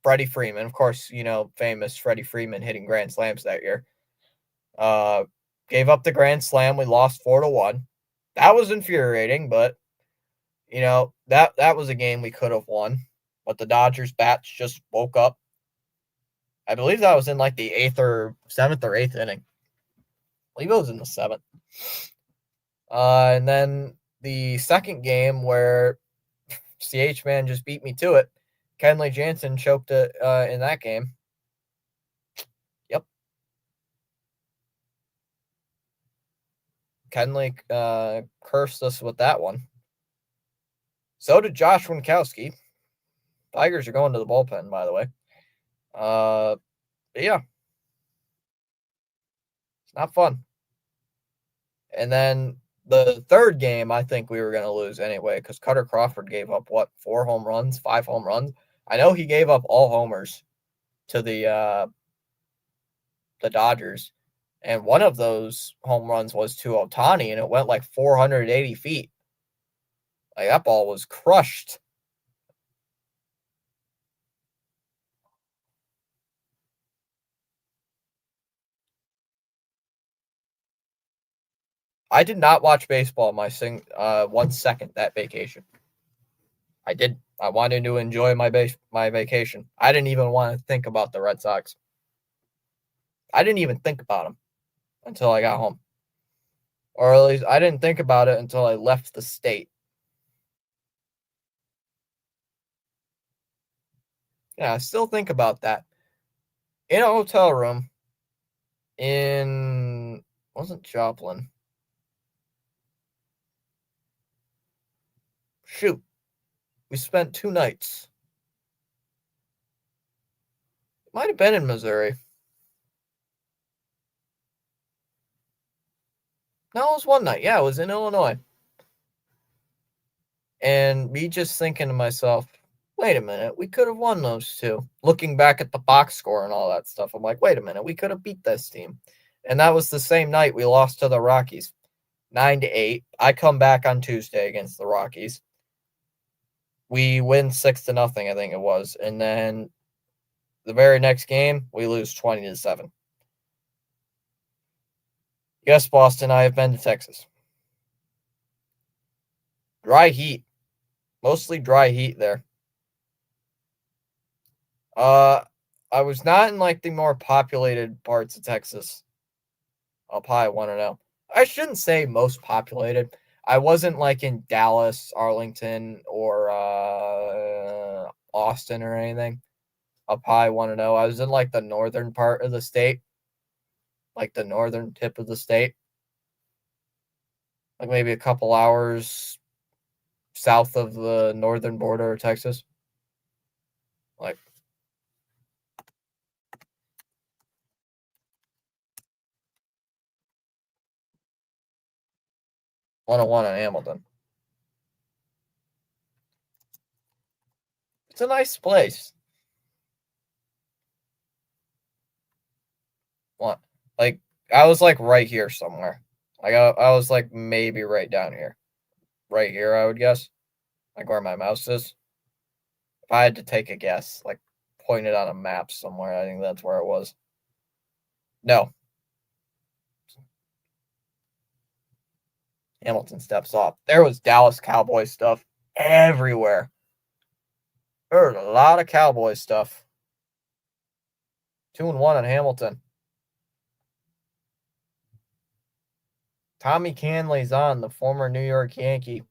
Freddie Freeman, of course, famous Freddie Freeman hitting grand slams that year. Gave up the grand slam. We lost 4-1. That was infuriating, but that was a game we could have won. But the Dodgers bats just woke up. I believe that was in like the seventh or eighth inning. I believe it was in the seventh. And then the second game where CH Man just beat me to it. Kenley Jansen choked it in that game. Yep. Kenley cursed us with that one. So did Josh Winkowski. Tigers are going to the bullpen, by the way. Yeah. It's not fun. And then the third game, I think we were going to lose anyway because Cutter Crawford gave up, 5 home runs? I know he gave up all homers to the Dodgers. And one of those home runs was to Ohtani, and it went like 480 feet. Like, that ball was crushed. I did not watch baseball my 1 second that vacation. I did. I wanted to enjoy my vacation. I didn't even want to think about the Red Sox. I didn't even think about them until I got home. Or at least I didn't think about it until I left the state. Yeah, I still think about that. In a hotel room wasn't Joplin. Shoot. We spent 2 nights. It might have been in Missouri. No, it was 1 night. Yeah, it was in Illinois. And me just thinking to myself, wait a minute, we could have won those 2. Looking back at the box score and all that stuff, I'm like, wait a minute, we could have beat this team. And that was the same night we lost to the Rockies, 9-8. I come back on Tuesday against the Rockies. We win 6-0, I think it was. And then the very next game, we lose 20-7. Yes, Boston, I have been to Texas. Dry heat. Mostly dry heat there. I was not in like the more populated parts of Texas. I'll probably want to know. I shouldn't say most populated. I wasn't like in Dallas, Arlington, or Austin or anything. I'll probably want to know. I was in like the northern part of the state, like the northern tip of the state, like maybe a couple hours south of the northern border of Texas. Like, one-on-one in Hamilton. It's a nice place. What? Like, I was like right here somewhere. Like I was like maybe right down here. Right here, I would guess. Like where my mouse is. If I had to take a guess, like point it on a map somewhere, I think that's where it was. No. Hamilton steps off. There was Dallas Cowboy stuff everywhere. There was a lot of Cowboy stuff. 2-1 on Hamilton. Tommy Canley's on, the former New York Yankee.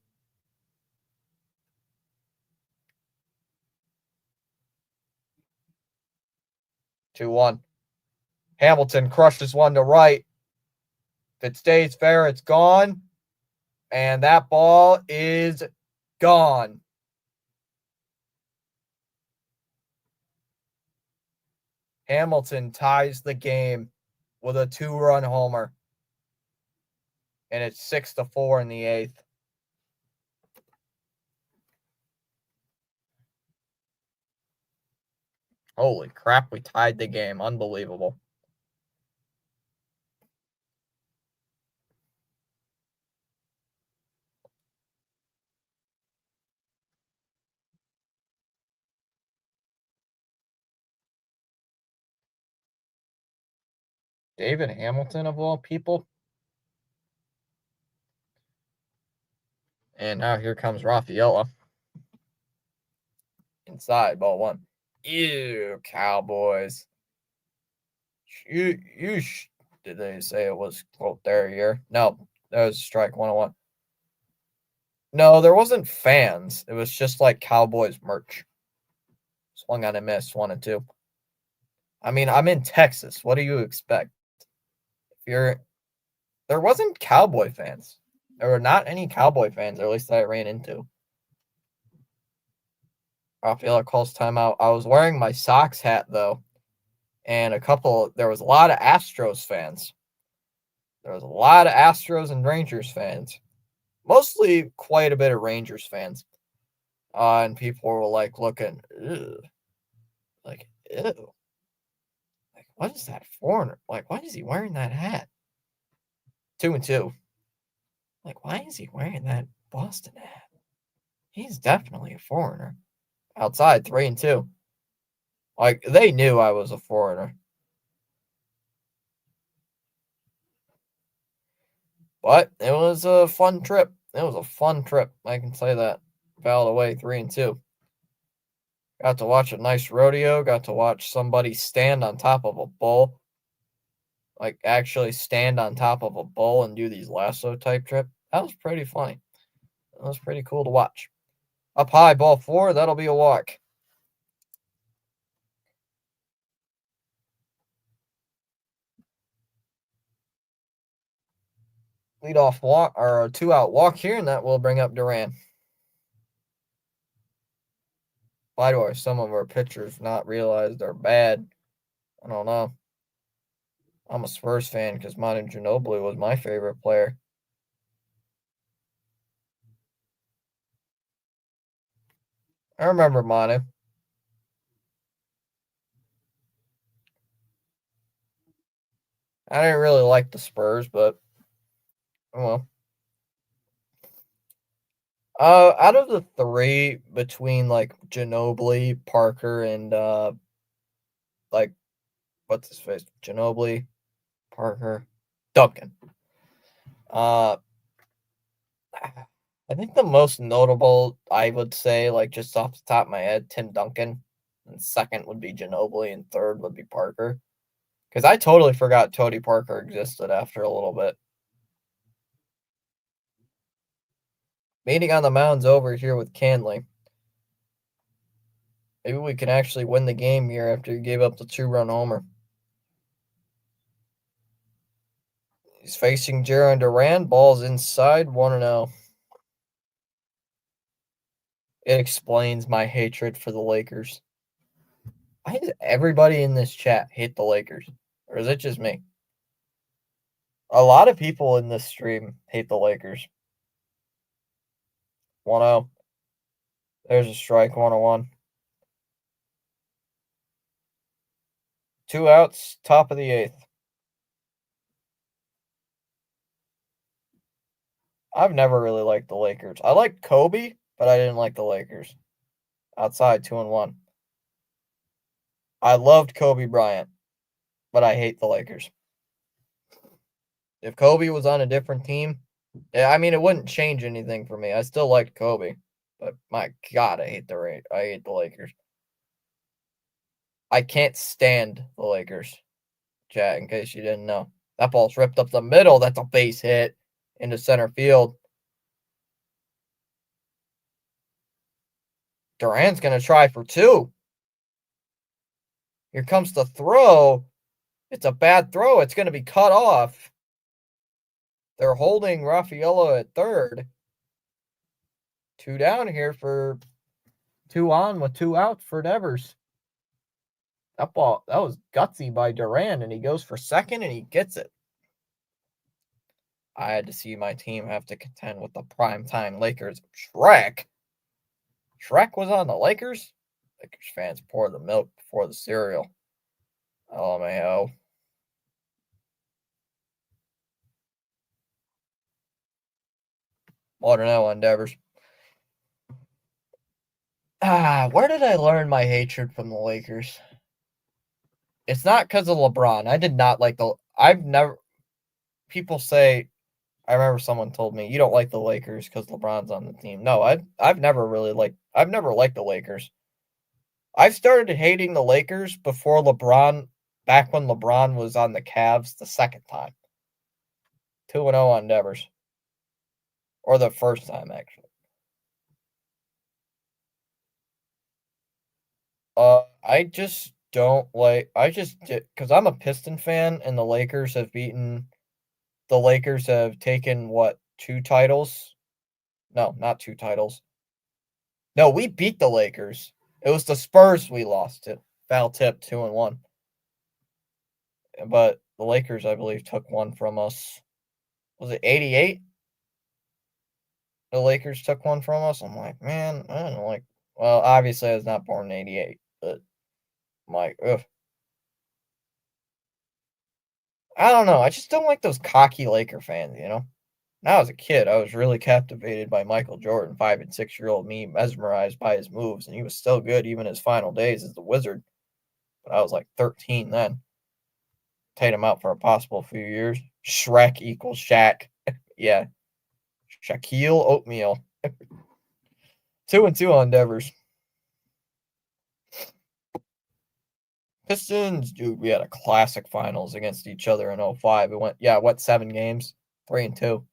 Two one. Hamilton crushes one to right. If it stays fair, it's gone. And that ball is gone. Hamilton ties the game with a 2-run homer. And it's 6-4 in the 8th. Holy crap, we tied the game. Unbelievable. David Hamilton, of all people. And now here comes Rafaela. Inside, ball one. Ew, Cowboys. Did they say it was, quote, their year? No, that was strike 101. No, there wasn't fans. It was just like Cowboys merch. Swung on and missed, 1-2. I mean, I'm in Texas. What do you expect? There wasn't Cowboy fans. There were not any Cowboy fans, or at least that I ran into. Rafaela calls timeout. I was wearing my Sox hat, though, and there was a lot of Astros fans. There was a lot of Astros and Rangers fans. Mostly quite a bit of Rangers fans. And people were like looking, ew. Like, ew. Like, what is that foreigner? Like, why is he wearing that hat? 2-2. Like, why is he wearing that Boston hat? He's definitely a foreigner. Outside, 3-2. Like, they knew I was a foreigner. But it was a fun trip. It was a fun trip. I can say that. Fouled away, 3-2. Got to watch a nice rodeo. Got to watch somebody stand on top of a bull. Like, actually stand on top of a bull and do these lasso type trip. That was pretty funny. That was pretty cool to watch. Up high, ball 4. That'll be a walk. Lead off walk, or a 2-out walk here, and that will bring up Duran. Why do some of our pitchers not realize they're bad? I don't know. I'm a Spurs fan because Manu Ginobili was my favorite player. I remember Manu. I didn't really like the Spurs, but well. Out of the three between like Ginobili, Parker, and like what's his face? Ginobili, Parker, Duncan. I think the most notable, I would say, like just off the top of my head, Tim Duncan. And second would be Ginobili, and third would be Parker. Because I totally forgot Tony Parker existed after a little bit. Meeting on the mound's over here with Canley. Maybe we can actually win the game here after he gave up the 2-run homer. He's facing Jarren Duran. Ball's inside, 1-0. It explains my hatred for the Lakers. Why does everybody in this chat hate the Lakers? Or is it just me? A lot of people in this stream hate the Lakers. 1-0. There's a strike, 1-1. 2 outs, top of the 8th. I've never really liked the Lakers. I liked Kobe, but I didn't like the Lakers. Outside, 2-1. I loved Kobe Bryant, but I hate the Lakers. If Kobe was on a different team, I mean, it wouldn't change anything for me. I still liked Kobe, but my God, I hate the Lakers. I can't stand the Lakers. Chat, in case you didn't know. That ball's ripped up the middle. That's a base hit into center field. Duran's going to try for 2. Here comes the throw. It's a bad throw. It's going to be cut off. They're holding Rafaela at third. 2 down here for 2 on with 2 outs for Devers. That was gutsy by Duran, and he goes for second, and he gets it. I had to see my team have to contend with the primetime Lakers. Shrek was on the Lakers? Lakers fans pour the milk before the cereal. LMAO. Watermelon endeavors. Where did I learn my hatred from the Lakers? It's not because of LeBron. I did not like I've never. People say, I remember someone told me you don't like the Lakers because LeBron's on the team. No, I've never really liked. I've never liked the Lakers. I started hating the Lakers before LeBron, back when LeBron was on the Cavs the second time. 2-0 on Devers. Or the first time, actually. I just don't like. I just because I'm a Piston fan, and the Lakers have beaten. The Lakers have taken what, 2 titles? No, not 2 titles. No, we beat the Lakers. It was the Spurs we lost to. Foul tip 2-1. But the Lakers, I believe, took one from us. Was it 88? The Lakers took one from us. I'm like, man, I don't like. Well, obviously, I was not born in '88, but I'm like, ugh. I don't know. I just don't like those cocky Laker fans, you know? When I was a kid, I was really captivated by Michael Jordan, 5 and 6-year-old me, mesmerized by his moves, and he was still good even his final days as the Wizard. But I was like 13 then. Take him out for a possible few years. Shrek equals Shaq. Yeah. Shaquille Oatmeal. 2-2 on Devers. Pistons, dude, we had a classic finals against each other in 05. It went 7 games, 3-2.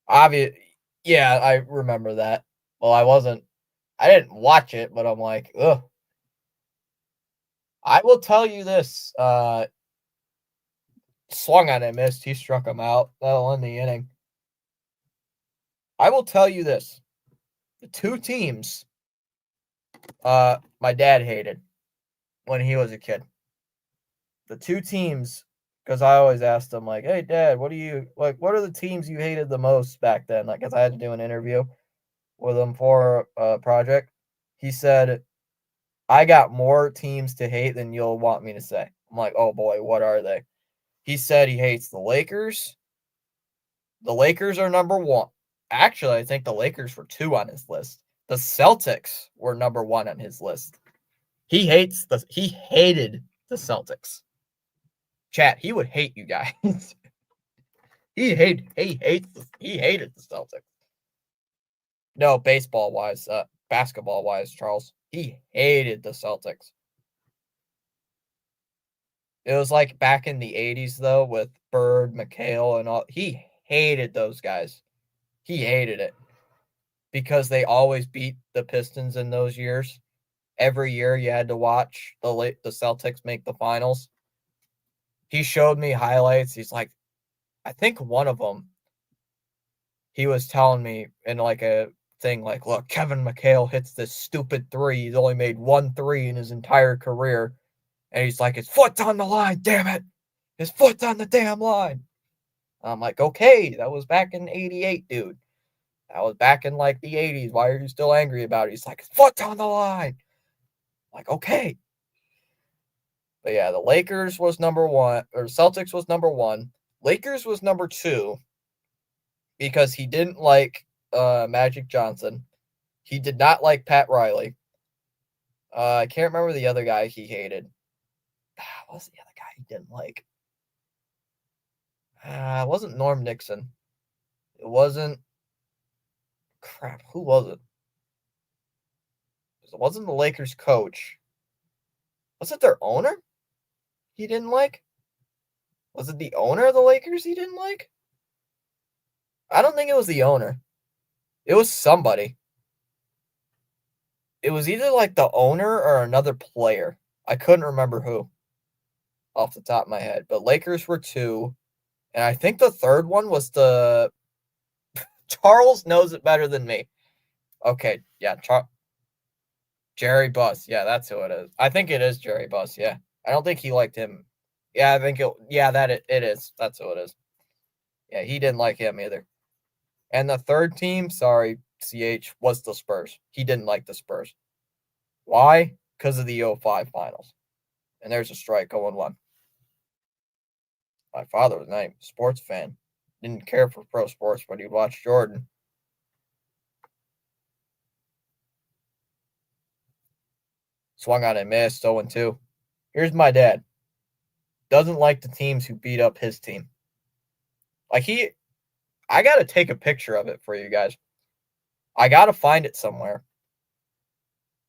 Obvious, yeah, I remember that. Well, I didn't watch it, but I'm like, ugh. I will tell you this, swung on and missed. He struck him out. That'll end the inning. I will tell you this. The 2 teams my dad hated when he was a kid. The 2 teams, because I always asked him, like, hey, Dad, what are the teams you hated the most back then? Like, because I had to do an interview with him for a project. He said, I got more teams to hate than you'll want me to say. I'm like, oh boy, what are they? He said he hates the Lakers. The Lakers are number 1. Actually, I think the Lakers were 2 on his list. The Celtics were number 1 on his list. He hated the Celtics. Chat, he would hate you guys. he hated the Celtics. No, baseball wise, basketball wise, Charles. He hated the Celtics. It was like back in the 80s though, with Bird, McHale, and all. He hated those guys. He hated it because they always beat the Pistons in those years. Every year you had to watch the Celtics make the finals. He showed me highlights. He's like, I think one of them, he was telling me in like a thing like, look, Kevin McHale hits this stupid 3. He's only made 1 3 in his entire career. And he's like, his foot's on the line, damn it. His foot's on the damn line. I'm like, okay, that was back in '88, dude. That was back in like the '80s. Why are you still angry about it? He's like, his foot's on the line. I'm like, okay. But yeah, the Lakers was number 1, or Celtics was number 1. Lakers was number 2 because he didn't like Magic Johnson. He did not like Pat Riley. I can't remember the other guy he hated. What was the other guy he didn't like? It wasn't Norm Nixon. It wasn't. Crap, who was it? It wasn't the Lakers coach. Was it their owner he didn't like? Was it the owner of the Lakers he didn't like? I don't think it was the owner. It was somebody. It was either like the owner or another player. I couldn't remember who off the top of my head. But Lakers were 2. And I think the third one was the Charles knows it better than me. Okay, yeah, Jerry Buss. Yeah, that's who it is. I think it is Jerry Buss. Yeah, I don't think he liked him. Yeah, I think it. Yeah, it is. That's who it is. Yeah, he didn't like him either. And the third team, sorry, CH, was the Spurs. He didn't like the Spurs. Why? Because of the 05 finals. And there's a strike 0-1. My father was not even a sports fan. Didn't care for pro sports, but he'd watch Jordan. Swung on and missed 0-2. Here's my dad. doesn't like the teams who beat up his team. Like I got to take a picture of it for you guys. I got to find it somewhere.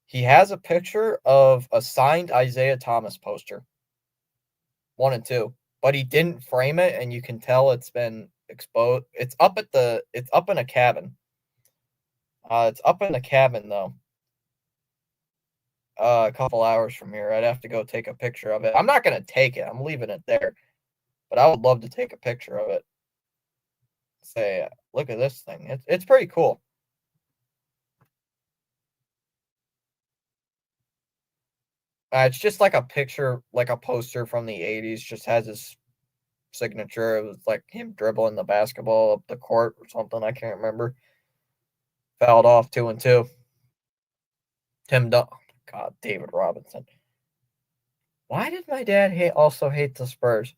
He has a picture of a signed Isaiah Thomas poster. 1 and 2. But he didn't frame it, and you can tell it's been exposed. It's up in a cabin. It's up in a cabin though. A couple hours from here. I'd have to go take a picture of it. I'm not gonna take it. I'm leaving it there. But I would love to take a picture of it. Say, look at this thing. It's pretty cool. It's just like a picture, like a poster from the 80s, just has his signature. It was like him dribbling the basketball up the court or something. I can't remember. Fouled off 2 and 2. God, David Robinson. Why did my dad also hate the Spurs?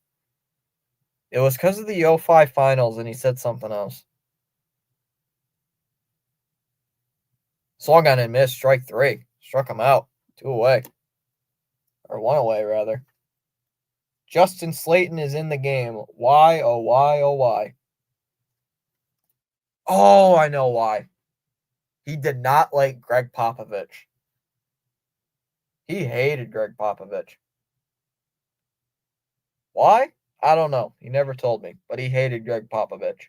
It was because of the 05 finals, and he said something else. Swung on and missed, strike 3. Struck him out. 2 away. Or 1 away, rather. Justin Slayton is in the game. Why, oh, why, oh, why? Oh, I know why. He did not like Greg Popovich. He hated Greg Popovich. Why? I don't know. He never told me, but he hated Greg Popovich.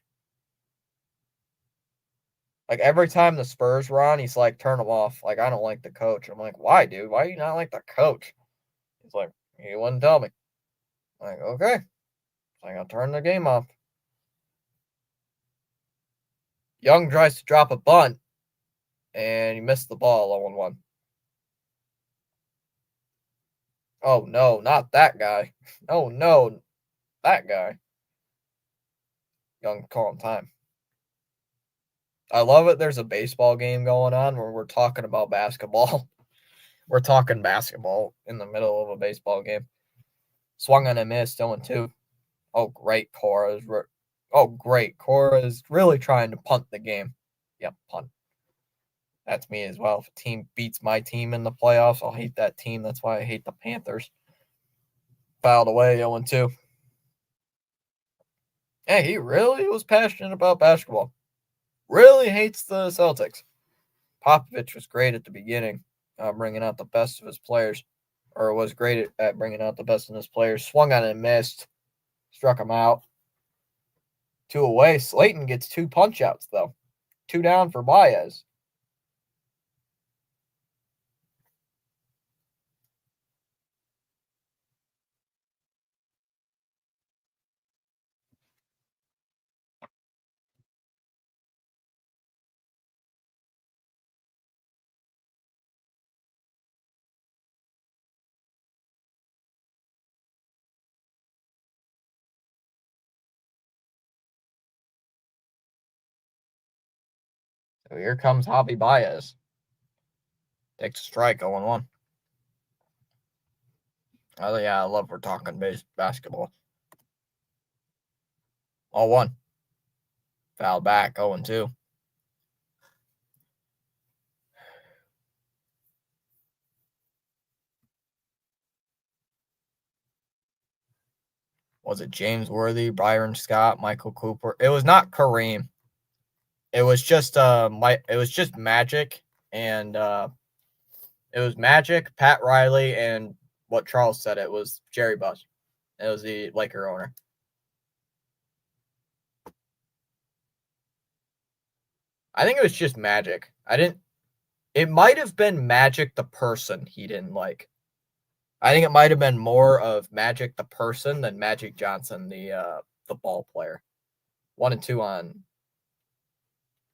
Like, every time the Spurs were on, he's like, turn him off. Like, I don't like the coach. I'm like, why, dude? Why do you not like the coach? He's like, he wouldn't tell me. I'm like, okay. Like, I'll turn the game off. Young tries to drop a bunt, and he missed the ball 0-1. Oh, no, not that guy. Oh, no, that guy. Young calling time. I love it. There's a baseball game going on where we're talking about basketball. We're talking basketball in the middle of a baseball game. Swung on a miss, 0-2. Oh, great. Cora is really trying to punt the game. Yep, punt. That's me as well. If a team beats my team in the playoffs, I'll hate that team. That's why I hate the Panthers. Fouled away, 0-2. Yeah, he really was passionate about basketball. Really hates the Celtics. Popovich was great at the beginning, bringing out the best of his players, or was great at bringing out the best in his players. Swung on and missed. Struck him out. 2 away. Slayton gets 2 punch-outs, though. 2 down for Baez. So here comes Javi Baez. Takes a strike, 0-1. Oh, yeah, I love we're talking basketball. 0-1. Foul back, 0-2. Was it James Worthy, Byron Scott, Michael Cooper? It was not Kareem. It was just Magic, and it was Magic, Pat Riley, and what Charles said, it was Jerry Buss. It was the Laker owner. I think it was just Magic. It might have been Magic the person he didn't like. I think it might have been more of Magic the person than Magic Johnson, the ball player.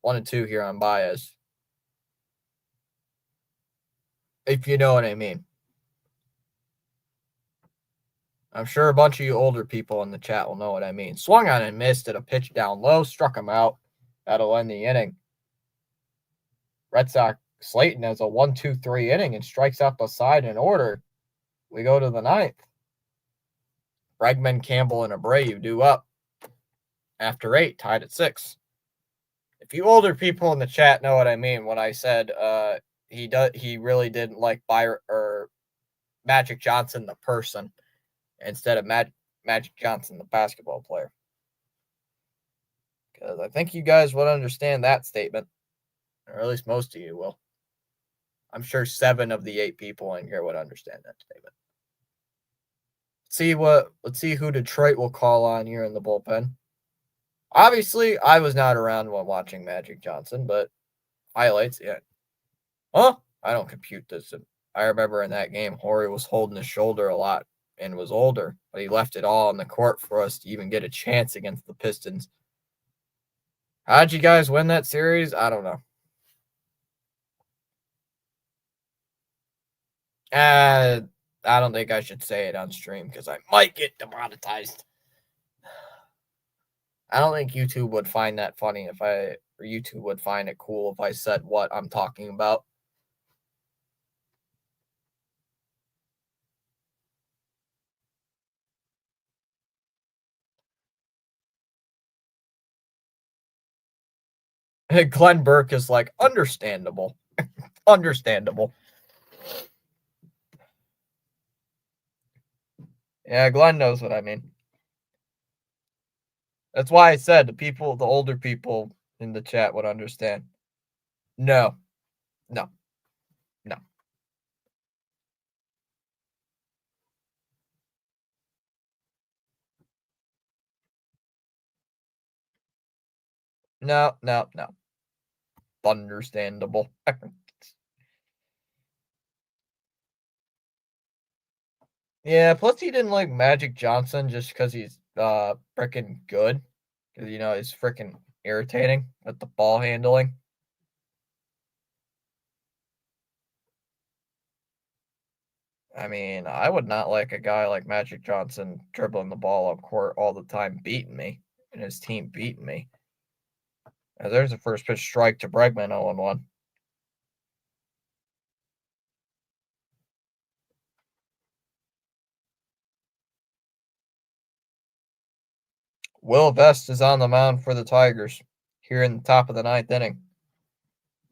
1-2 here on Baez. If you know what I mean. I'm sure a bunch of you older people in the chat will know what I mean. Swung on and missed at a pitch down low, struck him out. That'll end the inning. Red Sox Slayton has a 1-2-3 inning and strikes out the side in order. We go to the 9th. Bregman, Campbell, and Abreu due up. After 8, tied at 6. If you older people in the chat know what I mean when I said he really didn't like Byron or Magic Johnson the person. instead of Magic Johnson, the basketball player. Because I think you guys would understand that statement, or at least most of you will. I'm sure 7 of the 8 people in here would understand that statement. Let's see who Detroit will call on here in the bullpen. Obviously, I was not around while watching Magic Johnson, but highlights, yeah. Huh? I don't compute this. I remember in that game, Horry was holding his shoulder a lot and was older, but he left it all on the court for us to even get a chance against the Pistons. How'd you guys win that series? I don't know. I don't think I should say it on stream because I might get demonetized. I don't think YouTube would find that funny or YouTube would find it cool if I said what I'm talking about. Glenn Burke is like, understandable. Understandable. Yeah, Glenn knows what I mean. That's why I said the older people in the chat would understand. No. No. No. No, no, no. Understandable. Yeah, plus he didn't like Magic Johnson just because he's freaking good. Because, he's freaking irritating with the ball handling. I mean, I would not like a guy like Magic Johnson dribbling the ball up court all the time, beating me, and his team beating me. There's a first pitch strike to Bregman, 0-1. Will Vest is on the mound for the Tigers here in the top of the 9th inning.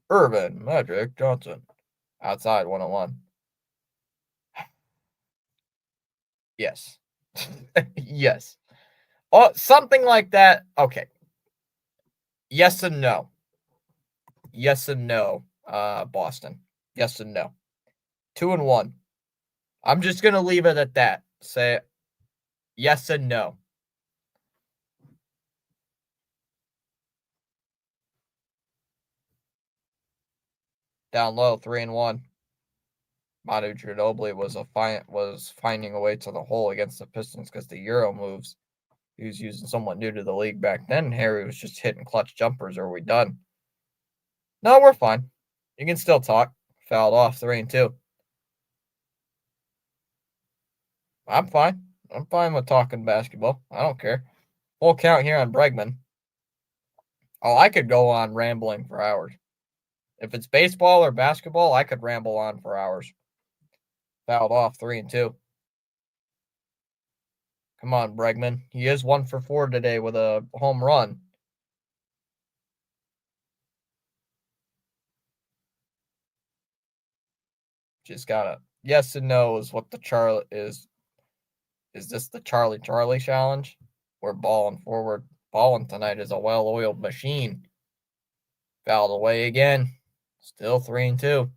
Irvin Magic Johnson outside 1-1. Yes. Yes. Oh, something like that. Okay. Yes and no. Yes and no, Boston. Yes and no. 2-1. I'm just going to leave it at that. Say yes and no. Down low, 3-1. Manu Ginobili was finding a way to the hole against the Pistons because the Euro moves. He was using someone new to the league back then. Harry was just hitting clutch jumpers. Are we done? No, we're fine. You can still talk. Fouled off 3-2. I'm fine. I'm fine with talking basketball. I don't care. Full count here on Bregman. Oh, I could go on rambling for hours. If it's baseball or basketball, I could ramble on for hours. Fouled off 3-2. Come on, Bregman. He is 1 for 4 today with a home run. Just gotta yes and no is what the Charlie is. Is this the Charlie challenge? We're balling forward. Balling tonight is a well-oiled machine. Fouled away again. Still 3-2.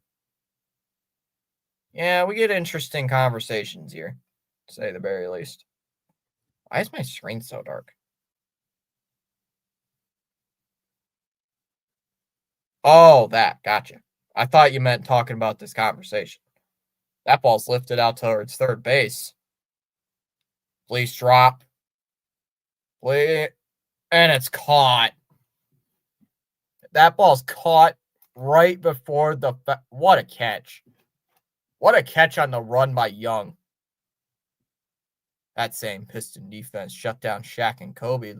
Yeah, we get interesting conversations here, to say the very least. Why is my screen so dark? Oh, that. Gotcha. I thought you meant talking about this conversation. That ball's lifted out towards third base. Please drop. Please. And it's caught. That ball's caught right before the... What a catch. What a catch on the run by Young. That same Piston defense shut down Shaq and Kobe,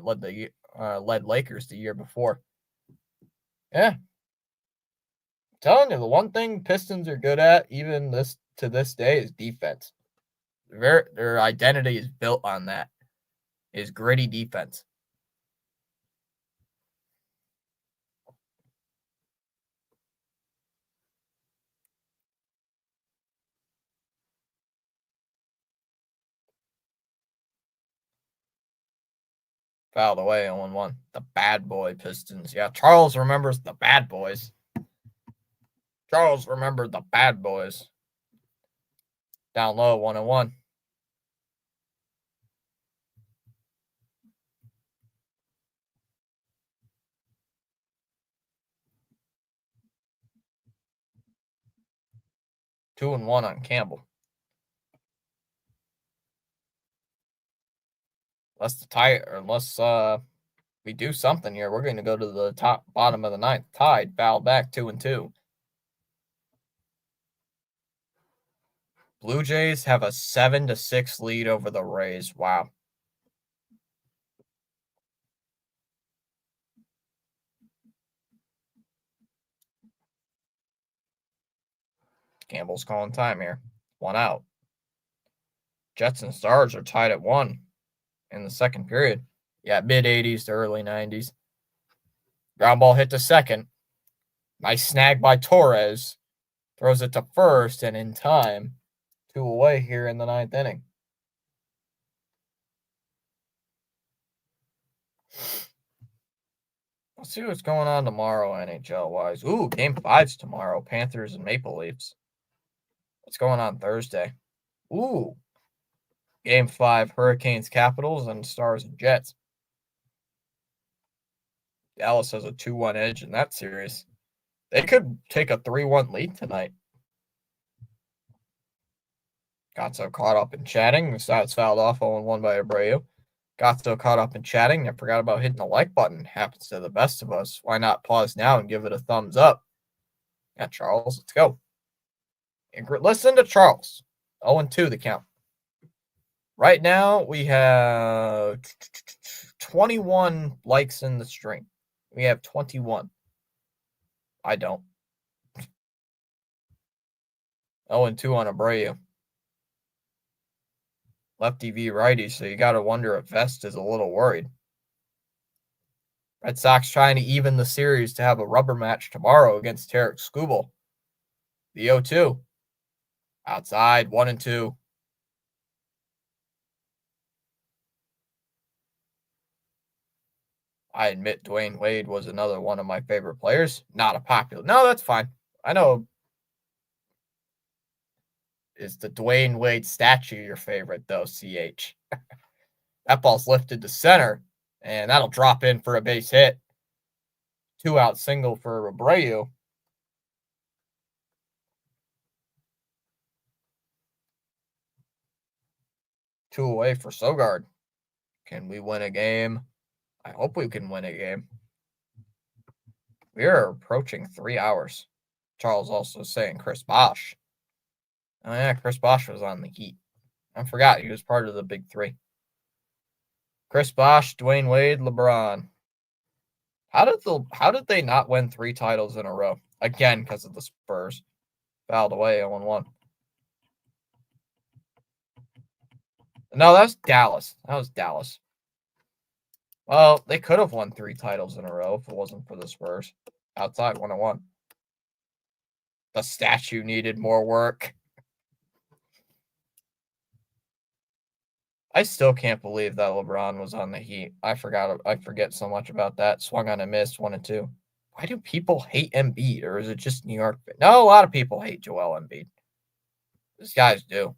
led Lakers the year before. Yeah. I'm telling you, the one thing Pistons are good at, even to this day, is defense. Their identity is built on that. Is gritty defense. Fouled away 0-1. The bad boy Pistons. Yeah, Charles remembers the bad boys. Charles remembered the bad boys. Down low, 1-1. Two and one on Campbell. Unless we do something here, we're going to go to the bottom of the ninth. Tied, fouled back 2-2. Blue Jays have a 7-6 lead over the Rays. Wow. Campbell's calling time here. 1 out. Jets and Stars are tied at 1 in the second period. Yeah, mid-80s to early 90s. Ground ball hit to second. Nice snag by Torres. Throws it to first, and in time, 2 away here in the ninth inning. Let's see what's going on tomorrow, NHL-wise. Ooh, Game 5's tomorrow. Panthers and Maple Leafs. What's going on Thursday? Ooh, Game 5, Hurricanes, Capitals, and Stars and Jets. Dallas has a 2-1 edge in that series. They could take a 3-1 lead tonight. Got so caught up in chatting. The side's fouled off 0-1 by Abreu. Got so caught up in chatting, I forgot about hitting the like button. Happens to the best of us. Why not pause now and give it a thumbs up? Yeah, Charles, let's go. Listen to Charles. 0-2 the count. Right now, we have 21 likes in the stream. We have 21. I don't. 0-2 on Abreu. Lefty v righty, so you got to wonder if Vest is a little worried. Red Sox trying to even the series to have a rubber match tomorrow against Tarek Skubal. The 0-2. Outside, 1-2. I admit Dwayne Wade was another one of my favorite players. Not a popular. No, that's fine. I know. Is the Dwayne Wade statue your favorite, though, CH? That ball's lifted to center, and that'll drop in for a base hit. 2-out single for Abreu. Two away for Sogard. Can we win a game? I hope we can win a game. We are approaching 3 hours. Charles also saying Chris Bosh. Oh, yeah, Chris Bosh was on the Heat. I forgot he was part of the big three. Chris Bosh, Dwayne Wade, LeBron. How did they not win 3 titles in a row? Again, because of the Spurs. Fouled away 0-1. No, that was Dallas. Well, they could have won 3 titles in a row if it wasn't for the Spurs. Outside, 1-1. The statue needed more work. I still can't believe that LeBron was on the Heat. I forget so much about that. Swung on a miss, 1-2. Why do people hate Embiid, or is it just New York? No, a lot of people hate Joel Embiid. These guys do.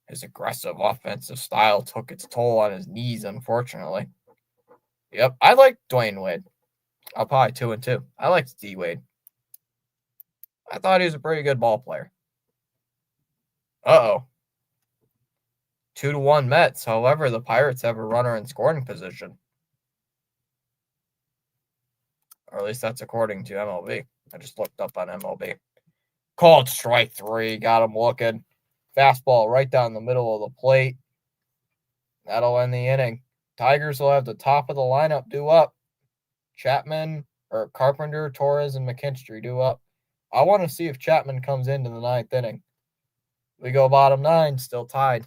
His aggressive offensive style took its toll on his knees, unfortunately. Yep, I like Dwayne Wade. I'll probably 2-2. I liked D Wade. I thought he was a pretty good ball player. 2-1 Mets. However, the Pirates have a runner in scoring position. Or at least that's according to MLB. I just looked up on MLB. Called strike 3. Got him looking. Fastball right down the middle of the plate. That'll end the inning. Tigers will have the top of the lineup due up. Chapman or Carpenter, Torres, and McKinstry due up. I want to see if Chapman comes into the 9th inning. We go bottom 9, still tied.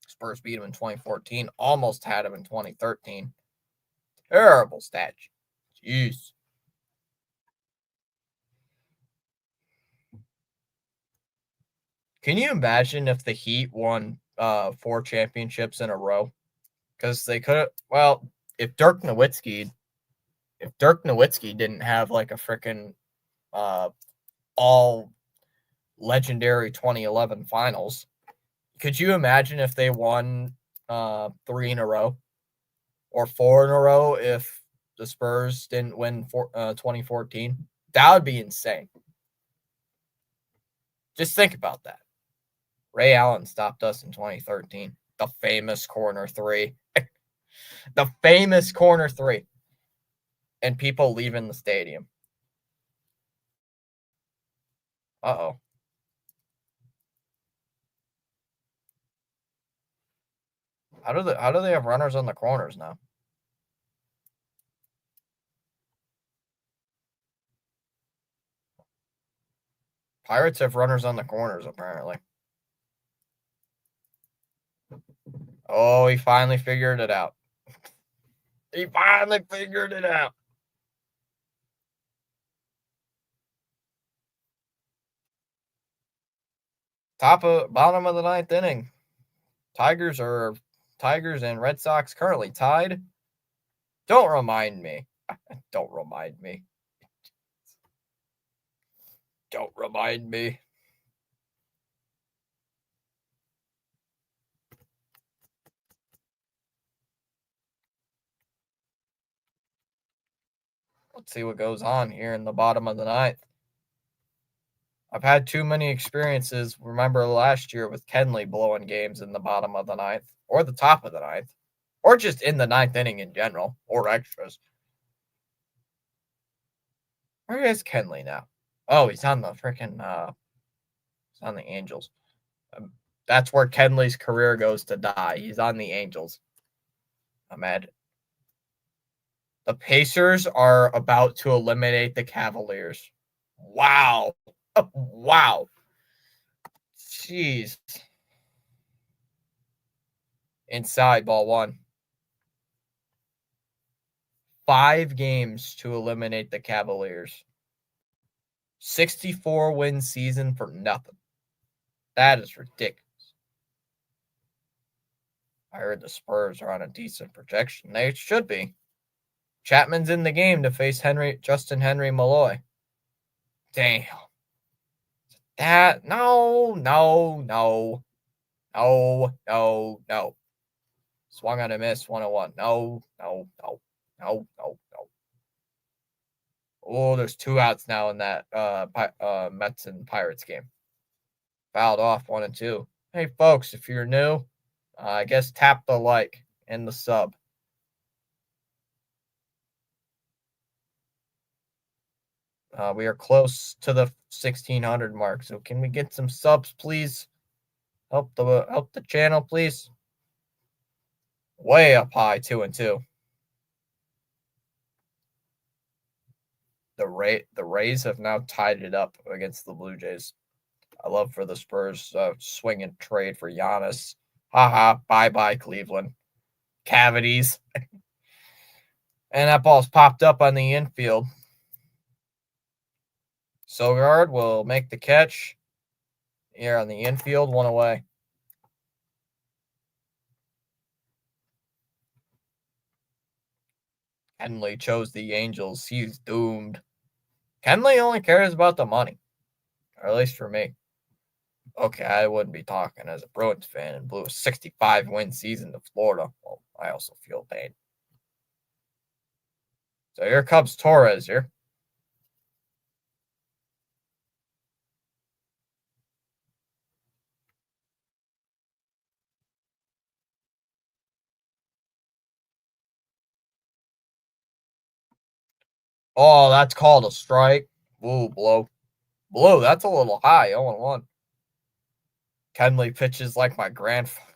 Spurs beat him in 2014. Almost had him in 2013. Terrible statue. Jeez. Can you imagine if the Heat won 4 championships in a row? Because they could have, well, if Dirk Nowitzki didn't have like a freaking all legendary 2011 finals, could you imagine if they won 3 in a row or 4 in a row if the Spurs didn't win 2014? That would be insane. Just think about that. Ray Allen stopped us in 2013. The famous corner three. The famous corner three. And people leaving the stadium. Uh-oh. How do they have runners on the corners now? Pirates have runners on the corners, apparently. Oh, he finally figured it out. He finally figured it out. Bottom of the 9th inning. Tigers and Red Sox currently tied. Don't remind me. Don't remind me. Don't remind me. Let's see what goes on here in the bottom of the 9th. I've had too many experiences. Remember last year with Kenley blowing games in the bottom of the 9th or the top of the 9th or just in the 9th inning in general or extras. Where is Kenley now? Oh, he's on the freaking he's on the Angels. That's where Kenley's career goes to die. He's on the Angels. Imagine. The Pacers are about to eliminate the Cavaliers. Wow. Wow. Jeez. Inside, ball 1. 5 games to eliminate the Cavaliers. 64-win season for nothing. That is ridiculous. I heard the Spurs are on a decent projection. They should be. Chapman's in the game to face Justin Henry Malloy. Damn. No. Swung on a miss, 101. No. Oh, there's 2 outs now in that Mets and Pirates game. Fouled off 1 and 2. Hey, folks, if you're new, I guess tap the like and the sub. We are close to the 1,600 mark, so can we get some subs, please? Help the channel, please. Way up high, 2 and 2. The Rays have now tied it up against the Blue Jays. I love for the Spurs swing and trade for Giannis. Haha, bye-bye, Cleveland. Cavities. And that ball's popped up on the infield. Sogard will make the catch. Here on the infield, 1 away. Kenley chose the Angels. He's doomed. Kenley only cares about the money. Or at least for me. Okay, I wouldn't be talking as a Bruins fan and blew a 65-win season to Florida. Well, I also feel pain. So here comes Torres here. Oh, that's called a strike. Ooh, blow. Blow, that's a little high. 0-1. Kenley pitches like my grandfather.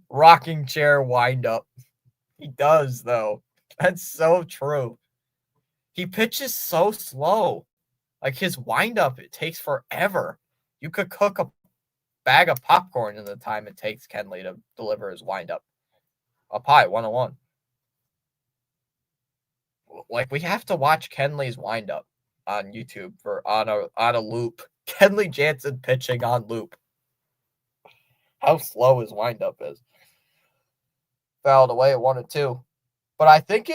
Rocking chair wind up. He does, though. That's so true. He pitches so slow. Like his windup, it takes forever. You could cook a bag of popcorn in the time it takes Kenley to deliver his windup. Up high, 101. Like we have to watch Kenley's windup on YouTube on a loop. Kenley Jansen pitching on loop. How slow his windup is. fouled away at 1-2. But I think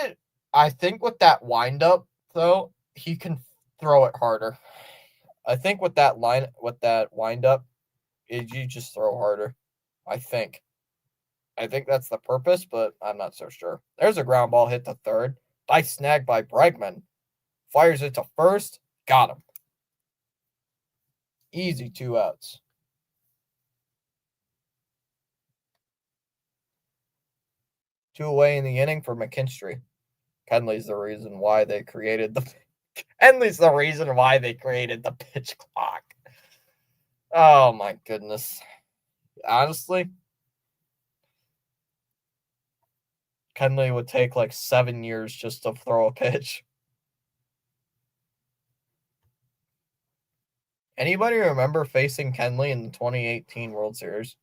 with that windup though, he can throw it harder. I think with that windup, you just throw harder. I think that's the purpose, but I'm not so sure. There's a ground ball hit to third. Nice snag by Bregman. Fires it to first. Got him. Easy 2 outs. Two away in the inning for McKinstry. Kenley's the reason why they created the pitch clock. Oh my goodness. Honestly, Kenley would take like 7 years just to throw a pitch. Anybody remember facing Kenley in the 2018 World Series?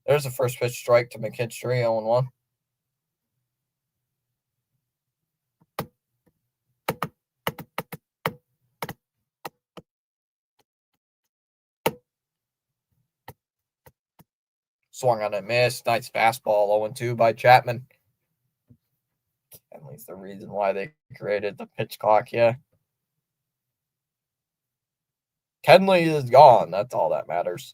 There's a first pitch strike to McKinstry, 0-1. Swung on a miss. Nice fastball, 0-2 by Chapman. Kenley's the reason why they created the pitch clock, yeah. Kenley is gone. That's all that matters.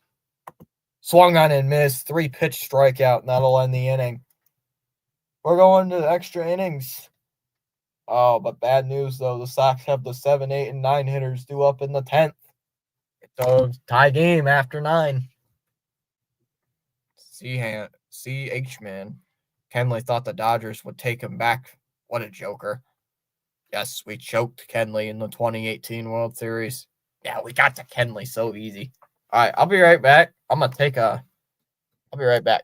Swung on and missed. 3-pitch strikeout, and that'll end the inning. We're going to extra innings. Oh, but bad news, though. The Sox have the 7, 8, and 9 hitters due up in the 10th. So, tie game after 9. C.H. man. Kenley thought the Dodgers would take him back. What a joker. Yes, we choked Kenley in the 2018 World Series. Yeah, we got to Kenley so easy. All right, I'll be right back. I'll be right back.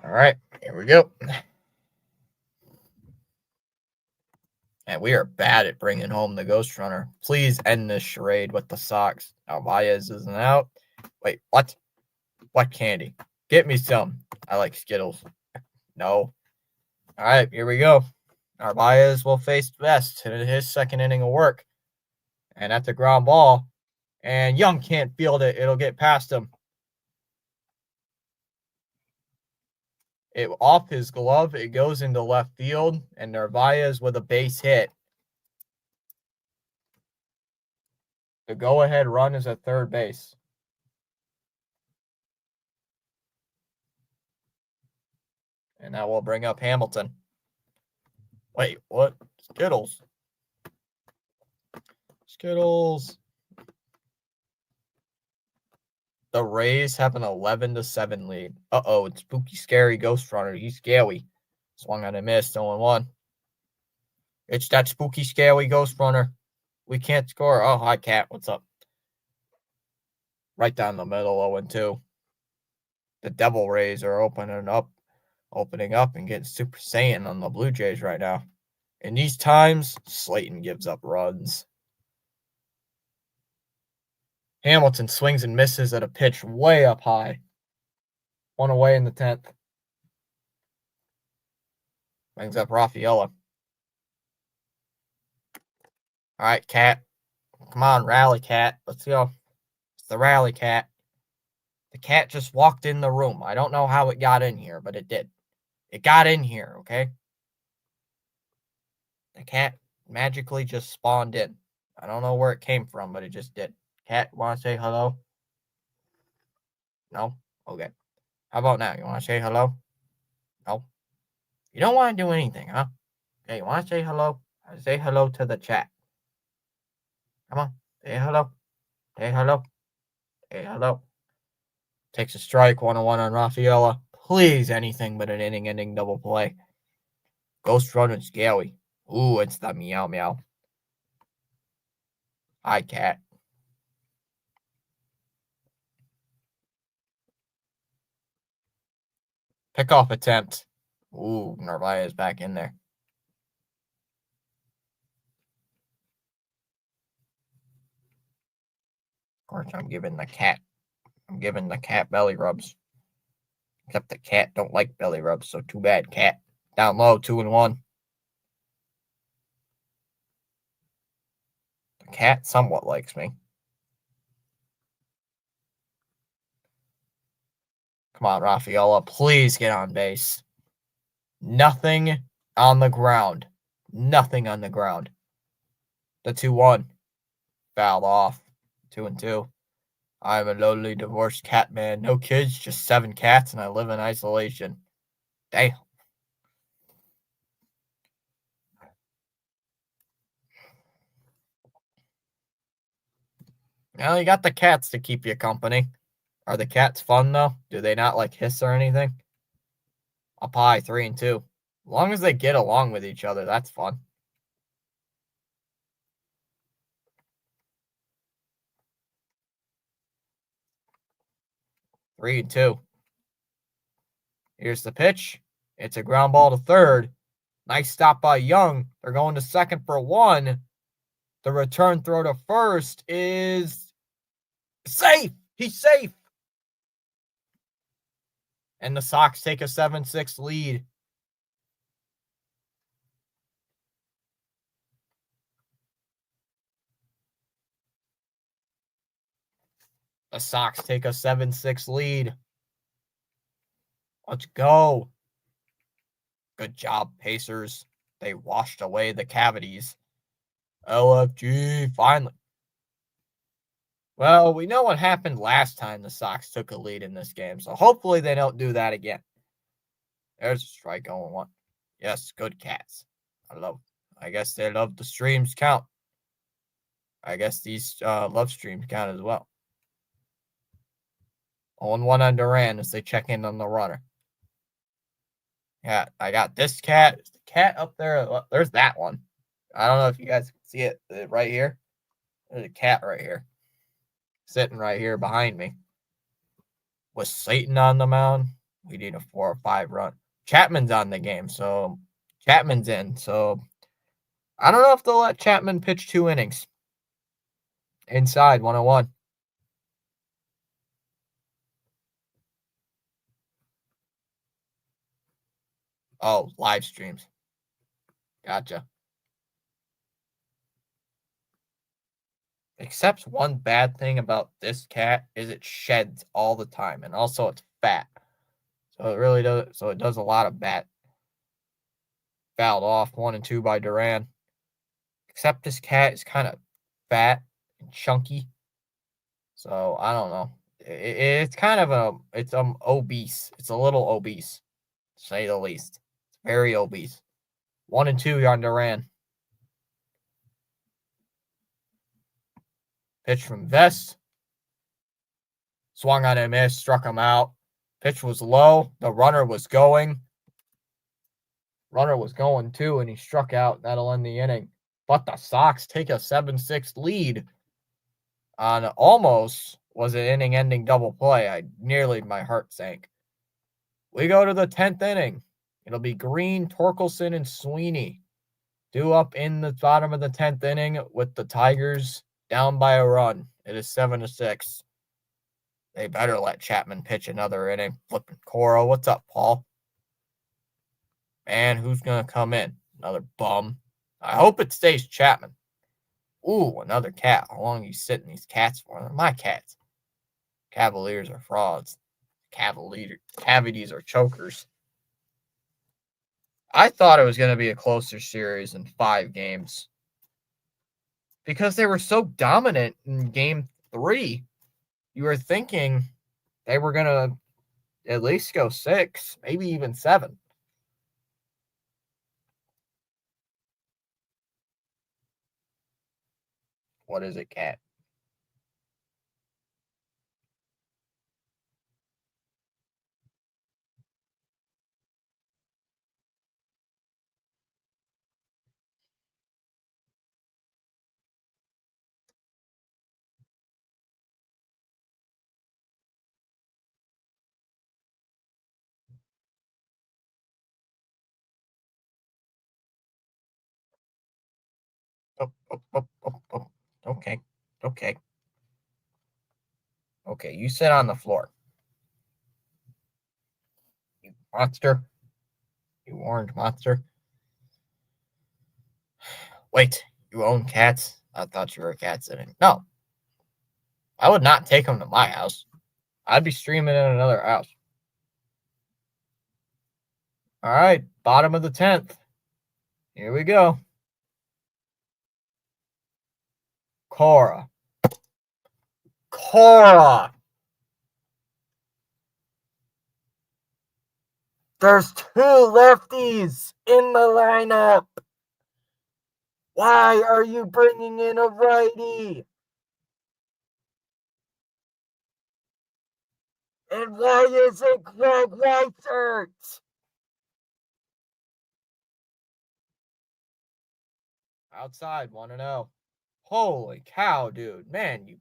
All right, here we go. And we are bad at bringing home the ghost runner. Please end this charade with the Sox. Narvaez isn't out. Wait, what? What candy? Get me some. I like Skittles. No. All right, here we go. Narvaez will face Best in his second inning of work. And at the ground ball. And Young can't field it. It'll get past him. It off his glove. It goes into left field. And Narvaez with a base hit. The go-ahead run is at third base. And that will bring up Hamilton. Wait, what? Skittles. Skittles. The Rays have an 11-7 lead. Uh-oh, it's Spooky Scary Ghost Runner. He's scary. Swung on a miss, 0-1. It's that Spooky Scary Ghost Runner. We can't score. Oh, hi, Cat. What's up? Right down the middle, 0-2. The Devil Rays are opening up and getting Super Saiyan on the Blue Jays right now. In these times, Slayton gives up runs. Hamilton swings and misses at a pitch way up high. One away in the 10th. Brings up Rafaela. All right, Cat. Come on, rally, Cat. Let's go. It's the rally, Cat. The cat just walked in the room. I don't know how it got in here, but it did. It got in here, okay? The cat magically just spawned in. I don't know where it came from, but it just did. Cat, want to say hello? No? Okay. How about now? You want to say hello? No? You don't want to do anything, huh? Okay, you want to say hello? Say hello to the chat. Come on. Say hello. Say hello. Say hello. Takes a strike, 1-1 on Rafaela. Please, anything but an inning-ending double play. Ghost Runner Scary. Ooh, it's the meow meow. Hi, Cat. Pickoff attempt. Ooh, Narvaez back in there. Of course, I'm giving the cat belly rubs. Except the cat don't like belly rubs, so too bad, Cat. Down low, 2-1. The cat somewhat likes me. Come on, Rafaela, please get on base. Nothing on the ground. Nothing on the ground. The 2-1. Fouled off. 2-2. I'm a lonely divorced cat man. No kids, just 7 cats, and I live in isolation. Damn. Well, you got the cats to keep you company. Are the cats fun, though? Do they not, like, hiss or anything? Up high, 3-2. As long as they get along with each other, that's fun. Three and two. Here's the pitch. It's a ground ball to third. Nice stop by Young. They're going to second for 1. The return throw to first is safe. He's safe. And the Sox take a 7-6 lead. The Sox take a 7-6 lead. Let's go. Good job, Pacers. They washed away the cavities. LFG, finally. Well, we know what happened last time the Sox took a lead in this game, so hopefully they don't do that again. There's a strike on 1. Yes, good cats. I guess they love the streams count. I guess these love streams count as well. 0-1 on Duran as they check in on the runner. Yeah, I got this cat. There's the cat up there. There's that one. I don't know if you guys can see it right here. There's a cat right here. Sitting right here behind me. With Satan on the mound, we need a 4 or 5 run. Chapman's on the game, so Chapman's in. So I don't know if they'll let Chapman pitch 2 innings. Inside, 1-1. Oh, live streams. Gotcha. Except one bad thing about this cat is it sheds all the time, and also it's fat. So it really does. So it does a lot of bad. Fouled off 1-2 by Duran. Except this cat is kind of fat and chunky. So I don't know. It's kind of it's obese. It's a little obese, to say the least. It's very obese. 1-2 on Duran. Pitch from Vest. Swung on a miss, struck him out. Pitch was low. The runner was going. Runner was going too, and he struck out. That'll end the inning. But the Sox take a 7-6 lead on almost was an inning-ending double play. My heart sank. We go to the 10th inning. It'll be Green, Torkelson, and Sweeney due up in the bottom of the 10th inning with the Tigers down by a run. It is 7-6. They better let Chapman pitch another inning. Flipping Cora. What's up, Paul? Man, who's going to come in? Another bum. I hope it stays Chapman. Ooh, another cat. How long are you sitting these cats for? They're my cats. Cavaliers are frauds. Cavities are chokers. I thought it was going to be a closer series in 5 games because they were so dominant in game 3. You were thinking they were going to at least go 6, maybe even 7. What is it, cat? Oh. Okay. Okay, you sit on the floor. You monster. You orange monster. Wait, you own cats? I thought you were a cat sitting. No. I would not take them to my house. I'd be streaming in another house. All right, bottom of the 10th. Here we go. Cora. There's 2 lefties in the lineup. Why are you bringing in a righty? And why isn't Greg Weissert? Outside, 1-0. Holy cow, dude. Man, you.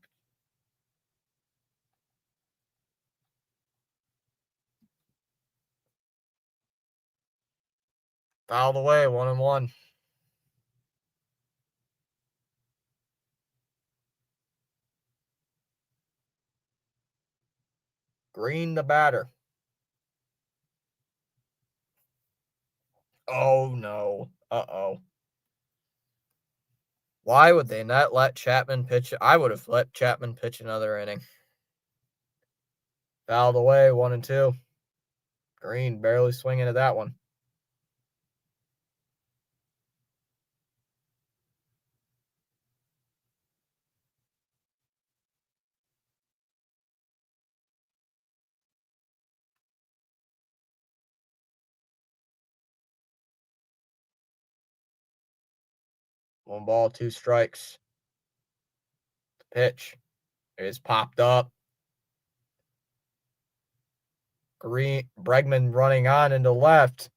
Fouled away, 1-1. Green, the batter. Oh, no. Uh-oh. Why would they not let Chapman pitch? I would have let Chapman pitch another inning. Fouled away, 1-2. Green barely swinging at that one. One ball, 2 strikes. The pitch is popped up. Bregman running on into left.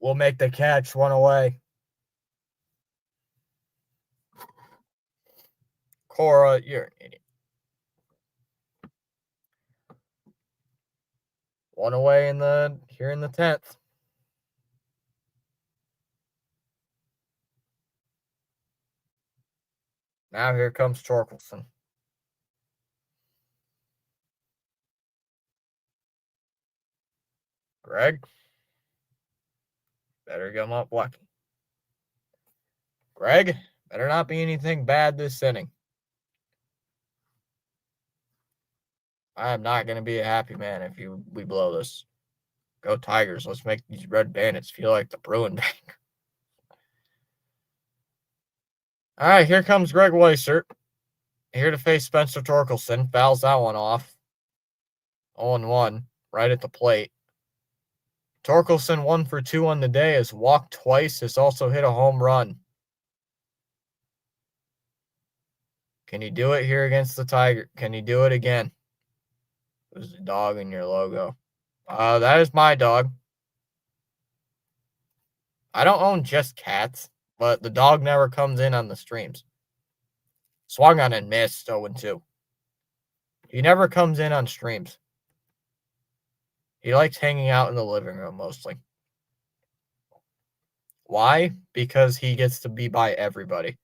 Will make the catch, 1 away. Cora, you're an idiot. 1 away here in the 10th. Now here comes Torkelson. Greg. Better come up lucky. Greg, better not be anything bad this inning. I am not going to be a happy man if we blow this. Go Tigers. Let's make these Red Bandits feel like the Bruin Bank. All right, here comes Greg Weissert. Here to face Spencer Torkelson. Fouls that one off. 0-1, right at the plate. Torkelson 1 for 2 on the day, has walked twice, has also hit a home run. Can he do it here against the Tiger? Can he do it again? Who's the dog in your logo? That is my dog. I don't own just cats, but the dog never comes in on the streams. Swung on and missed 0-2. He never comes in on streams. He likes hanging out in the living room mostly. Why? Because he gets to be by everybody.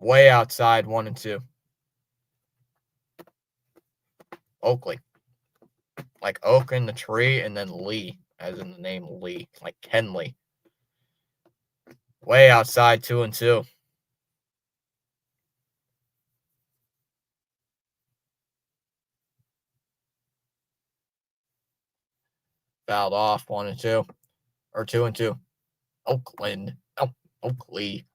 Way outside, 1-2. Oakley. Like oak in the tree, and then Lee, as in the name Lee, like Ken Lee. Way outside, 2-2. Fouled off, 1-2. Or 2-2. Oakland. Oh, Oakley.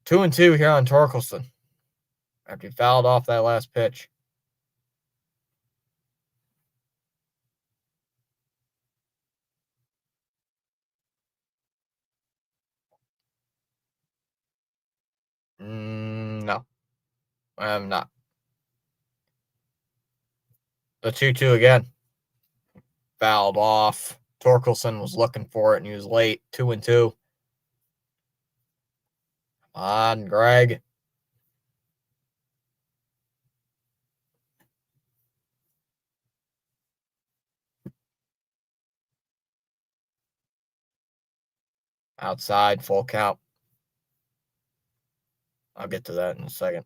2-2 here on Torkelson. After he fouled off that last pitch. No. I'm not. The 2-2 again. Fouled off. Torkelson was looking for it, and he was late. 2-2. Come on, Greg. Outside, full count. I'll get to that in a second.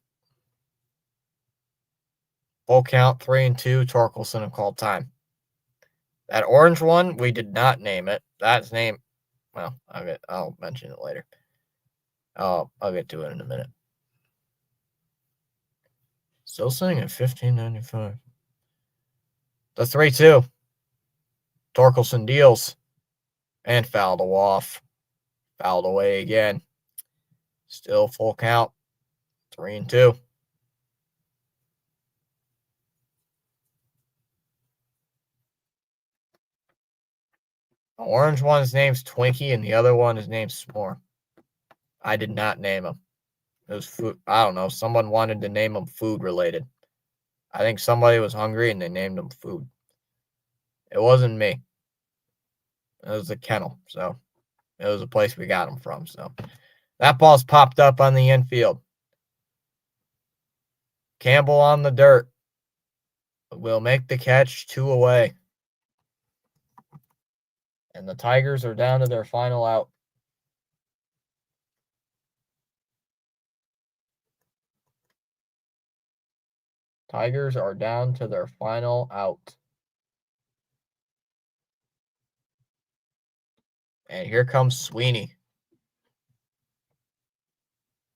Full count, 3-2. Torkelson have called time. That orange one, we did not name it. That's name. Well, I'll mention it later. I'll get to it in a minute. Still sitting at 15.95. The 3-2. Torkelson deals and fouled off. Fouled away again. Still full count. 3-2. The orange one's name's Twinkie, and the other one is named S'more. I did not name him. It was food. I don't know. Someone wanted to name him food related. I think somebody was hungry and they named him food. It wasn't me. It was the kennel. So it was a place we got him from. So that ball's popped up on the infield. Campbell on the dirt. Will make the catch, 2 away. And the Tigers are down to their final out. Tigers are down to their final out. And here comes Sweeney.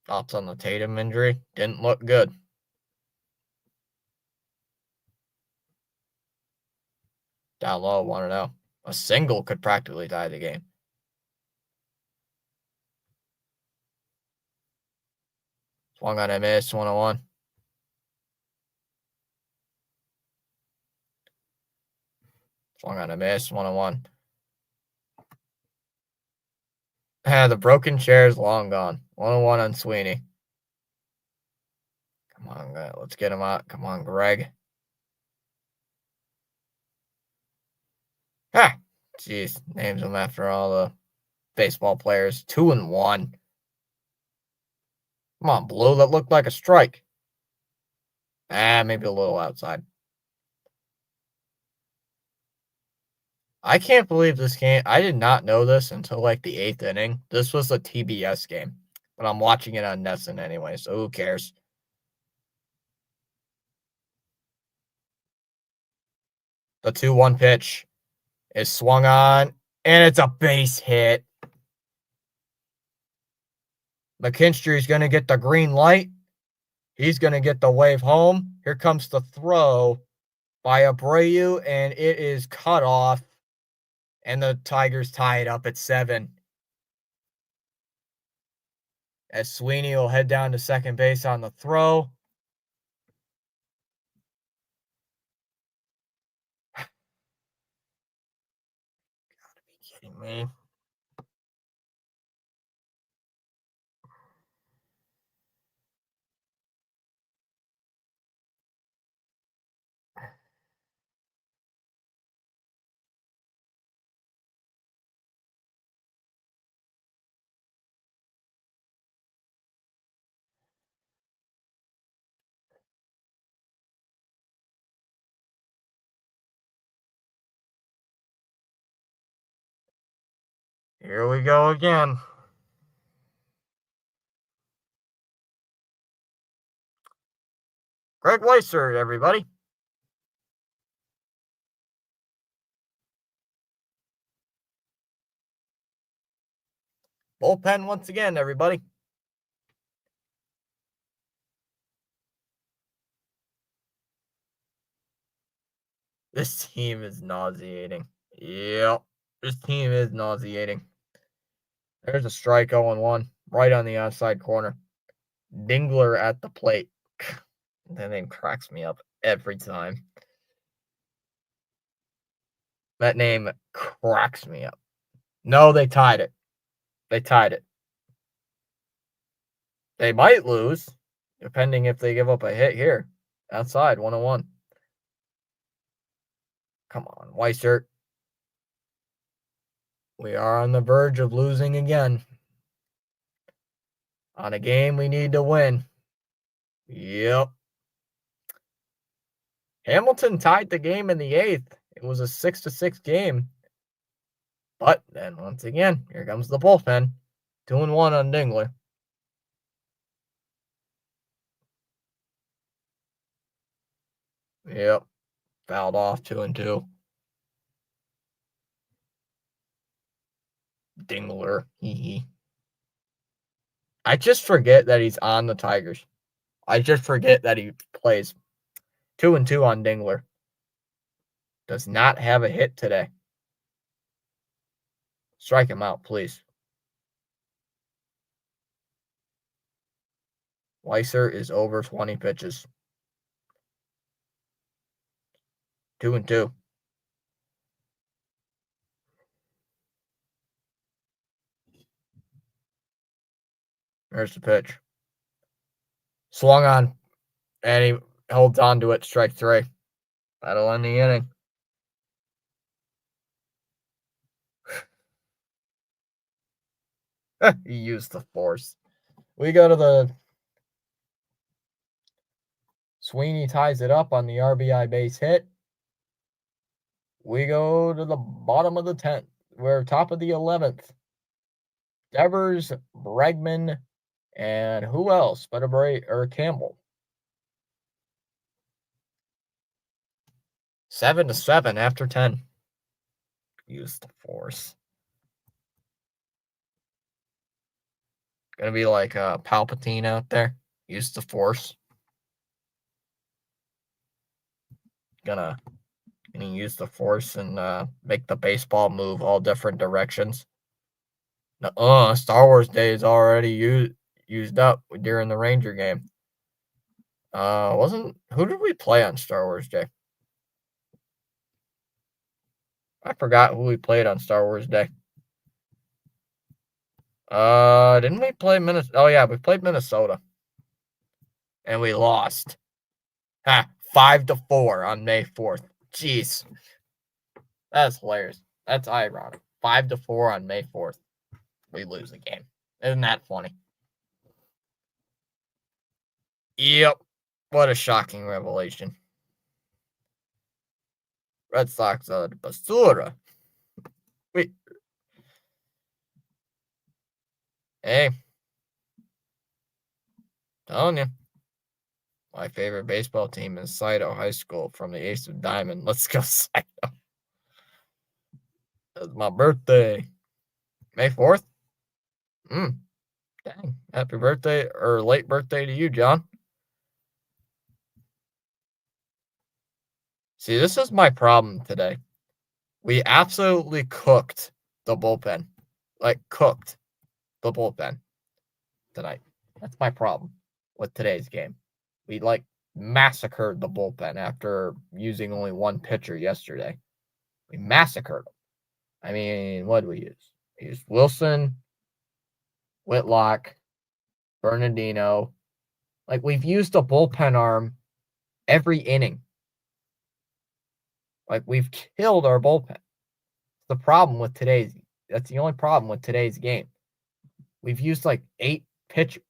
Thoughts on the Tatum injury? Didn't look good. Down low, 1-0. A single could practically tie the game. Swung on a miss, 1-1. Swung on a miss, 1-1. The broken chair is long gone. 1-1 on Sweeney. Come on, let's get him out. Come on, Greg. Jeez, names him after all the baseball players. 2-1. Come on, Blue. That looked like a strike. Maybe a little outside. I can't believe this game. I did not know this until like the 8th inning. This was a TBS game, but I'm watching it on NESN anyway, so who cares? The 2-1 pitch is swung on, and it's a base hit. McKinstry's going to get the green light. He's going to get the wave home. Here comes the throw by Abreu, and it is cut off. And the Tigers tie it up at 7. As Sweeney will head down to second base on the throw. Gotta be kidding me. Here we go again. Greg Weiser, everybody. Bullpen once again, everybody. This team is nauseating. Yep. This team is nauseating. There's a strike 0-1 right on the outside corner. Dingler at the plate. That name cracks me up every time. That name cracks me up. No, they tied it. They tied it. They might lose, depending if they give up a hit here. Outside, 1-1. Come on, Weiser. We are on the verge of losing again. On a game we need to win. Yep. Hamilton tied the game in the 8th. It was a 6-6 game. But then once again, here comes the bullpen. 2-1 on Dingler. Yep. Fouled off 2-2. Dingler. I just forget that he's on the Tigers. I just forget that he plays. 2-2 on Dingler. Does not have a hit today. Strike him out, please. Weiser is over 20 pitches. 2-2. There's the pitch. Swung on, and he holds on to it. Strike 3. That'll end the inning. He used the force. We go to the Sweeney ties it up on the RBI base hit. We go to the bottom of the 10th. We're top of the 11th. Devers, Bregman, and who else but Campbell. 7-7 after 10. Use the force. Gonna be like Palpatine out there. Use the force. Gonna use the force and make the baseball move all different directions. Star Wars Day is already used up during the Ranger game. Who did we play on Star Wars Day? I forgot who we played on Star Wars Day. Didn't we play Minnesota? Oh yeah, we played Minnesota. And we lost. 5-4 on May 4th. Jeez. That's hilarious. That's ironic. 5-4 on May 4th. We lose the game. Isn't that funny? Yep. What a shocking revelation. Red Sox are the basura. Hey. Telling you. My favorite baseball team is Saito High School from the Ace of Diamond. Let's go, Saito. It's my birthday. May 4th? Dang. Happy birthday or late birthday to you, John. See, this is my problem today. We absolutely cooked the bullpen. Like, cooked the bullpen tonight. That's my problem with today's game. We, massacred the bullpen after using only one pitcher yesterday. We massacred them. I mean, what did we use? We used Wilson, Whitlock, Bernardino. We've used a bullpen arm every inning. We've killed our bullpen. That's the only problem with today's game. We've used 8 pitchers.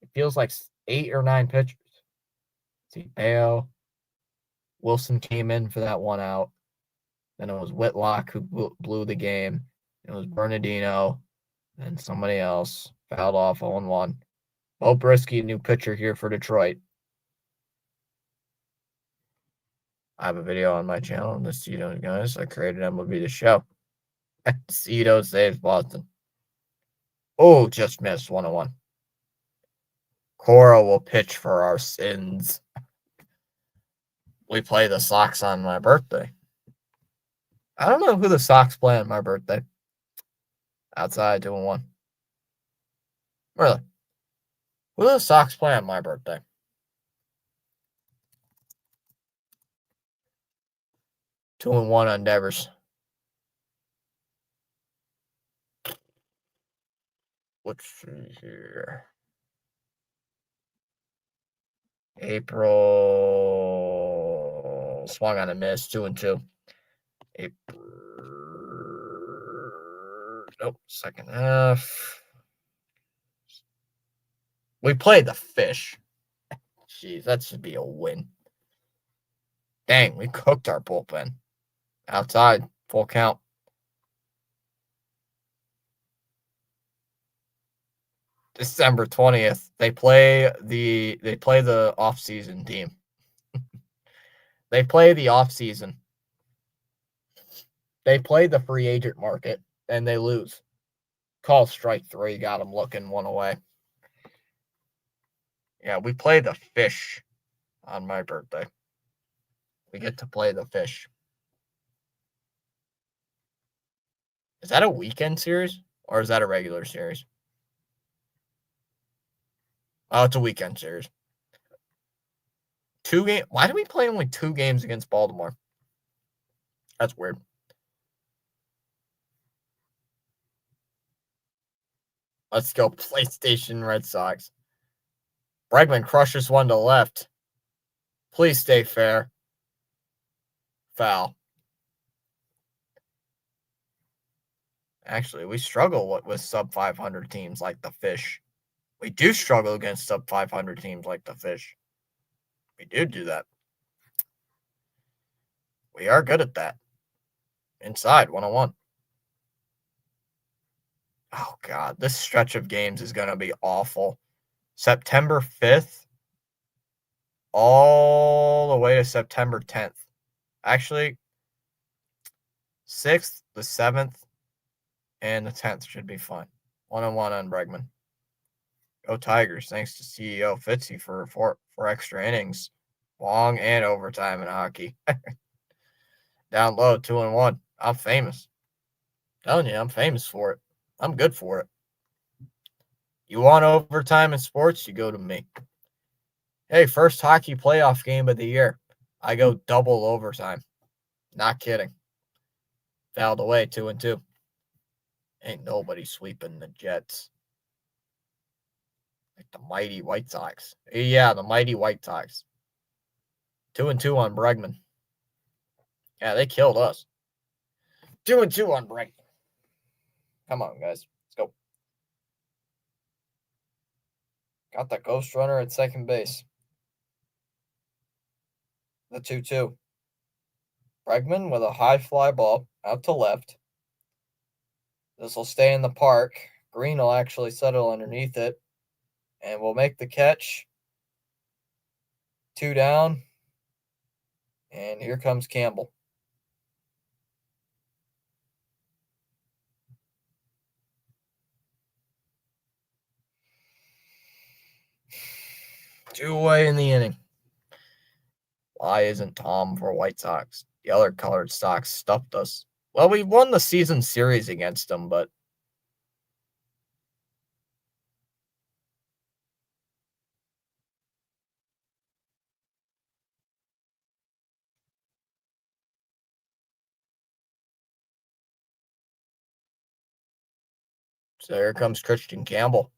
It feels like 8 or 9 pitchers. See, Bayo, Wilson came in for that one out. Then it was Whitlock who blew the game. It was Bernardino and somebody else. Fouled off 0-1. Bo Brisky, new pitcher here for Detroit. I have a video on my channel on the Cito guys. I created MLB The Show. Cito saves Boston. Oh, just missed 1-1. Cora will pitch for our sins. We play the Sox on my birthday. I don't know who the Sox play on my birthday. Outside 2-1. Really? Who do the Sox play on my birthday? Two and one on Devers. Let's see here. April swung on a miss, 2-2. April. Nope, second half. We played the Fish. Jeez, that should be a win. Dang, we cooked our bullpen. Outside, full count. December 20th. They play the off-season team. They play the off-season. They play the free agent market, and they lose. Call strike 3, got them looking one away. Yeah, we play the Fish on my birthday. We get to play the Fish. Is that a weekend series, or is that a regular series? Oh, it's a weekend series. 2 games. Why do we play only 2 games against Baltimore? That's weird. Let's go PlayStation Red Sox. Bregman crushes one to left. Please stay fair. Foul. Actually, we struggle with sub-500 teams like the Fish. We do struggle against sub-500 teams like the Fish. We do that. We are good at that. Inside, 1-1. Oh, God. This stretch of games is going to be awful. September 5th all the way to September 10th. Actually, 6th, the 7th, and the 10th should be fun. 1-1 on Bregman. Go Tigers. Thanks to CEO Fitzy for extra innings. Long and overtime in hockey. Down low, 2-1. I'm famous. Telling you, I'm famous for it. I'm good for it. You want overtime in sports, you go to me. Hey, first hockey playoff game of the year. I go double overtime. Not kidding. Fouled away, 2-2. Ain't nobody sweeping the Jets. Like the mighty White Sox. Yeah, the mighty White Sox. 2-2 on Bregman. Yeah, they killed us. 2-2 on Bregman. Come on, guys. Let's go. Got the ghost runner at second base. The 2-2. Bregman with a high fly ball out to left. This will stay in the park. Green will actually settle underneath it. And we'll make the catch. 2 down. And here comes Campbell. Two away in the inning. Why isn't Tom for White Sox? The other colored Sox stuffed us. Well, we won the season series against them, but so here comes Christian Campbell.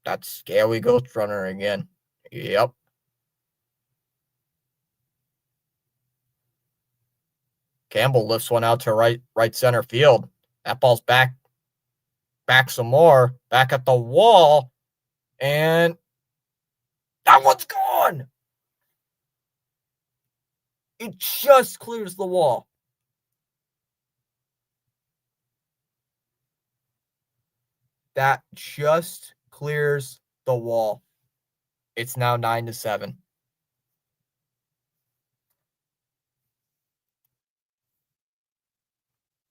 That's Scaly Ghost Runner again. Yep. Campbell lifts one out to right center field. That ball's back some more. Back at the wall. And that one's gone. It just clears the wall. That just clears the wall. It's now 9-7.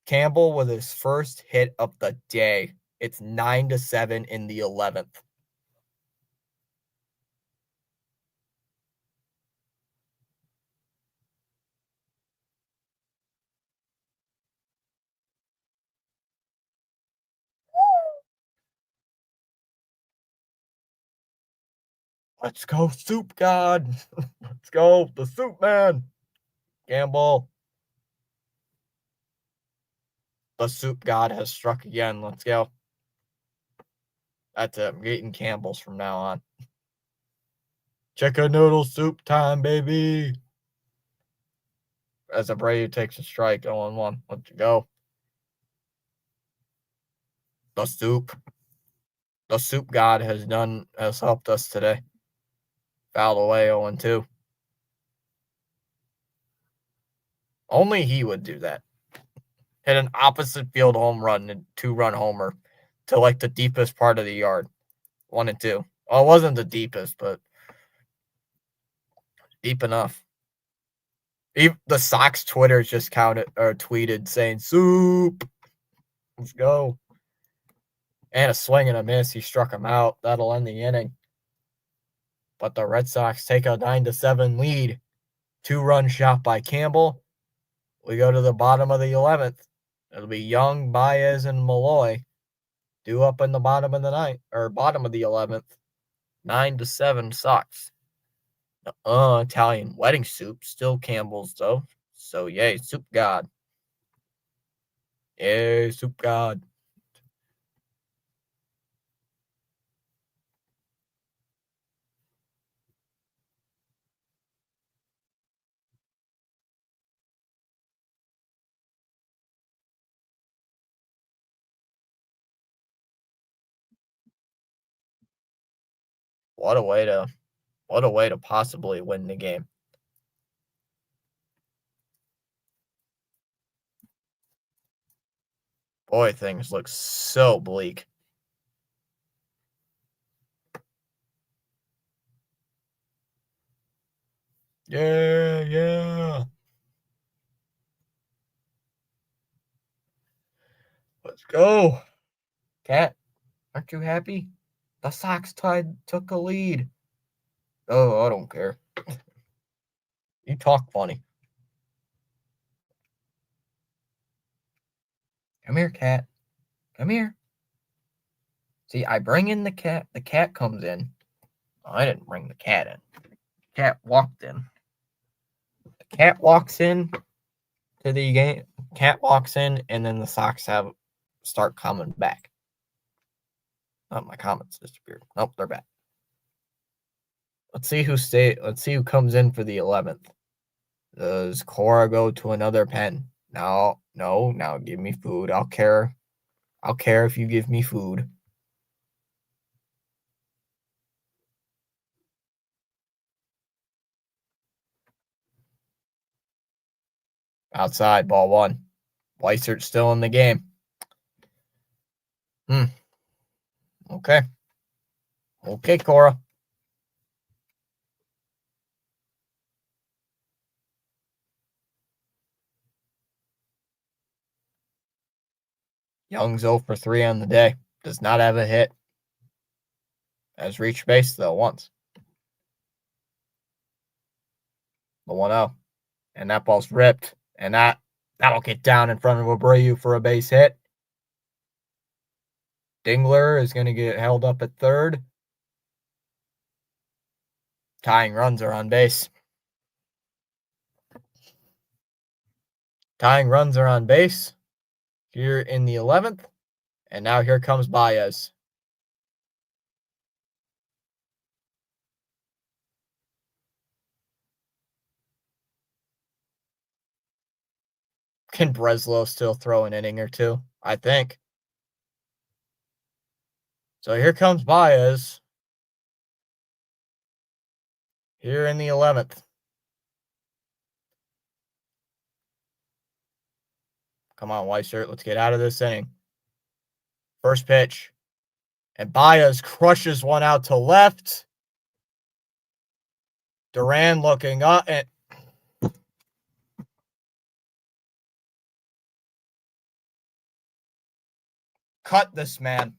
Campbell with his first hit of the day. It's 9-7 in the 11th. Let's go, Soup God. Let's go, the Soup Man. Campbell. The Soup God has struck again. Let's go. That's it. I'm eating Campbell's from now on. Chicken noodle soup time, baby. As Abreu takes a strike, 0-1. Let's go. The Soup. The Soup God has helped us today. Fouled away 0-2. Only he would do that. Hit an opposite field home run and 2-run homer to like the deepest part of the yard. 1-2. Well, it wasn't the deepest, but deep enough. Even the Sox Twitter just tweeted saying "Soup." Let's go. And a swing and a miss. He struck him out. That'll end the inning. But the Red Sox take a 9-7 lead. 2-run shot by Campbell. We go to the bottom of the 11th. It'll be Young, Baez, and Malloy due up in the bottom of the ninth or bottom of the 11th. 9-7 Sox. Italian wedding soup. Still Campbell's though. So yay, Soup God. Yay, Soup God. What a way to possibly win the game. Boy, things look so bleak. Yeah. Let's go. Cat, aren't you happy? The Sox took a lead. Oh, I don't care. You talk funny. Come here, Cat. Come here. See, I bring in the cat. The cat comes in. Oh, I didn't bring the cat in. The cat walked in. The cat walks in to the game. Cat walks in, and then the Sox start coming back. Oh, my comments disappeared. Nope, they're back. Let's see who comes in for the 11th. Does Cora go to another pen? No. Now give me food. I'll care if you give me food. Outside, ball 1. Weisert's still in the game. Okay. Okay, Cora. Young's 0 for 3 on the day. Does not have a hit. Has reached base, though, once. The 1-0. And that ball's ripped. And that'll get down in front of Abreu for a base hit. Dingler is going to get held up at third. Tying runs are on base. Tying runs are on base here in the 11th. And now here comes Baez. Can Breslow still throw an inning or two? I think. So here comes Baez. Here in the 11th. Come on, Weissert. Let's get out of this inning. First pitch. And Baez crushes one out to left. Duran looking up and cut this man.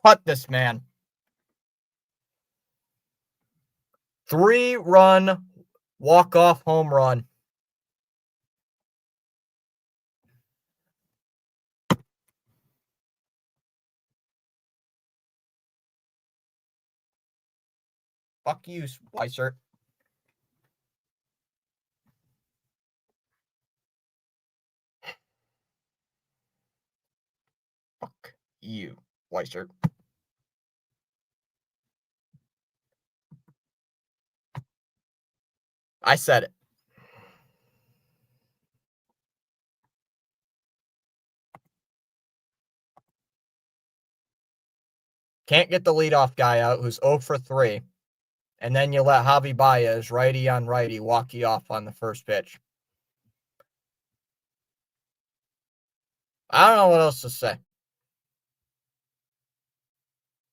Cut this man. 3-run walk-off home run. Fuck you, Spicer. Fuck you, Weiser. I said it. Can't get the leadoff guy out who's 0 for 3. And then you let Javi Baez, righty on righty, walk you off on the first pitch. I don't know what else to say.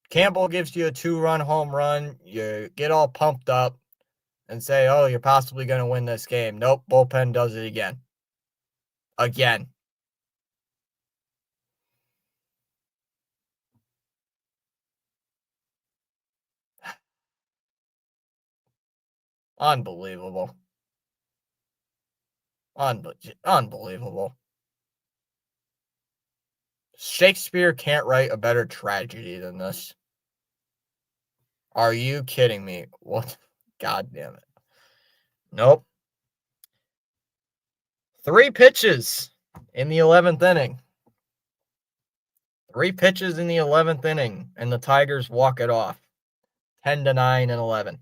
Campbell gives you a 2-run home run. You get all pumped up and say, oh, you're possibly going to win this game. Nope, bullpen does it again. Again. Unbelievable. Unbelievable. Shakespeare can't write a better tragedy than this. Are you kidding me? What? God damn it. Nope. 3 pitches in the 11th inning. 3 pitches in the 11th inning, and the Tigers walk it off. 10-9 and 11.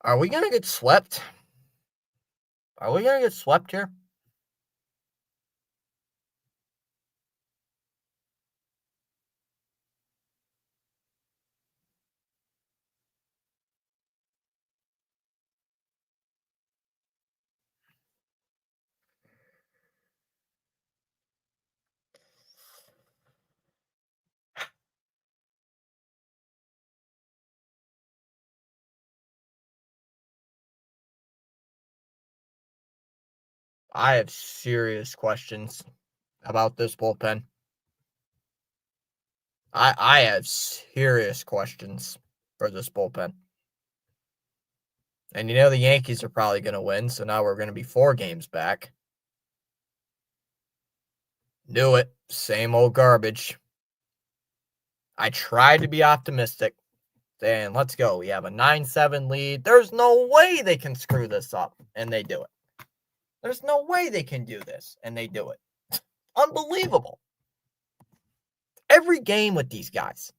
Are we going to get swept? Are we going to get swept here? I have serious questions about this bullpen. I have serious questions for this bullpen. And you know the Yankees are probably going to win, so now we're going to be 4 games back. Knew it. Same old garbage. I tried to be optimistic. Saying, let's go. We have a 9-7 lead. There's no way they can screw this up. And they do it. There's no way they can do this. And they do it. Unbelievable. Every game with these guys.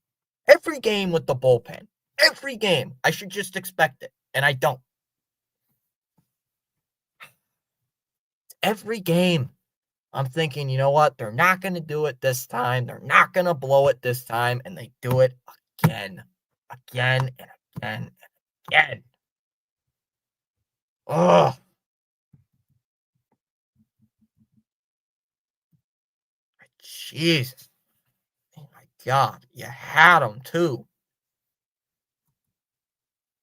Every game with the bullpen. Every game. I should just expect it. And I don't. Every game. I'm thinking, you know what? They're not going to do it this time. They're not going to blow it this time. And they do it again. Again and again and again. Ugh. Jesus. Oh my God. You had them too.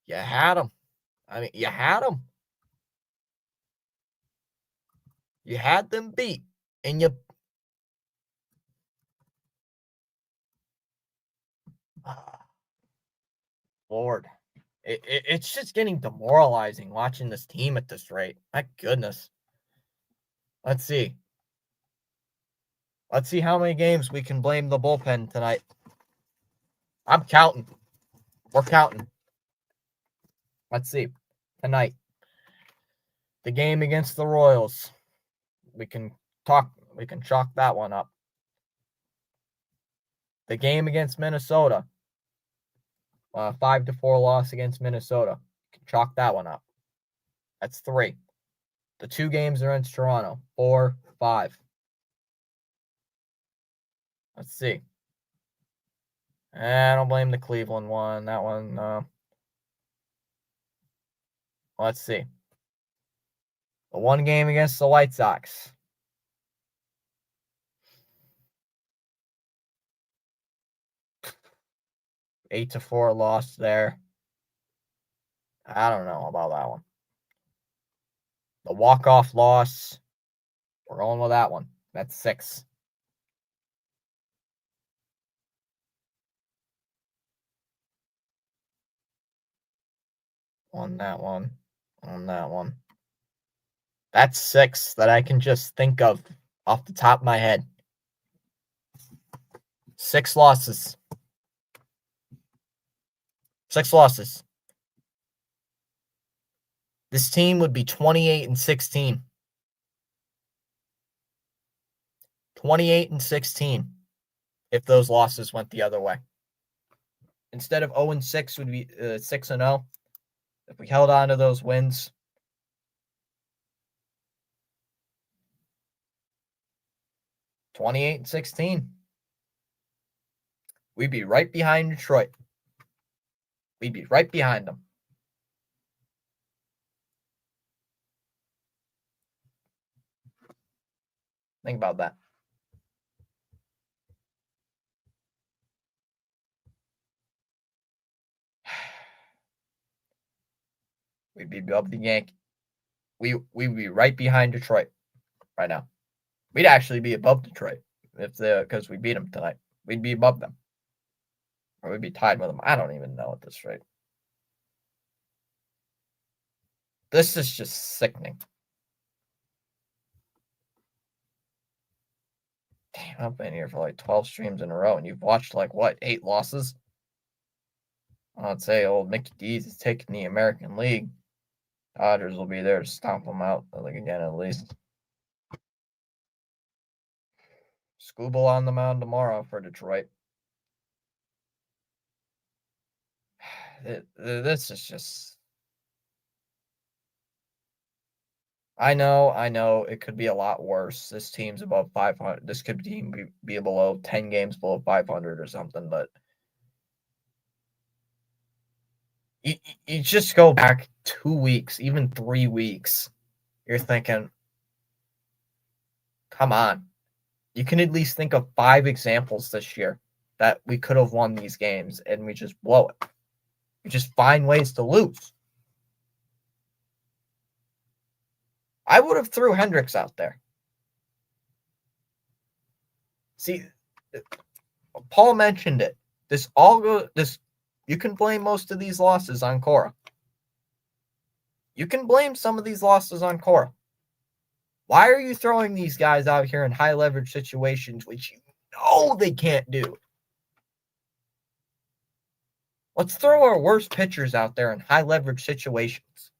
You had them. I mean, you had them. You had them beat. And you. Lord. It's just getting demoralizing watching this team at this rate. My goodness. Let's see. Let's see how many games we can blame the bullpen tonight. I'm counting. We're counting. Let's see. Tonight. The game against the Royals. We can chalk that one up. The game against Minnesota. 5-4 loss against Minnesota. You can chalk that one up. That's 3. The 2 games are against Toronto. 4, 5. Let's see. I don't blame the Cleveland one. That one, let's see. The 1 game against the White Sox. 8-4 loss there. I don't know about that one. The walk-off loss, we're going with that one. That's 6. On that one. On that one. That's 6 that I can just think of off the top of my head. 6 losses. 6 losses. This team would be 28-16. 28-16 if those losses went the other way. Instead of 0-6 would be 6-0. If we held on to those wins, (28-16), we'd be right behind Detroit. We'd be right behind them. Think about that. We'd be above the Yankees. We'd be right behind Detroit right now. We'd actually be above Detroit because we beat them tonight. We'd be above them. Or we'd be tied with them. I don't even know at this rate. This is just sickening. Damn, I've been here for like 12 streams in a row, and you've watched like what, 8 losses? I'd say old Mickey D's is taking the American League. Dodgers will be there to stomp them out, like again at least. Skubal on the mound tomorrow for Detroit. This is just. I know it could be a lot worse. This team's above 500. This could be below 10 games below 500 or something, but you just go back 2 weeks, even 3 weeks. You're thinking, come on. You can at least think of 5 examples this year that we could have won these games and we just blow it. We just find ways to lose. I would have threw Hendricks out there. See, Paul mentioned it. You can blame most of these losses on Cora. You can blame some of these losses on Cora. Why are you throwing these guys out here in high leverage situations which you know they can't do? Let's throw our worst pitchers out there in high leverage situations.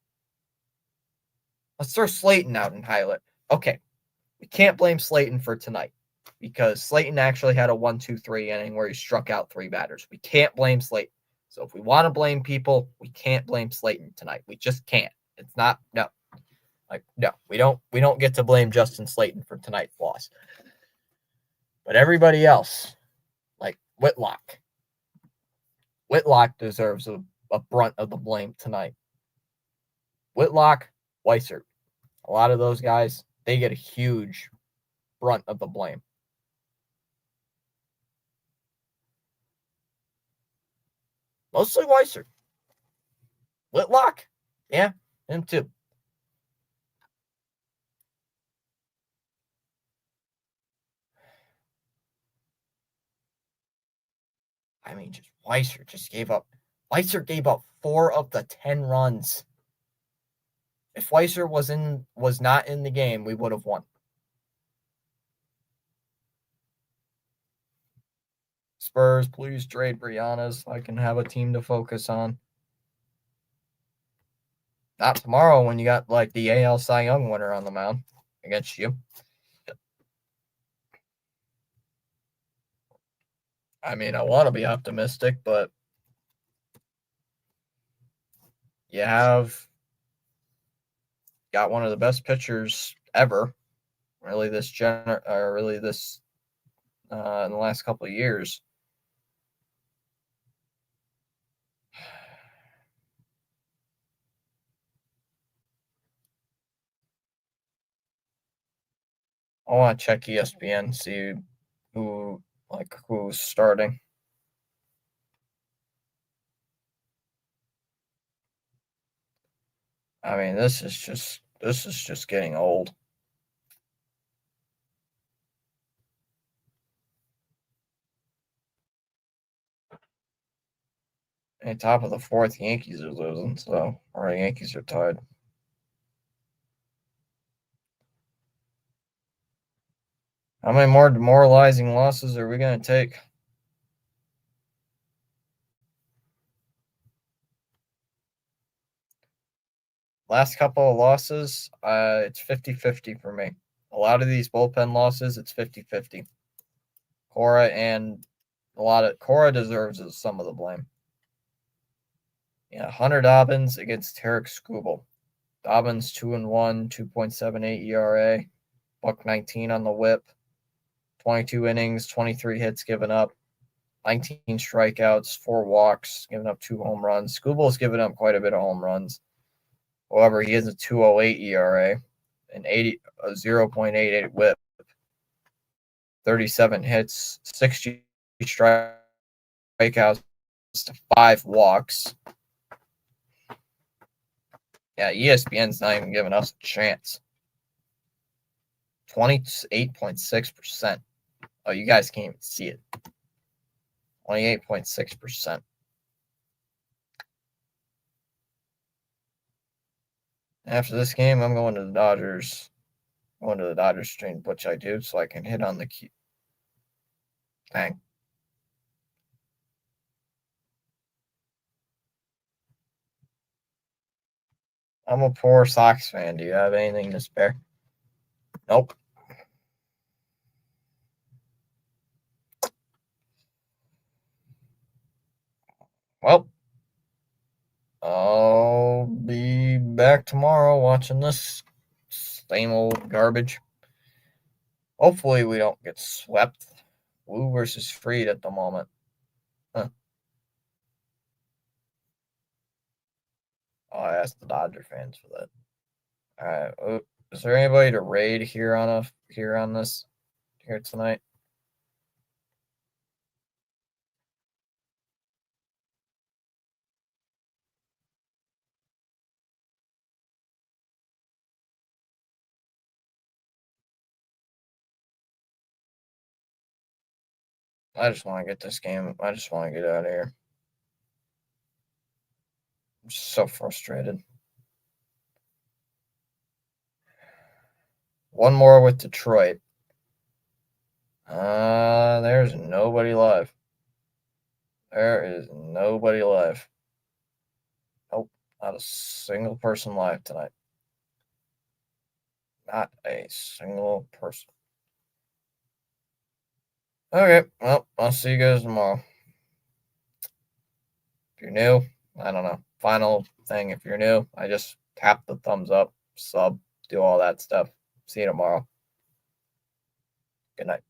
Let's throw Slayton out in high leverage. Okay, we can't blame Slayton for tonight because Slayton actually had a 1-2-3 inning where he struck out 3 batters. We can't blame Slayton. So if we want to blame people, we can't blame Slayton tonight. We just can't. It's not, no. Like, no, we don't get to blame Justin Slayton for tonight's loss. But everybody else, like Whitlock deserves a brunt of the blame tonight. Whitlock, Weissert, a lot of those guys, they get a huge brunt of the blame. Mostly Weissert. Whitlock, yeah, him too. I mean, just Weissert just gave up. Weissert gave up 4 of the 10 runs. If Weissert was not in the game, we would have won. Spurs, please trade Brianna so I can have a team to focus on. Not tomorrow when you got like the AL Cy Young winner on the mound against you. I mean, I want to be optimistic, but you have got one of the best pitchers ever, really in the last couple of years. I want to check ESPN, see who's starting. I mean, this is just getting old. And top of the fourth, Yankees are losing, or the Yankees are tied. How many more demoralizing losses are we going to take? Last couple of losses, it's 50-50 for me. A lot of these bullpen losses, it's 50-50. Cora and Cora deserves some of the blame. Yeah, Hunter Dobbins against Tarek Skubal. Dobbins 2-1, 2.78 ERA, $1.19 on the WHIP, 22 innings, 23 hits given up, 19 strikeouts, 4 walks, giving up 2 home runs. Skubal's given up quite a bit of home runs. However, he has a 2.08 ERA, an 0.88 WHIP, 37 hits, 60 strikeouts to 5 walks. Yeah, ESPN's not even giving us a chance. 28.6%. Oh, you guys can't even see it. 28.6%. After this game, I'm going to the Dodgers. Going to the Dodgers stream, which I do, so I can hit on the key. Dang. I'm a poor Sox fan. Do you have anything to spare? Nope. Well, I'll be back tomorrow watching this same old garbage. Hopefully we don't get swept. Woo versus Fried at the moment. Huh. I'll ask the Dodger fans for that. All right. Is there anybody to raid here on this here tonight? I just want to get this game. I just want to get out of here. I'm just so frustrated. One more with Detroit. There's nobody live. There is nobody live. Nope, not a single person live tonight. Not a single person. Okay, well, I'll see you guys tomorrow. If you're new, I don't know. Final thing, if you're new, I just tap the thumbs up, sub, do all that stuff. See you tomorrow. Good night.